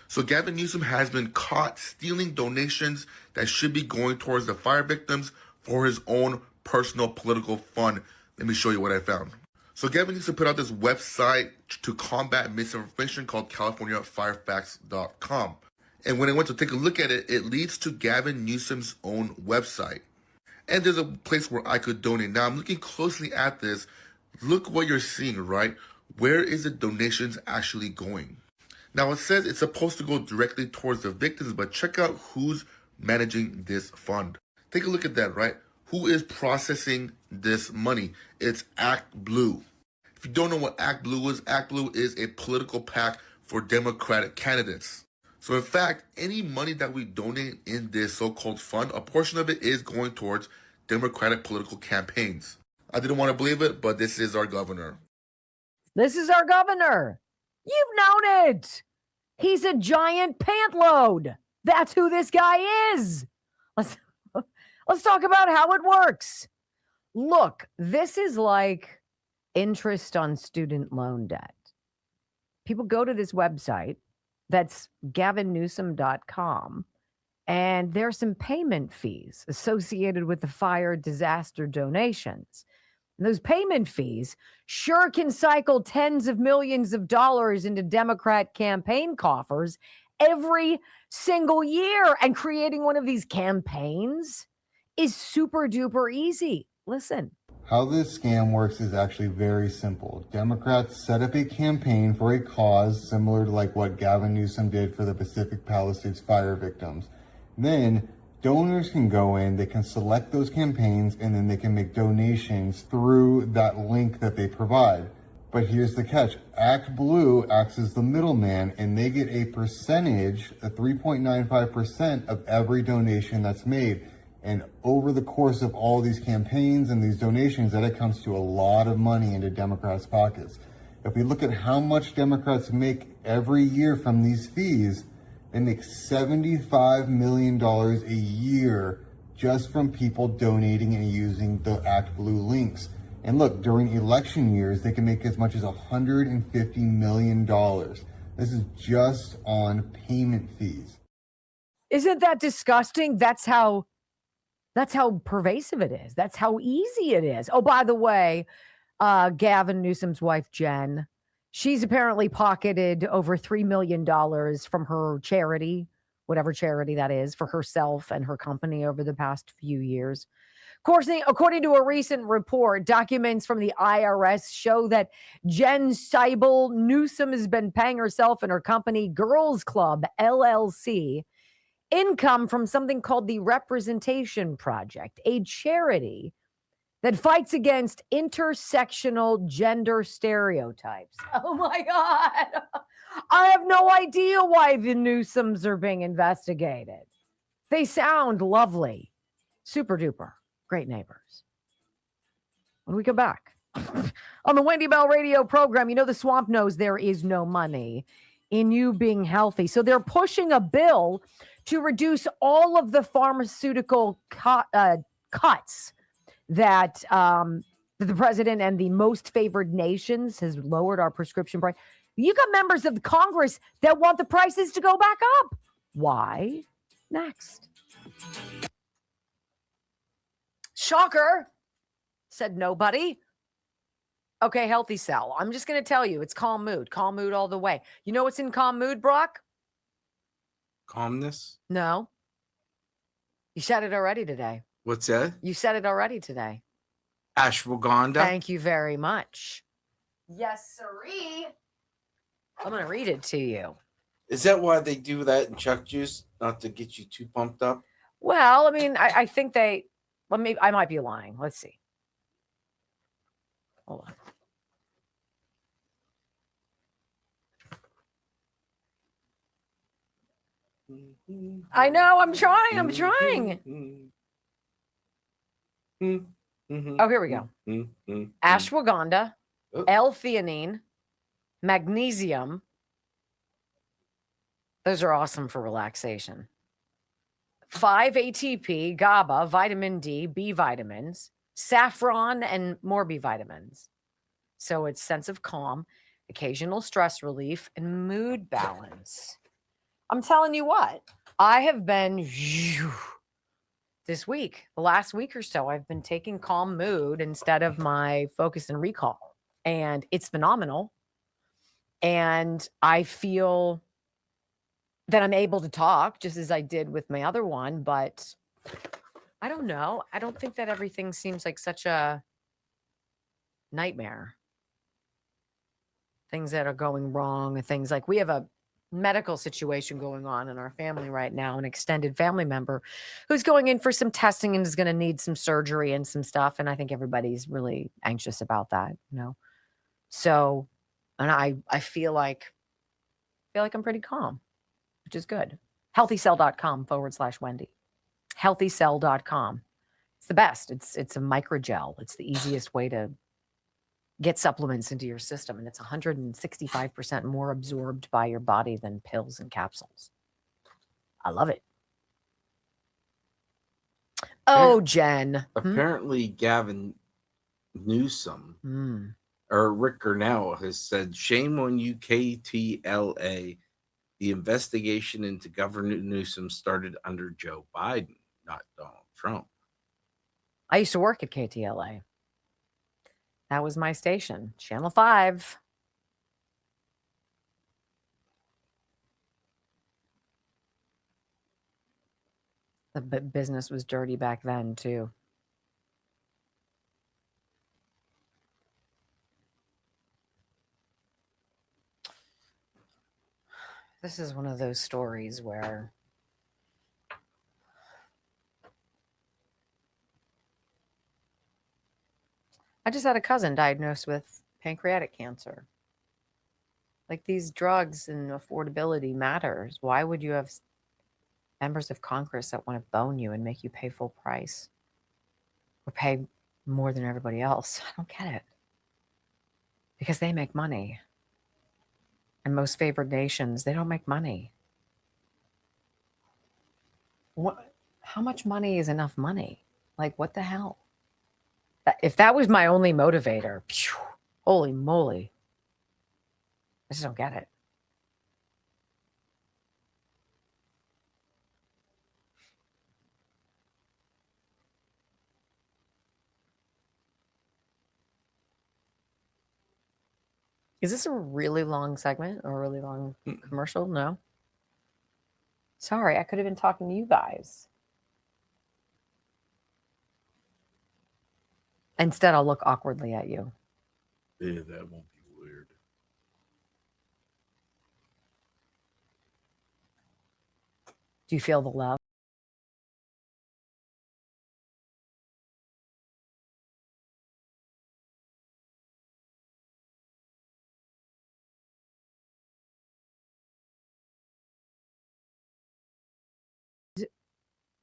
So Gavin Newsom has been caught stealing donations that should be going towards the fire victims for his own personal political fund. Let me show you what I found. So Gavin Newsom put out this website to combat misinformation called CaliforniaFireFacts.com. And when I went to take a look at it, it leads to Gavin Newsom's own website. And there's a place where I could donate. Now I'm looking closely at this. Look what you're seeing, right? Where is the donations actually going? Now it says it's supposed to go directly towards the victims, but check out who's managing this fund. Take a look at that, right? Who is processing this money? It's Act Blue. If you don't know what Act Blue is a political PAC for Democratic candidates. So in fact, any money that we donate in this so-called fund, a portion of it is going towards Democratic political campaigns. I didn't want to believe it, but this is our governor.
This is our governor. You've known it. He's a giant pant load. That's who this guy is. Let's talk about how it works. Look, this is like interest on student loan debt. People go to this website, that's gavinnewsom.com, and there's some payment fees associated with the fire disaster donations. And those payment fees sure can cycle tens of millions of dollars into Democrat campaign coffers every single year. And creating one of these campaigns is super duper easy. Listen.
How this scam works is actually very simple. Democrats set up a campaign for a cause similar to like what Gavin Newsom did for the Pacific Palisades fire victims. Then donors can go in, they can select those campaigns, and then they can make donations through that link that they provide. But here's the catch. Act Blue acts as the middleman, and they get a percentage, a 3.95% of every donation that's made. And over the course of all these campaigns and these donations, that comes to a lot of money into Democrats' pockets. If we look at how much Democrats make every year from these fees, they make $75 million a year just from people donating and using the Act Blue links. And look, during election years, they can make as much as $150 million. This is just on payment fees.
Isn't that disgusting? That's how pervasive it is. That's how easy it is. Oh, by the way, Gavin Newsom's wife, Jen, she's apparently pocketed over $3 million from her charity, whatever charity that is, for herself and her company over the past few years. Of course, according to a recent report, documents from the IRS show that Jen Seibel Newsom has been paying herself and her company, Girls Club, LLC, income from something called the Representation Project, a charity that fights against intersectional gender stereotypes. Oh my God. I have no idea why the Newsoms are being investigated. They sound lovely. Super duper. Great neighbors. When we come back on the Wendy Bell radio program, you know, the swamp knows there is no money in you being healthy. So they're pushing a bill to reduce all of the pharmaceutical cuts that the president and the most favored nations has lowered our prescription price. You got members of the Congress that want the prices to go back up. Why? Next. Shocker, said nobody. Okay, Healthy Cell. I'm just going to tell you, it's calm mood all the way. You know what's in calm mood, Brock?
Calmness?
No. You said it already today.
What's that?
You said it already today.
Ashwagandha?
Thank you very much. Yes, sirree. I'm going to read it to you.
Is that why they do that in Chuck Juice? Not to get you too pumped up?
Well, I mean, I think they, I might be lying. Let's see. Hold on. I know. I'm trying. Oh, here we go. Ashwagandha, L-theanine, magnesium. Those are awesome for relaxation. 5-ATP, GABA, vitamin D, B vitamins, saffron, and more B vitamins. So it's sense of calm, occasional stress relief, and mood balance. I'm telling you what, I have been this week, the last week or so, I've been taking calm mood instead of my focus and recall. And it's phenomenal. And I feel that I'm able to talk just as I did with my other one, but I don't know. I don't think that everything seems like such a nightmare. Things that are going wrong, things like we have a medical situation going on in our family right now, an extended family member who's going in for some testing and is going to need some surgery and some stuff. And I think everybody's really anxious about that, So, and I feel like I'm pretty calm, which is good. Healthycell.com/Wendy. Healthycell.com. It's the best. It's a microgel. It's the easiest way to get supplements into your system, and it's 165% more absorbed by your body than pills and capsules. I love it. Oh, Jen.
Apparently, Gavin Newsom or Rick Gurnell has said, "Shame on you, KTLA. The investigation into Governor Newsom started under Joe Biden, not Donald Trump."
I used to work at KTLA. That was my station, Channel 5. The business was dirty back then, too. This is one of those stories where I just had a cousin diagnosed with pancreatic cancer. Like, these drugs and affordability matters. Why would you have members of Congress that want to bone you and make you pay full price or pay more than everybody else? I don't get it. Because they make money. And most favored nations, they don't make money. How much money is enough money? Like, what the hell? If that was my only motivator, holy moly. I just don't get it. Is this a really long segment or a really long commercial? No. Sorry, I could have been talking to you guys. Instead, I'll look awkwardly at you.
Yeah, that won't be weird.
Do you feel the love?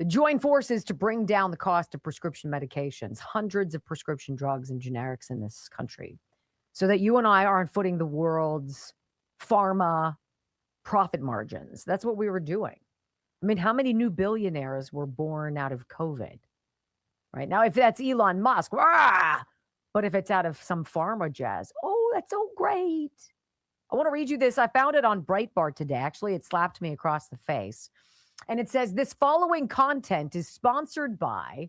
Join forces to bring down the cost of prescription medications, hundreds of prescription drugs and generics in this country, so that you and I aren't footing the world's pharma profit margins. That's what we were doing. I mean, how many new billionaires were born out of COVID? Right now, if that's Elon Musk, rah! But if it's out of some pharma jazz, oh, that's so great. I want to read you this. I found it on Breitbart today. Actually, it slapped me across the face. And it says, this following content is sponsored by,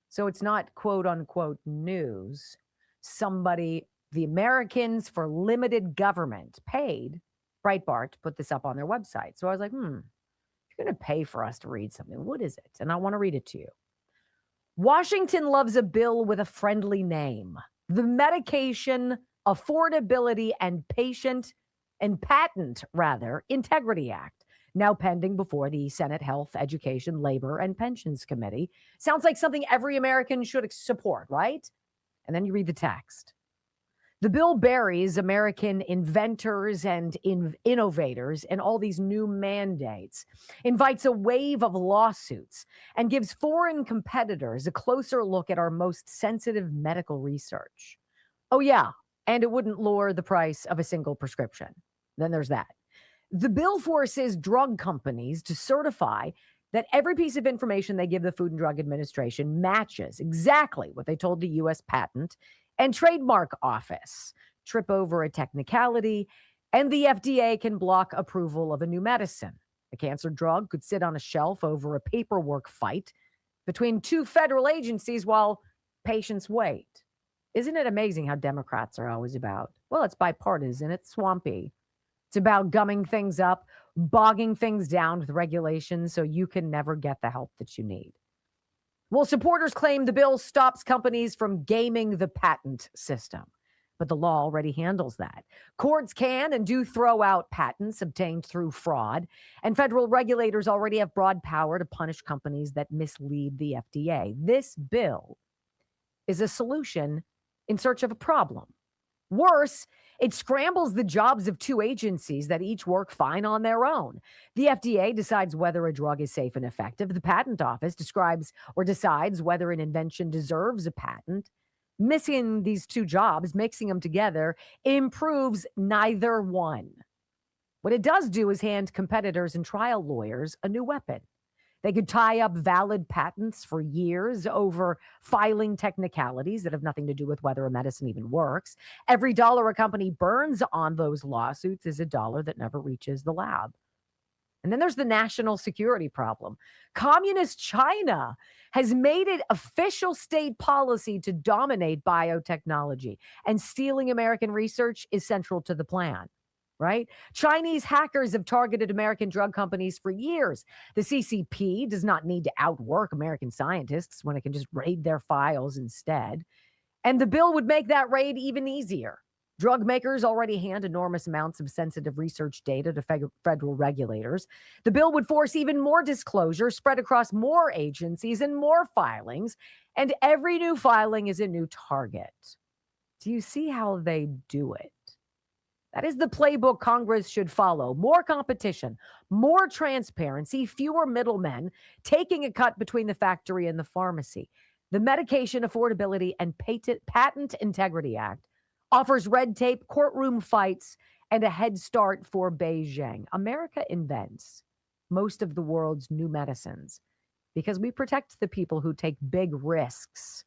so it's not quote unquote news, somebody, the Americans for Limited Government paid Breitbart to put this up on their website. So I was like, if you're going to pay for us to read something, what is it? And I want to read it to you. Washington loves a bill with a friendly name. The Medication Affordability and Patient and Patent, Integrity Act, now pending before the Senate Health, Education, Labor, and Pensions Committee. Sounds like something every American should support, right? And then you read the text. The bill buries American inventors and innovators and all these new mandates, invites a wave of lawsuits, and gives foreign competitors a closer look at our most sensitive medical research. Oh, yeah, and it wouldn't lower the price of a single prescription. Then there's that. The bill forces drug companies to certify that every piece of information they give the Food and Drug Administration matches exactly what they told the U.S. Patent and Trademark Office. Trip over a technicality, and the FDA can block approval of a new medicine. A cancer drug could sit on a shelf over a paperwork fight between two federal agencies while patients wait. Isn't it amazing how Democrats are always about? Well, it's bipartisan, it's swampy. It's about gumming things up, bogging things down with regulations so you can never get the help that you need. Well, supporters claim the bill stops companies from gaming the patent system, but the law already handles that. Courts can and do throw out patents obtained through fraud, and federal regulators already have broad power to punish companies that mislead the FDA. This bill is a solution in search of a problem. Worse, it scrambles the jobs of two agencies that each work fine on their own. The FDA decides whether a drug is safe and effective. The Patent Office describes or decides whether an invention deserves a patent. Missing these two jobs, mixing them together, improves neither one. What it does do is hand competitors and trial lawyers a new weapon. They could tie up valid patents for years over filing technicalities that have nothing to do with whether a medicine even works. Every dollar a company burns on those lawsuits is a dollar that never reaches the lab. And then there's the national security problem. Communist China has made it official state policy to dominate biotechnology, and stealing American research is central to the plan. Right? Chinese hackers have targeted American drug companies for years. The CCP does not need to outwork American scientists when it can just raid their files instead. And the bill would make that raid even easier. Drug makers already hand enormous amounts of sensitive research data to federal regulators. The bill would force even more disclosure spread across more agencies and more filings. And every new filing is a new target. Do you see how they do it? That is the playbook Congress should follow. More competition, more transparency, fewer middlemen taking a cut between the factory and the pharmacy. The Medication Affordability and Patent Integrity Act offers red tape, courtroom fights, and a head start for Beijing. America invents most of the world's new medicines because we protect the people who take big risks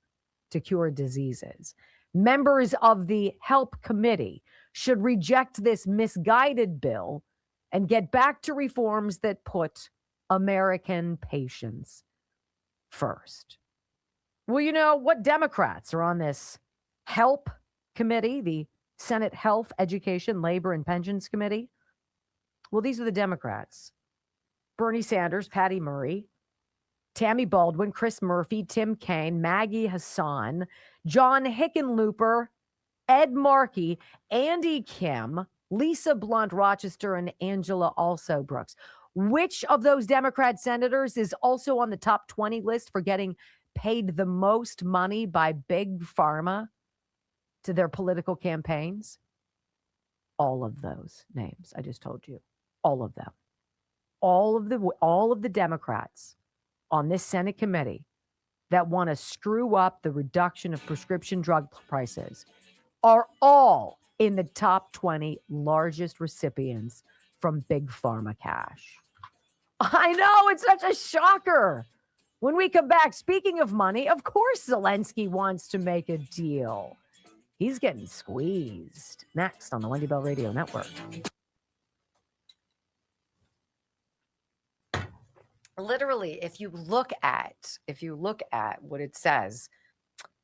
to cure diseases. Members of the HELP Committee should reject this misguided bill and get back to reforms that put American patients first. Well, you know what Democrats are on this HELP Committee, the Senate Health, Education, Labor, and Pensions Committee? Well, these are the Democrats: Bernie Sanders, Patty Murray, Tammy Baldwin, Chris Murphy, Tim Kaine, Maggie Hassan, John Hickenlooper, Ed Markey, Andy Kim, Lisa Blunt Rochester, and Angela Also Brooks. Which of those Democrat senators is also on the top 20 list for getting paid the most money by Big Pharma to their political campaigns? All of those names I just told you. All of them. All of the Democrats on this Senate committee that want to screw up the reduction of prescription drug prices are all in the top 20 largest recipients from Big Pharma cash. I know, it's such a shocker. When we come back, speaking of money, of course Zelensky wants to make a deal. He's getting squeezed. Next on the Wendy Bell Radio Network. Literally, if you look at what it says,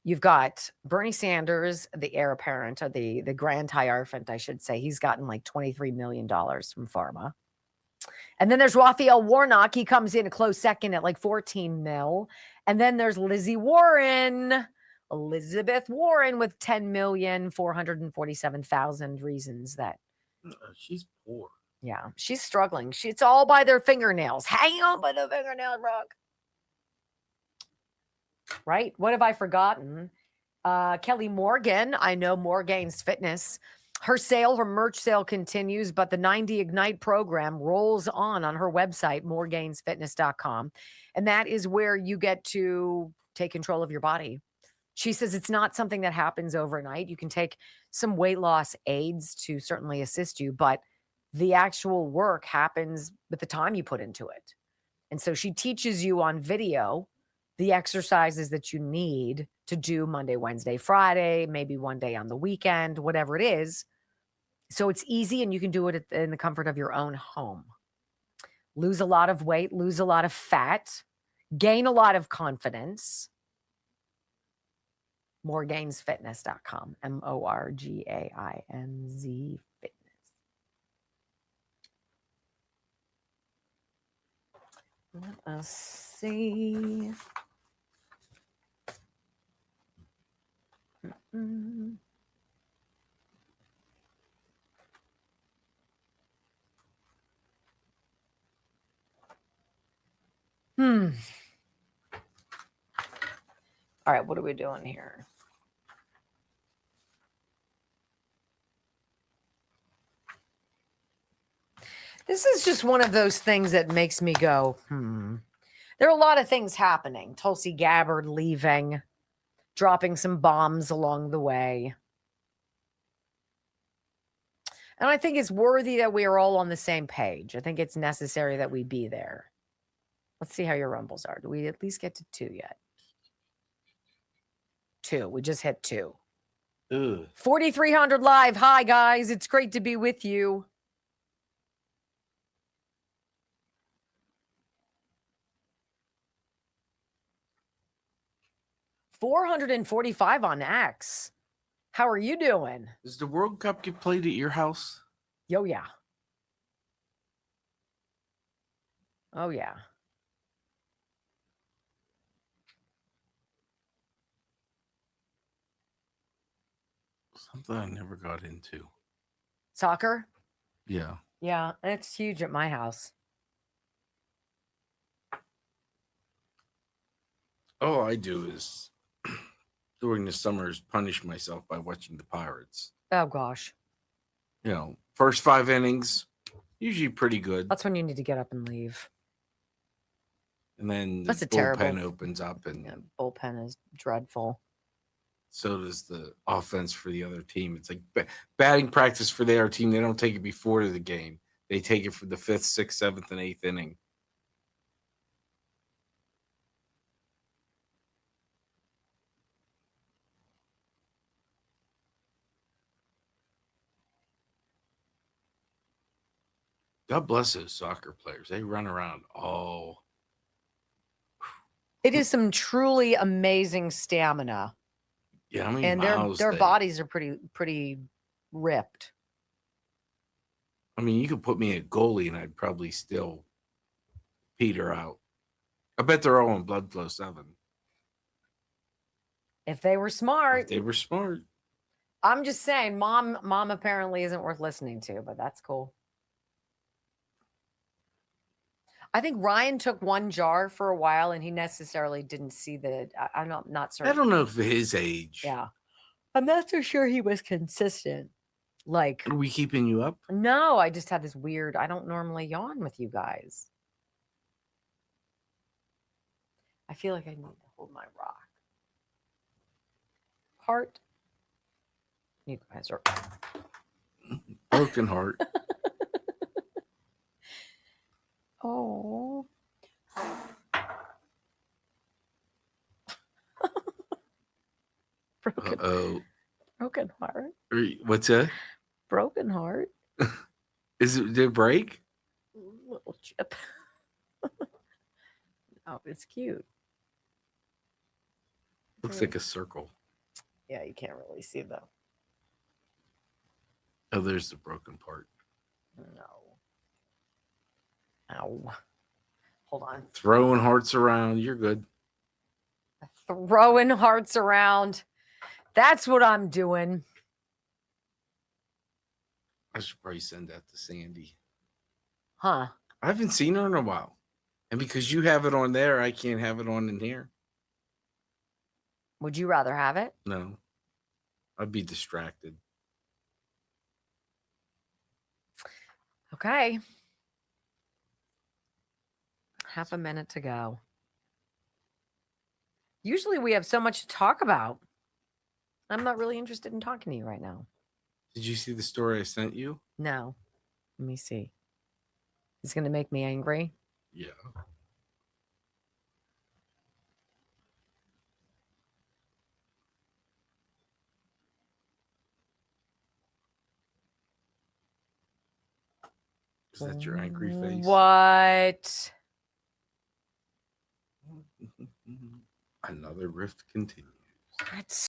you've got Bernie Sanders, the heir apparent, or the grand hierophant, I should say. He's gotten like $23 million from pharma. And then there's Raphael Warnock. He comes in a close second at like 14 mil. And then there's Elizabeth Warren with 10,447,000 reasons that
She's poor.
Yeah, she's struggling. It's all by their fingernails. Hang on by the fingernail, Brooke. Right? What have I forgotten? Kelly Morgan. I know Morgan's Fitness. Her merch sale continues, but the 90 Ignite program rolls on her website, moregainsfitness.com. And that is where you get to take control of your body. She says it's not something that happens overnight. You can take some weight loss aids to certainly assist you, but the actual work happens with the time you put into it. And so she teaches you on video the exercises that you need to do Monday, Wednesday, Friday, maybe one day on the weekend, whatever it is. So it's easy and you can do it in the comfort of your own home. Lose a lot of weight, lose a lot of fat, gain a lot of confidence. Moregainsfitness.com. MORGAINZ Fitness. Let us see. All right, what are we doing here? This is just one of those things that makes me go, There are a lot of things happening. Tulsi Gabbard leaving, dropping some bombs along the way. And I think it's worthy that we are all on the same page. I think it's necessary that we be there. Let's see how your rumbles are. Do we at least get to 2 yet? 2. We just hit 2.
Ugh.
4,300 live. Hi, guys. It's great to be with you. $445 on X. How are you doing?
Does the World Cup get played at your house?
Yo, yeah. Oh, yeah.
Something I never got into.
Soccer?
Yeah.
Yeah, it's huge at my house.
All I do is during the summers punish myself by watching the Pirates.
Oh, gosh.
You know, first 5 innings, usually pretty good.
That's when you need to get up and leave.
And then the
That's a
bullpen
terrible
opens up, and
bullpen is dreadful.
so does the offense for the other team. It's like batting practice for their team. They don't take it before the game. They take it for the 5th, 6th, 7th, and 8th inning. God bless those soccer players. They run around all.
It is some truly amazing stamina.
Yeah, how many
And
miles
their
they-
bodies are pretty ripped.
I mean, you could put me at goalie and I'd probably still peter out. I bet they're all on Blood Flow 7.
If they were smart.
If they were smart.
I'm just saying, mom apparently isn't worth listening to, but that's cool. I think Ryan took one jar for a while and he necessarily didn't see the, I'm not certain.
I don't know if his age.
Yeah. I'm not so sure he was consistent. Like,
Are we keeping you up?
no, I just had this weird, I don't normally yawn with you guys. I feel like I need to hold my rock. Heart. You guys are
Broken heart.
Oh. Broken,
Uh-oh.
broken heart.
What's that?
Broken heart.
Did it break?
Little chip. Oh, it's cute.
Looks like a circle.
Yeah, you can't really see though.
Oh, there's the broken part.
No. Ow. Hold on.
Throwing hearts around. You're good.
Throwing hearts around. That's what I'm doing.
I should probably send that to Sandy.
Huh?
I haven't seen her in a while. And because you have it on there, I can't have it on in here.
Would you rather have it?
No. I'd be distracted.
Okay. Half a minute to go. Usually we have so much to talk about. I'm not really interested in talking to you right now.
Did you see the story I sent you?
No. Let me see. It's going to make me angry.
Yeah. Is that your angry face?
What?
Another rift continues.
That's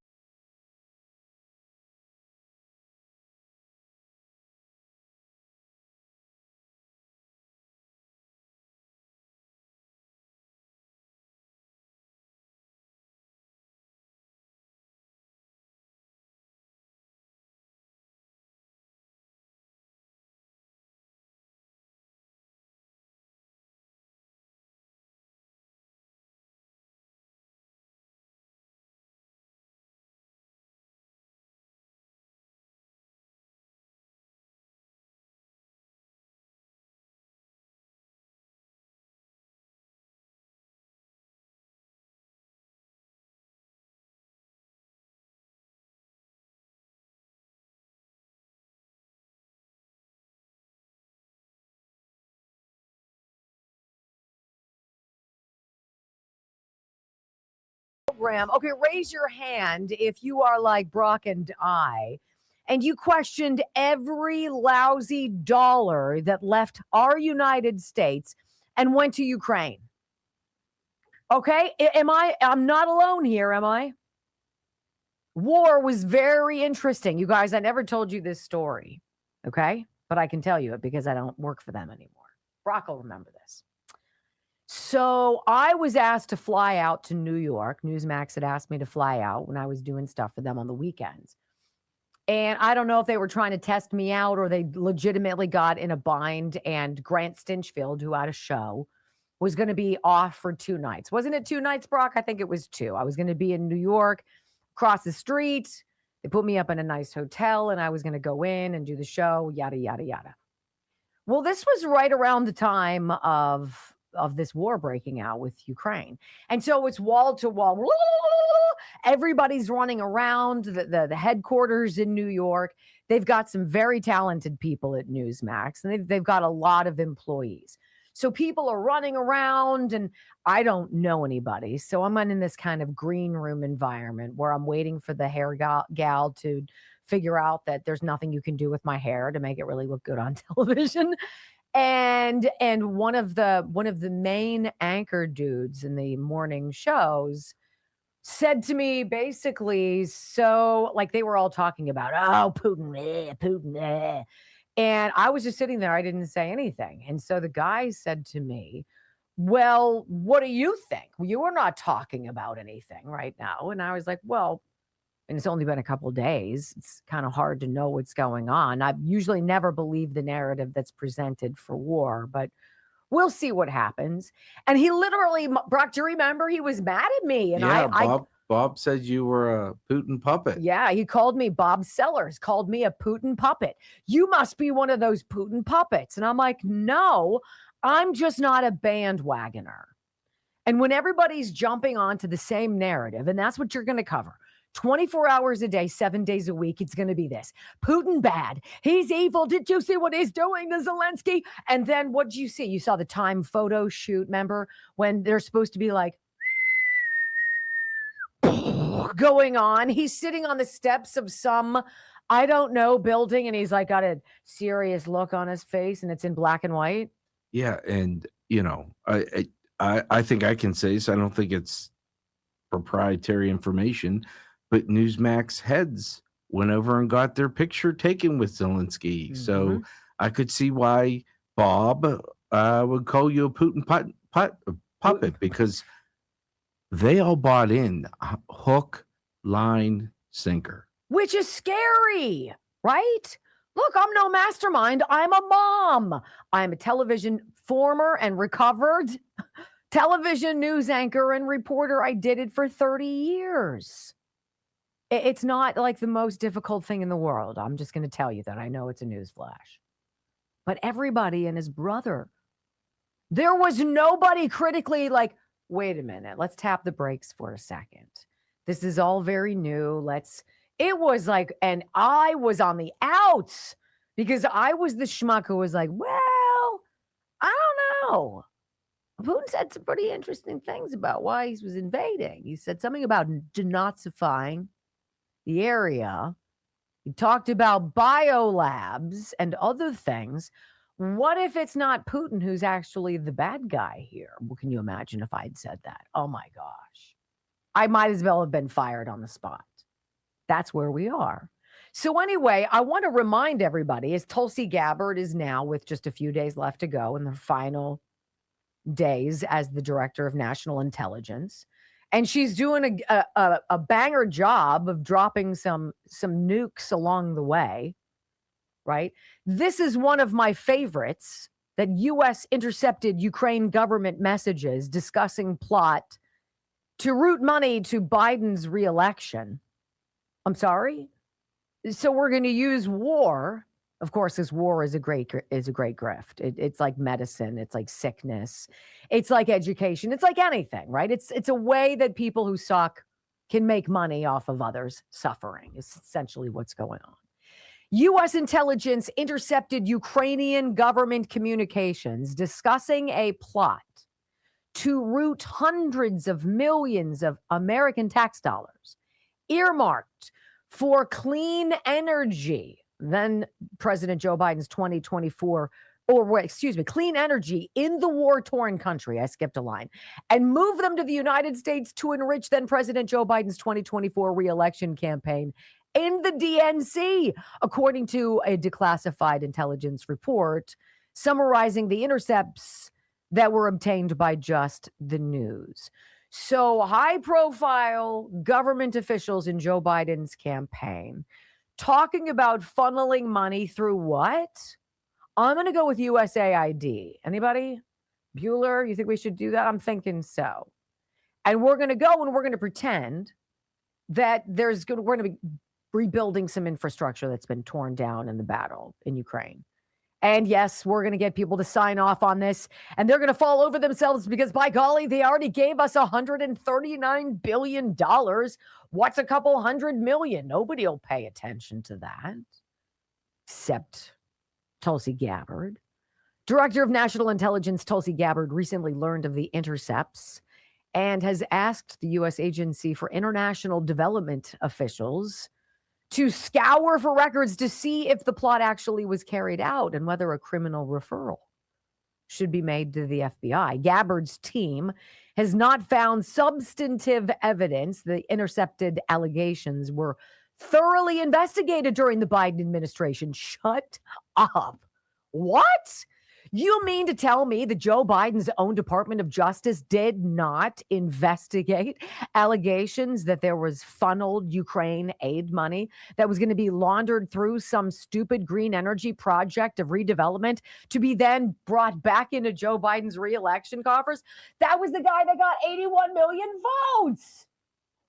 program. Okay, raise your hand if you are like Brock and I, and you questioned every lousy dollar that left our United States and went to Ukraine. Okay, I'm not alone here, am I? War was very interesting. You guys, I never told you this story, okay? But I can tell you it because I don't work for them anymore. Brock will remember this. So I was asked to fly out to New York. Newsmax had asked me to fly out when I was doing stuff for them on the weekends. And I don't know if they were trying to test me out or they legitimately got in a bind, and Grant Stinchfield, who had a show, was going to be off for 2 nights. Wasn't it 2 nights, Brock? I think it was 2. I was going to be in New York, across the street. They put me up in a nice hotel and I was going to go in and do the show, yada, yada, yada. Well, this was right around the time of this war breaking out with Ukraine. And so it's wall to wall. Everybody's running around the headquarters in New York. They've got some very talented people at Newsmax, and they've got a lot of employees. So people are running around, and I don't know anybody. So I'm in this kind of green room environment where I'm waiting for the hair gal to figure out that there's nothing you can do with my hair to make it really look good on television. And one of the main anchor dudes in the morning shows said to me basically, so like they were all talking about, oh, Putin, Putin. And I was just sitting there. I didn't say anything. And so the guy said to me, well, what do you think? You are not talking about anything right now. And I was like, well, and it's only been a couple of days. It's kind of hard to know what's going on. I've usually never believed the narrative that's presented for war, but we'll see what happens. And he literally, Brock, do you remember? He was mad at me. And
yeah, Bob said you were a Putin puppet.
Yeah, he called me, Bob Sellers called me a Putin puppet. You must be one of those Putin puppets. And I'm like, no, I'm just not a bandwagoner. And when everybody's jumping onto the same narrative, and that's what you're going to cover, 24 hours a day, 7 days a week, it's going to be this. Putin bad. He's evil. Did you see what he's doing to Zelensky? And then what did you see? You saw the Time photo shoot, remember? When they're supposed to be like going on. He's sitting on the steps of some, I don't know, building, and he's like got a serious look on his face, and it's in black and white.
Yeah, and you know, I think I can say so. I don't think it's proprietary information, but Newsmax heads went over and got their picture taken with Zelensky. So I could see why Bob would call you a Putin puppet because they all bought in hook, line, sinker.
Which is scary, right? Look, I'm no mastermind. I'm a mom. I'm a former and recovered television news anchor and reporter. I did it for 30 years. It's not like the most difficult thing in the world. I'm just going to tell you that. I know it's a news flash. But everybody and his brother, there was nobody critically like, wait a minute, let's tap the brakes for a second. This is all very new. It was like, and I was on the outs because I was the schmuck who was like, well, I don't know. Putin said some pretty interesting things about why he was invading. He said something about denazifying the area. He talked about biolabs and other things. What if it's not Putin who's actually the bad guy here? Well, can you imagine if I'd said that? Oh my gosh. I might as well have been fired on the spot. That's where we are. So anyway, I want to remind everybody, as Tulsi Gabbard is now with just a few days left to go in the final days as the director of national intelligence, and she's doing a banger job of dropping some nukes along the way, right? This is one of my favorites, that U.S. intercepted Ukraine government messages discussing plot to route money to Biden's reelection. I'm sorry? So we're going to use war. Of course, this war is a great grift. It's like medicine. It's like sickness. It's like education. It's like anything, right? It's a way that people who suck can make money off of others suffering. It's essentially what's going on. U.S. intelligence intercepted Ukrainian government communications discussing a plot to route hundreds of millions of American tax dollars earmarked for clean energy. Then President Joe Biden's 2024, clean energy in the war-torn country. I skipped a line. And move them to the United States to enrich then President Joe Biden's 2024 reelection campaign in the DNC, according to a declassified intelligence report summarizing the intercepts that were obtained by Just the News. So high-profile government officials in Joe Biden's campaign talking about funneling money through what? I'm going to go with USAID. Anybody? Bueller, you think we should do that? I'm thinking so. And we're going to go and we're going to pretend that we're going to be rebuilding some infrastructure that's been torn down in the battle in Ukraine. And yes, we're going to get people to sign off on this, and they're going to fall over themselves because, by golly, they already gave us $139 billion. What's a couple $100 million? Nobody will pay attention to that, except Tulsi Gabbard. Director of National Intelligence Tulsi Gabbard recently learned of the intercepts and has asked the U.S. Agency for International Development officials to scour for records to see if the plot actually was carried out and whether a criminal referral should be made to the FBI. Gabbard's team has not found substantive evidence the intercepted allegations were thoroughly investigated during the Biden administration. Shut up. What? You mean to tell me that Joe Biden's own Department of Justice did not investigate allegations that there was funneled Ukraine aid money that was going to be laundered through some stupid green energy project of redevelopment to be then brought back into Joe Biden's reelection coffers? That was the guy that got 81 million votes.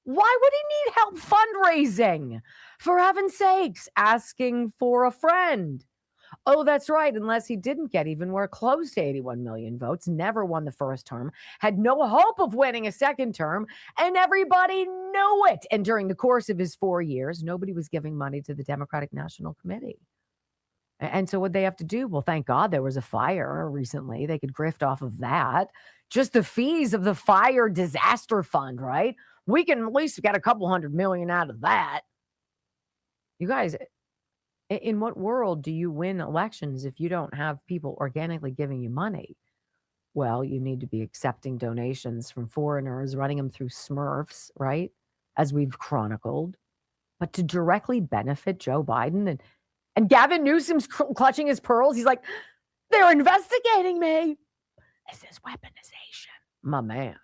Why would he need help fundraising? For heaven's sakes, asking for a friend. Oh, that's right. Unless he didn't get even where close to 81 million votes, never won the first term, had no hope of winning a second term, and everybody knew it. And during the course of his 4 years, nobody was giving money to the Democratic National Committee. And so what they have to do? Well, thank God there was a fire recently. They could grift off of that. Just the fees of the fire disaster fund, right? We can at least get a couple $100 million out of that. You guys, in what world do you win elections if you don't have people organically giving you money? Well, you need to be accepting donations from foreigners, running them through Smurfs, right? As we've chronicled. But to directly benefit Joe Biden and Gavin Newsom's clutching his pearls. He's like, they're investigating me. This is weaponization. My man.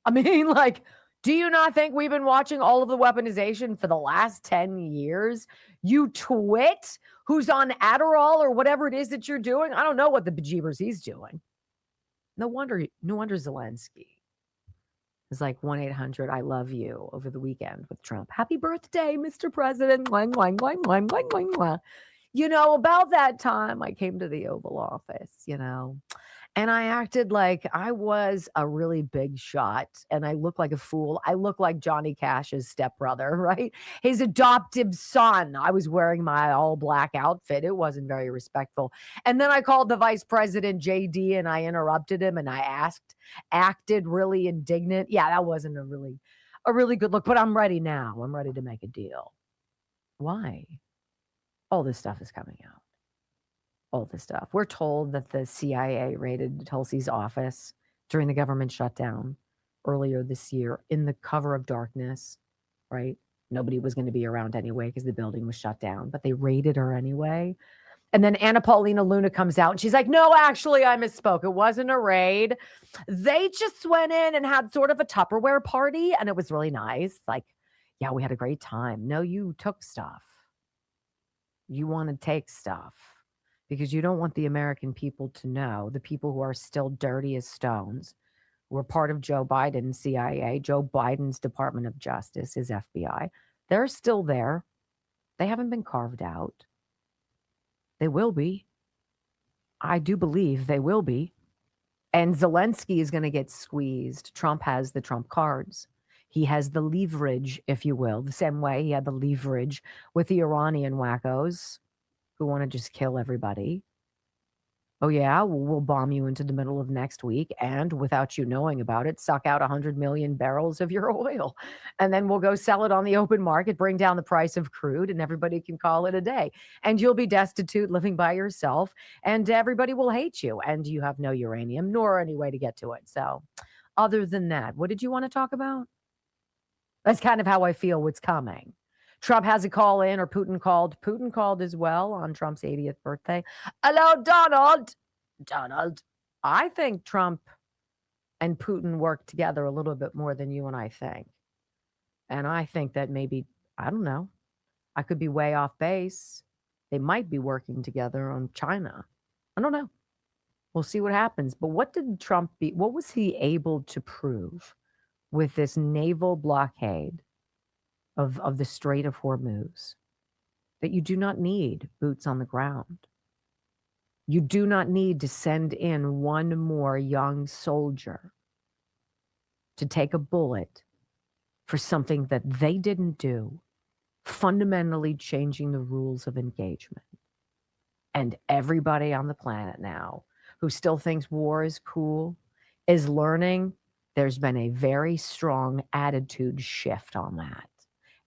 I mean, like, Do you not think we've been watching all of the weaponization for the last 10 years? You twit who's on Adderall or whatever it is that you're doing. I don't know what the bejeebers he's doing. No wonder Zelensky is like 1-800 I love you over the weekend with Trump. Happy birthday, Mr. President. Mwah, mwah, mwah, mwah, mwah, mwah, mwah. You know, about that time I came to the Oval Office, you know, and I acted like I was a really big shot and I looked like a fool. I looked like Johnny Cash's stepbrother, right? His adoptive son. I was wearing my all black outfit. It wasn't very respectful. And then I called the vice president JD and I interrupted him and I acted really indignant. Yeah, that wasn't a really good look, but I'm ready now. I'm ready to make a deal. Why? All this stuff is coming out. All this stuff. We're told that the CIA raided Tulsi's office during the government shutdown earlier this year in the cover of darkness, right? Nobody was going to be around anyway because the building was shut down, but they raided her anyway. And then Anna Paulina Luna comes out and she's like, no, actually, I misspoke. It wasn't a raid. They just went in and had sort of a Tupperware party and it was really nice. Like, yeah, we had a great time. No, you took stuff. You want to take stuff. Because you don't want the American people to know, the people who are still dirty as stones, were part of Joe Biden's CIA, Joe Biden's Department of Justice, his FBI. They're still there. They haven't been carved out. They will be. I do believe they will be. And Zelensky is going to get squeezed. Trump has the Trump cards. He has the leverage, if you will, the same way he had the leverage with the Iranian wackos who want to just kill everybody. Oh, yeah, we'll bomb you into the middle of next week and without you knowing about it, suck out 100 million barrels of your oil. And then we'll go sell it on the open market, bring down the price of crude, and everybody can call it a day. And you'll be destitute living by yourself, and everybody will hate you. And you have no uranium nor any way to get to it. So other than that, what did you want to talk about? That's kind of how I feel what's coming. Trump has a call in, or Putin called. Putin called as well on Trump's 80th birthday. Hello, Donald. Donald. I think Trump and Putin work together a little bit more than you and I think. And I think that maybe, I don't know, I could be way off base. They might be working together on China. I don't know. We'll see what happens. But what was he able to prove with this naval blockade of the Strait of Hormuz? That you do not need boots on the ground. You do not need to send in one more young soldier to take a bullet for something that they didn't do, fundamentally changing the rules of engagement. And everybody on the planet now who still thinks war is cool is learning there's been a very strong attitude shift on that.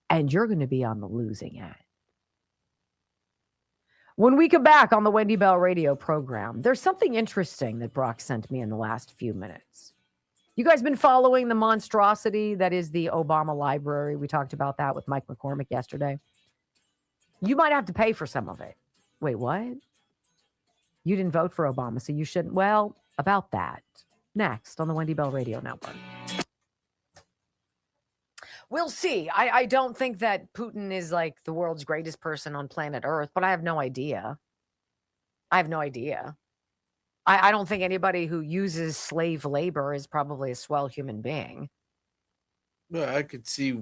And you're going to be on the losing end. When we come back on the Wendy Bell radio program, there's something interesting that Brock sent me in the last few minutes. You guys been following the monstrosity that is the Obama library? We talked about that with Mike McCormick yesterday. You might have to pay for some of it. Wait, what? You didn't vote for Obama, so you shouldn't. Well, about that. Next on the Wendy Bell Radio Network. We'll see. I don't think that Putin is like the world's greatest person on planet Earth, but I have no idea. I don't think anybody who uses slave labor is probably a swell human being.
Yeah, I could see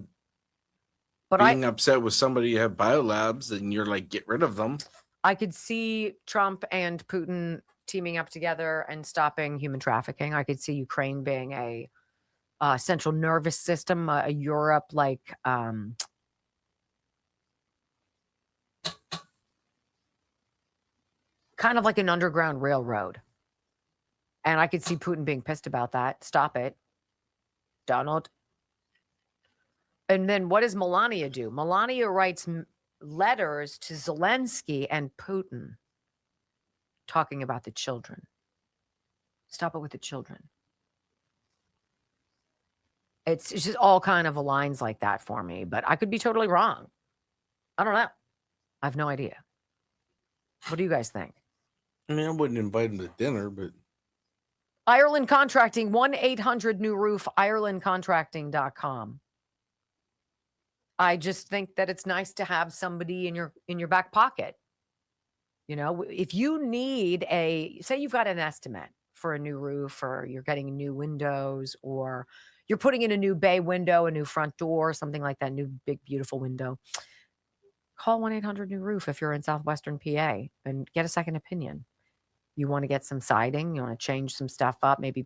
being upset with somebody you have biolabs and you're like, get rid of them.
I could see Trump and Putin teaming up together and stopping human trafficking. I could see Ukraine being a central nervous system, a Europe like kind of like an underground railroad. And I could see Putin being pissed about that. Stop it, Donald. And then what does Melania do? Melania writes letters to Zelensky and Putin talking about the children. Stop it with the children. It's just all kind of aligns like that for me, but I could be totally wrong. I don't know. I have no idea. What do you guys think?
I mean, I wouldn't invite him to dinner, but
Ireland Contracting, 1-800-NEW-ROOF, IrelandContracting.com. I just think that it's nice to have somebody in your back pocket. You know, if you need say you've got an estimate for a new roof, or you're getting new windows, or you're putting in a new bay window, a new front door, something like that, new big, beautiful window, call 1-800-NEW-ROOF if you're in Southwestern PA and get a second opinion. You want to get some siding, you want to change some stuff up, maybe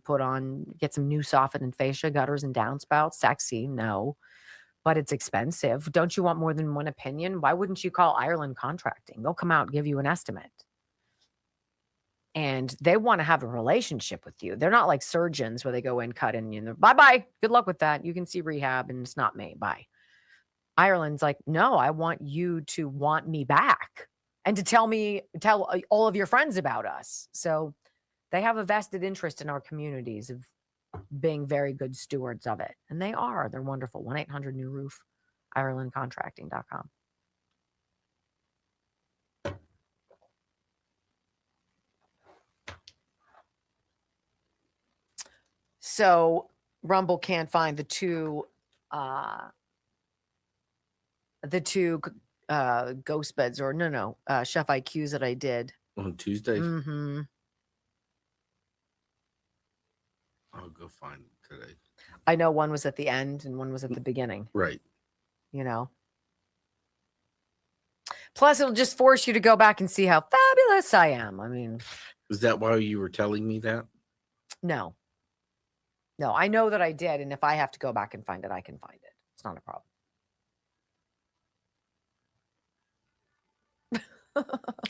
get some new soffit and fascia, gutters and downspouts. Sexy, no, but it's expensive. Don't you want more than one opinion? Why wouldn't you call Ireland Contracting? They'll come out and give you an estimate. And they want to have a relationship with you. They're not like surgeons where they go in, cut in, bye-bye. Good luck with that. You can see rehab and it's not me. Bye. Ireland's like, no, I want you to want me back and to tell all of your friends about us. So they have a vested interest in our communities of being very good stewards of it. And they are. They're wonderful. 1-800-NEW-ROOF, IrelandContracting.com. So Rumble can't find the two ghost beds, or Chef IQs that I did
on Tuesday.
Mm-hmm.
I'll go find them today.
I know one was at the end and one was at the beginning.
Right.
You know. Plus, it'll just force you to go back and see how fabulous I am. I mean,
is that why you were telling me that?
No, I know that I did. And if I have to go back and find it, I can find it. It's not a problem.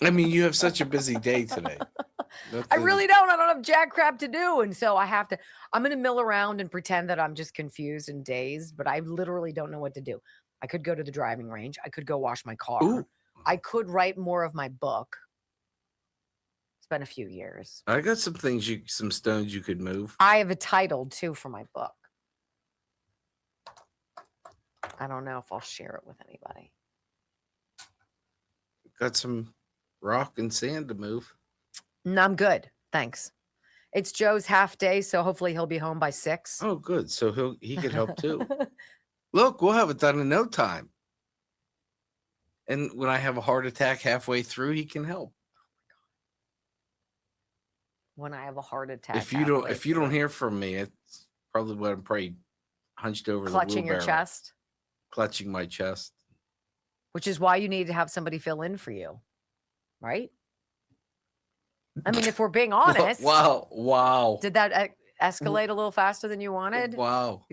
I mean, you have such a busy day today.
I really don't. I don't have jack crap to do. And so I'm going to mill around and pretend that I'm just confused and dazed, but I literally don't know what to do. I could go to the driving range. I could go wash my car.
Ooh.
I could write more of my book. It's been a few years.
I got some stones you could move.
I have a title too for my book. I don't know if I'll share it with anybody.
Got some rock and sand to move.
No, I'm good. Thanks. It's Joe's half day, so hopefully he'll be home by 6.
Oh, good. So he could help too. Look, we'll have it done in no time. And when I have a heart attack halfway through, he can help.
When I have a heart attack.
If you don't hear from me, it's probably what I'm probably hunched over
clutching
the wheelbarrow.
your chest.
Clutching my chest.
Which is why you need to have somebody fill in for you. Right? I mean, if we're being honest.
Wow.
Did that escalate a little faster than you wanted?
Wow.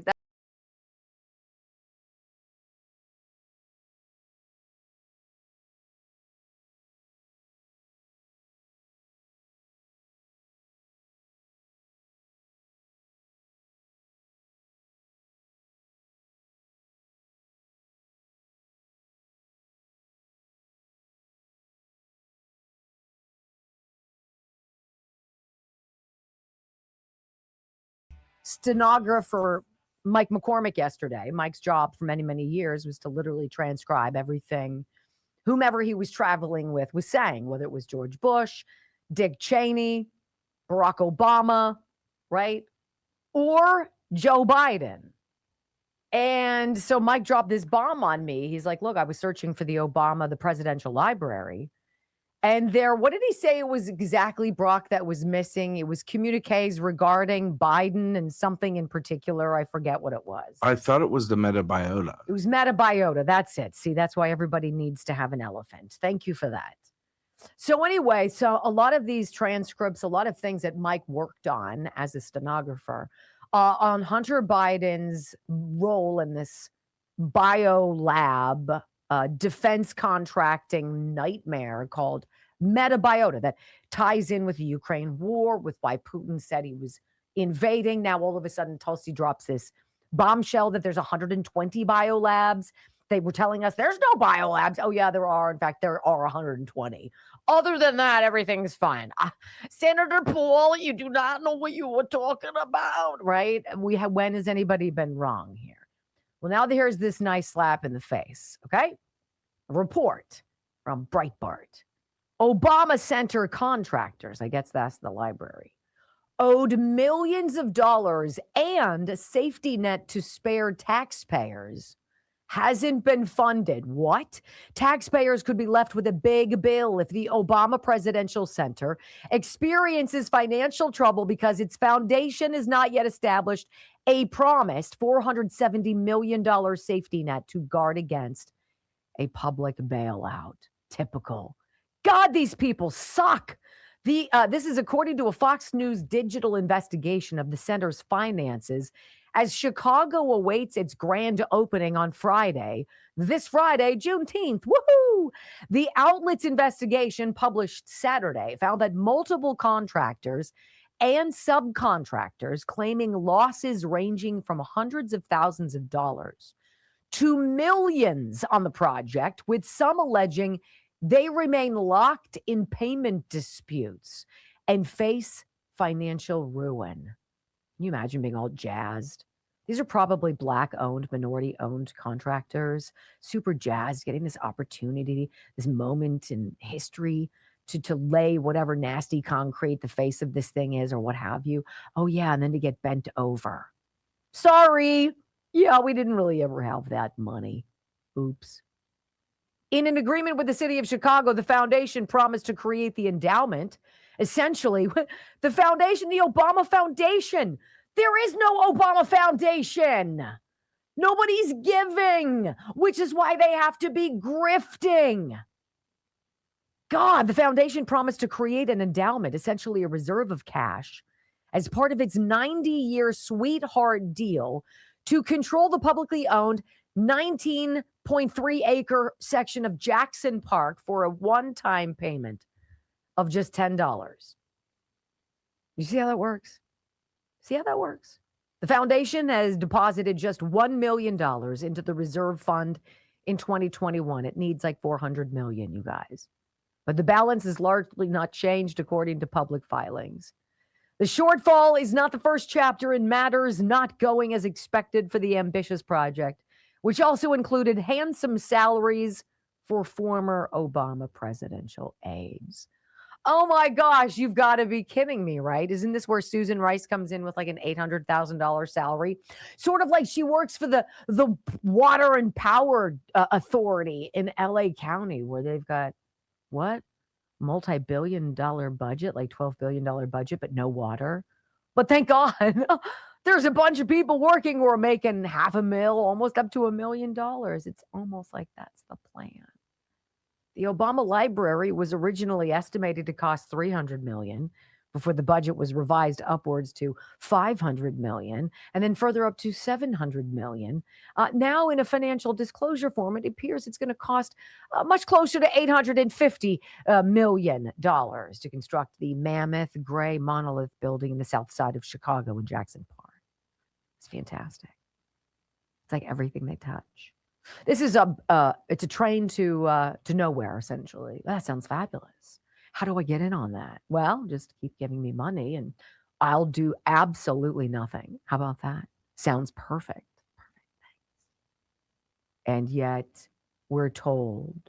Stenographer Mike McCormick yesterday. Mike's job for many, many years was to literally transcribe everything whomever he was traveling with was saying, whether it was George Bush, Dick Cheney, Barack Obama, right? Or Joe Biden. And so Mike dropped this bomb on me. He's like, look, I was searching for the presidential library. And what did he say it was exactly, Brock, that was missing? It was communiques regarding Biden and something in particular. I forget what it was.
I thought it was the metabiota.
It was metabiota. That's it. See, that's why everybody needs to have an elephant. Thank you for that. So anyway, a lot of these transcripts, a lot of things that Mike worked on as a stenographer on Hunter Biden's role in this bio lab defense contracting nightmare called metabiota that ties in with the Ukraine war, with why Putin said he was invading. Now, all of a sudden, Tulsi drops this bombshell that there's 120 biolabs. They were telling us there's no biolabs. Oh, yeah, there are. In fact, there are 120. Other than that, everything's fine. Senator Paul, you do not know what you were talking about, right? When has anybody been wrong here? Well, now here's this nice slap in the face, okay? A report from Breitbart. Obama Center contractors, I guess that's the library, owed millions of dollars and a safety net to spare taxpayers hasn't been funded. What? Taxpayers could be left with a big bill if the Obama Presidential Center experiences financial trouble because its foundation is not yet established a promised $470 million safety net to guard against a public bailout. Typical. God, these people suck. This is according to a Fox News digital investigation of the center's finances as Chicago awaits its grand opening on Friday, this Friday, Juneteenth. Woohoo! The outlet's investigation published Saturday found that multiple contractors and subcontractors claiming losses ranging from hundreds of thousands of dollars to millions on the project, with some alleging they remain locked in payment disputes and face financial ruin. Can you imagine being all jazzed? These are probably Black-owned, minority-owned contractors, super jazzed, getting this opportunity, this moment in history to lay whatever nasty concrete the face of this thing is or what have you. Oh, yeah, and then to get bent over. Sorry. Yeah, we didn't really ever have that money. Oops. In an agreement with the city of Chicago, the foundation promised to create the endowment. Essentially, the foundation, the Obama Foundation. There is no Obama Foundation. Nobody's giving, which is why they have to be grifting. God, the foundation promised to create an endowment, essentially a reserve of cash, as part of its 90-year sweetheart deal to control the publicly owned 19.3-acre section of Jackson Park for a one-time payment of just $10. You see how that works? See how that works? The foundation has deposited just $1 million into the reserve fund in 2021. It needs like $400 million, you guys. But the balance is largely not changed according to public filings. The shortfall is not the first chapter in matters not going as expected for the ambitious project, which also included handsome salaries for former Obama presidential aides. Oh my gosh, you've got to be kidding me, right? Isn't this where Susan Rice comes in with like an $800,000 salary? Sort of like she works for the Water and Power Authority in LA County, where they've got, what? Multi-billion-dollar budget, like $12 billion budget, but no water. But thank God, there's a bunch of people working who are making $500,000, almost up to $1 million. It's almost like that's the plan. The Obama Library was originally estimated to cost $300 million before the budget was revised upwards to $500 million and then further up to $700 million. Now, in a financial disclosure form, it appears it's going to cost much closer to $850 million to construct the mammoth gray monolith building in the south side of Chicago in Jackson Park. It's fantastic. It's like everything they touch. This is it's a train to nowhere, essentially. That sounds fabulous. How do I get in on that? Well, just keep giving me money and I'll do absolutely nothing. How about that? Sounds perfect. Perfect. And yet we're told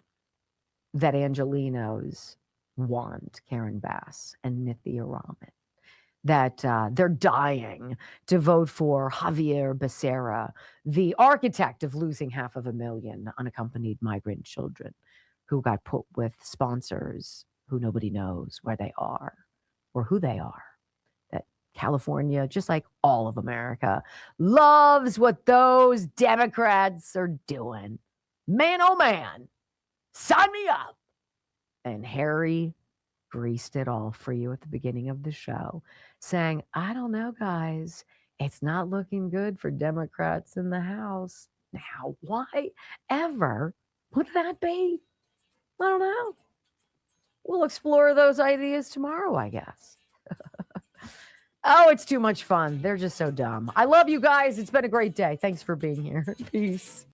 that Angelinos want Karen Bass and Nithya Raman, that they're dying to vote for Javier Becerra, the architect of losing 500,000 unaccompanied migrant children who got put with sponsors who nobody knows where they are or who they are. That California, just like all of America, loves what those Democrats are doing. Man, oh man, sign me up. And Harry greased it all for you at the beginning of the show, saying, I don't know, guys, it's not looking good for Democrats in the House. Now, why ever would that be? I don't know. We'll explore those ideas tomorrow, I guess. Oh, it's too much fun. They're just so dumb. I love you guys. It's been a great day. Thanks for being here. Peace.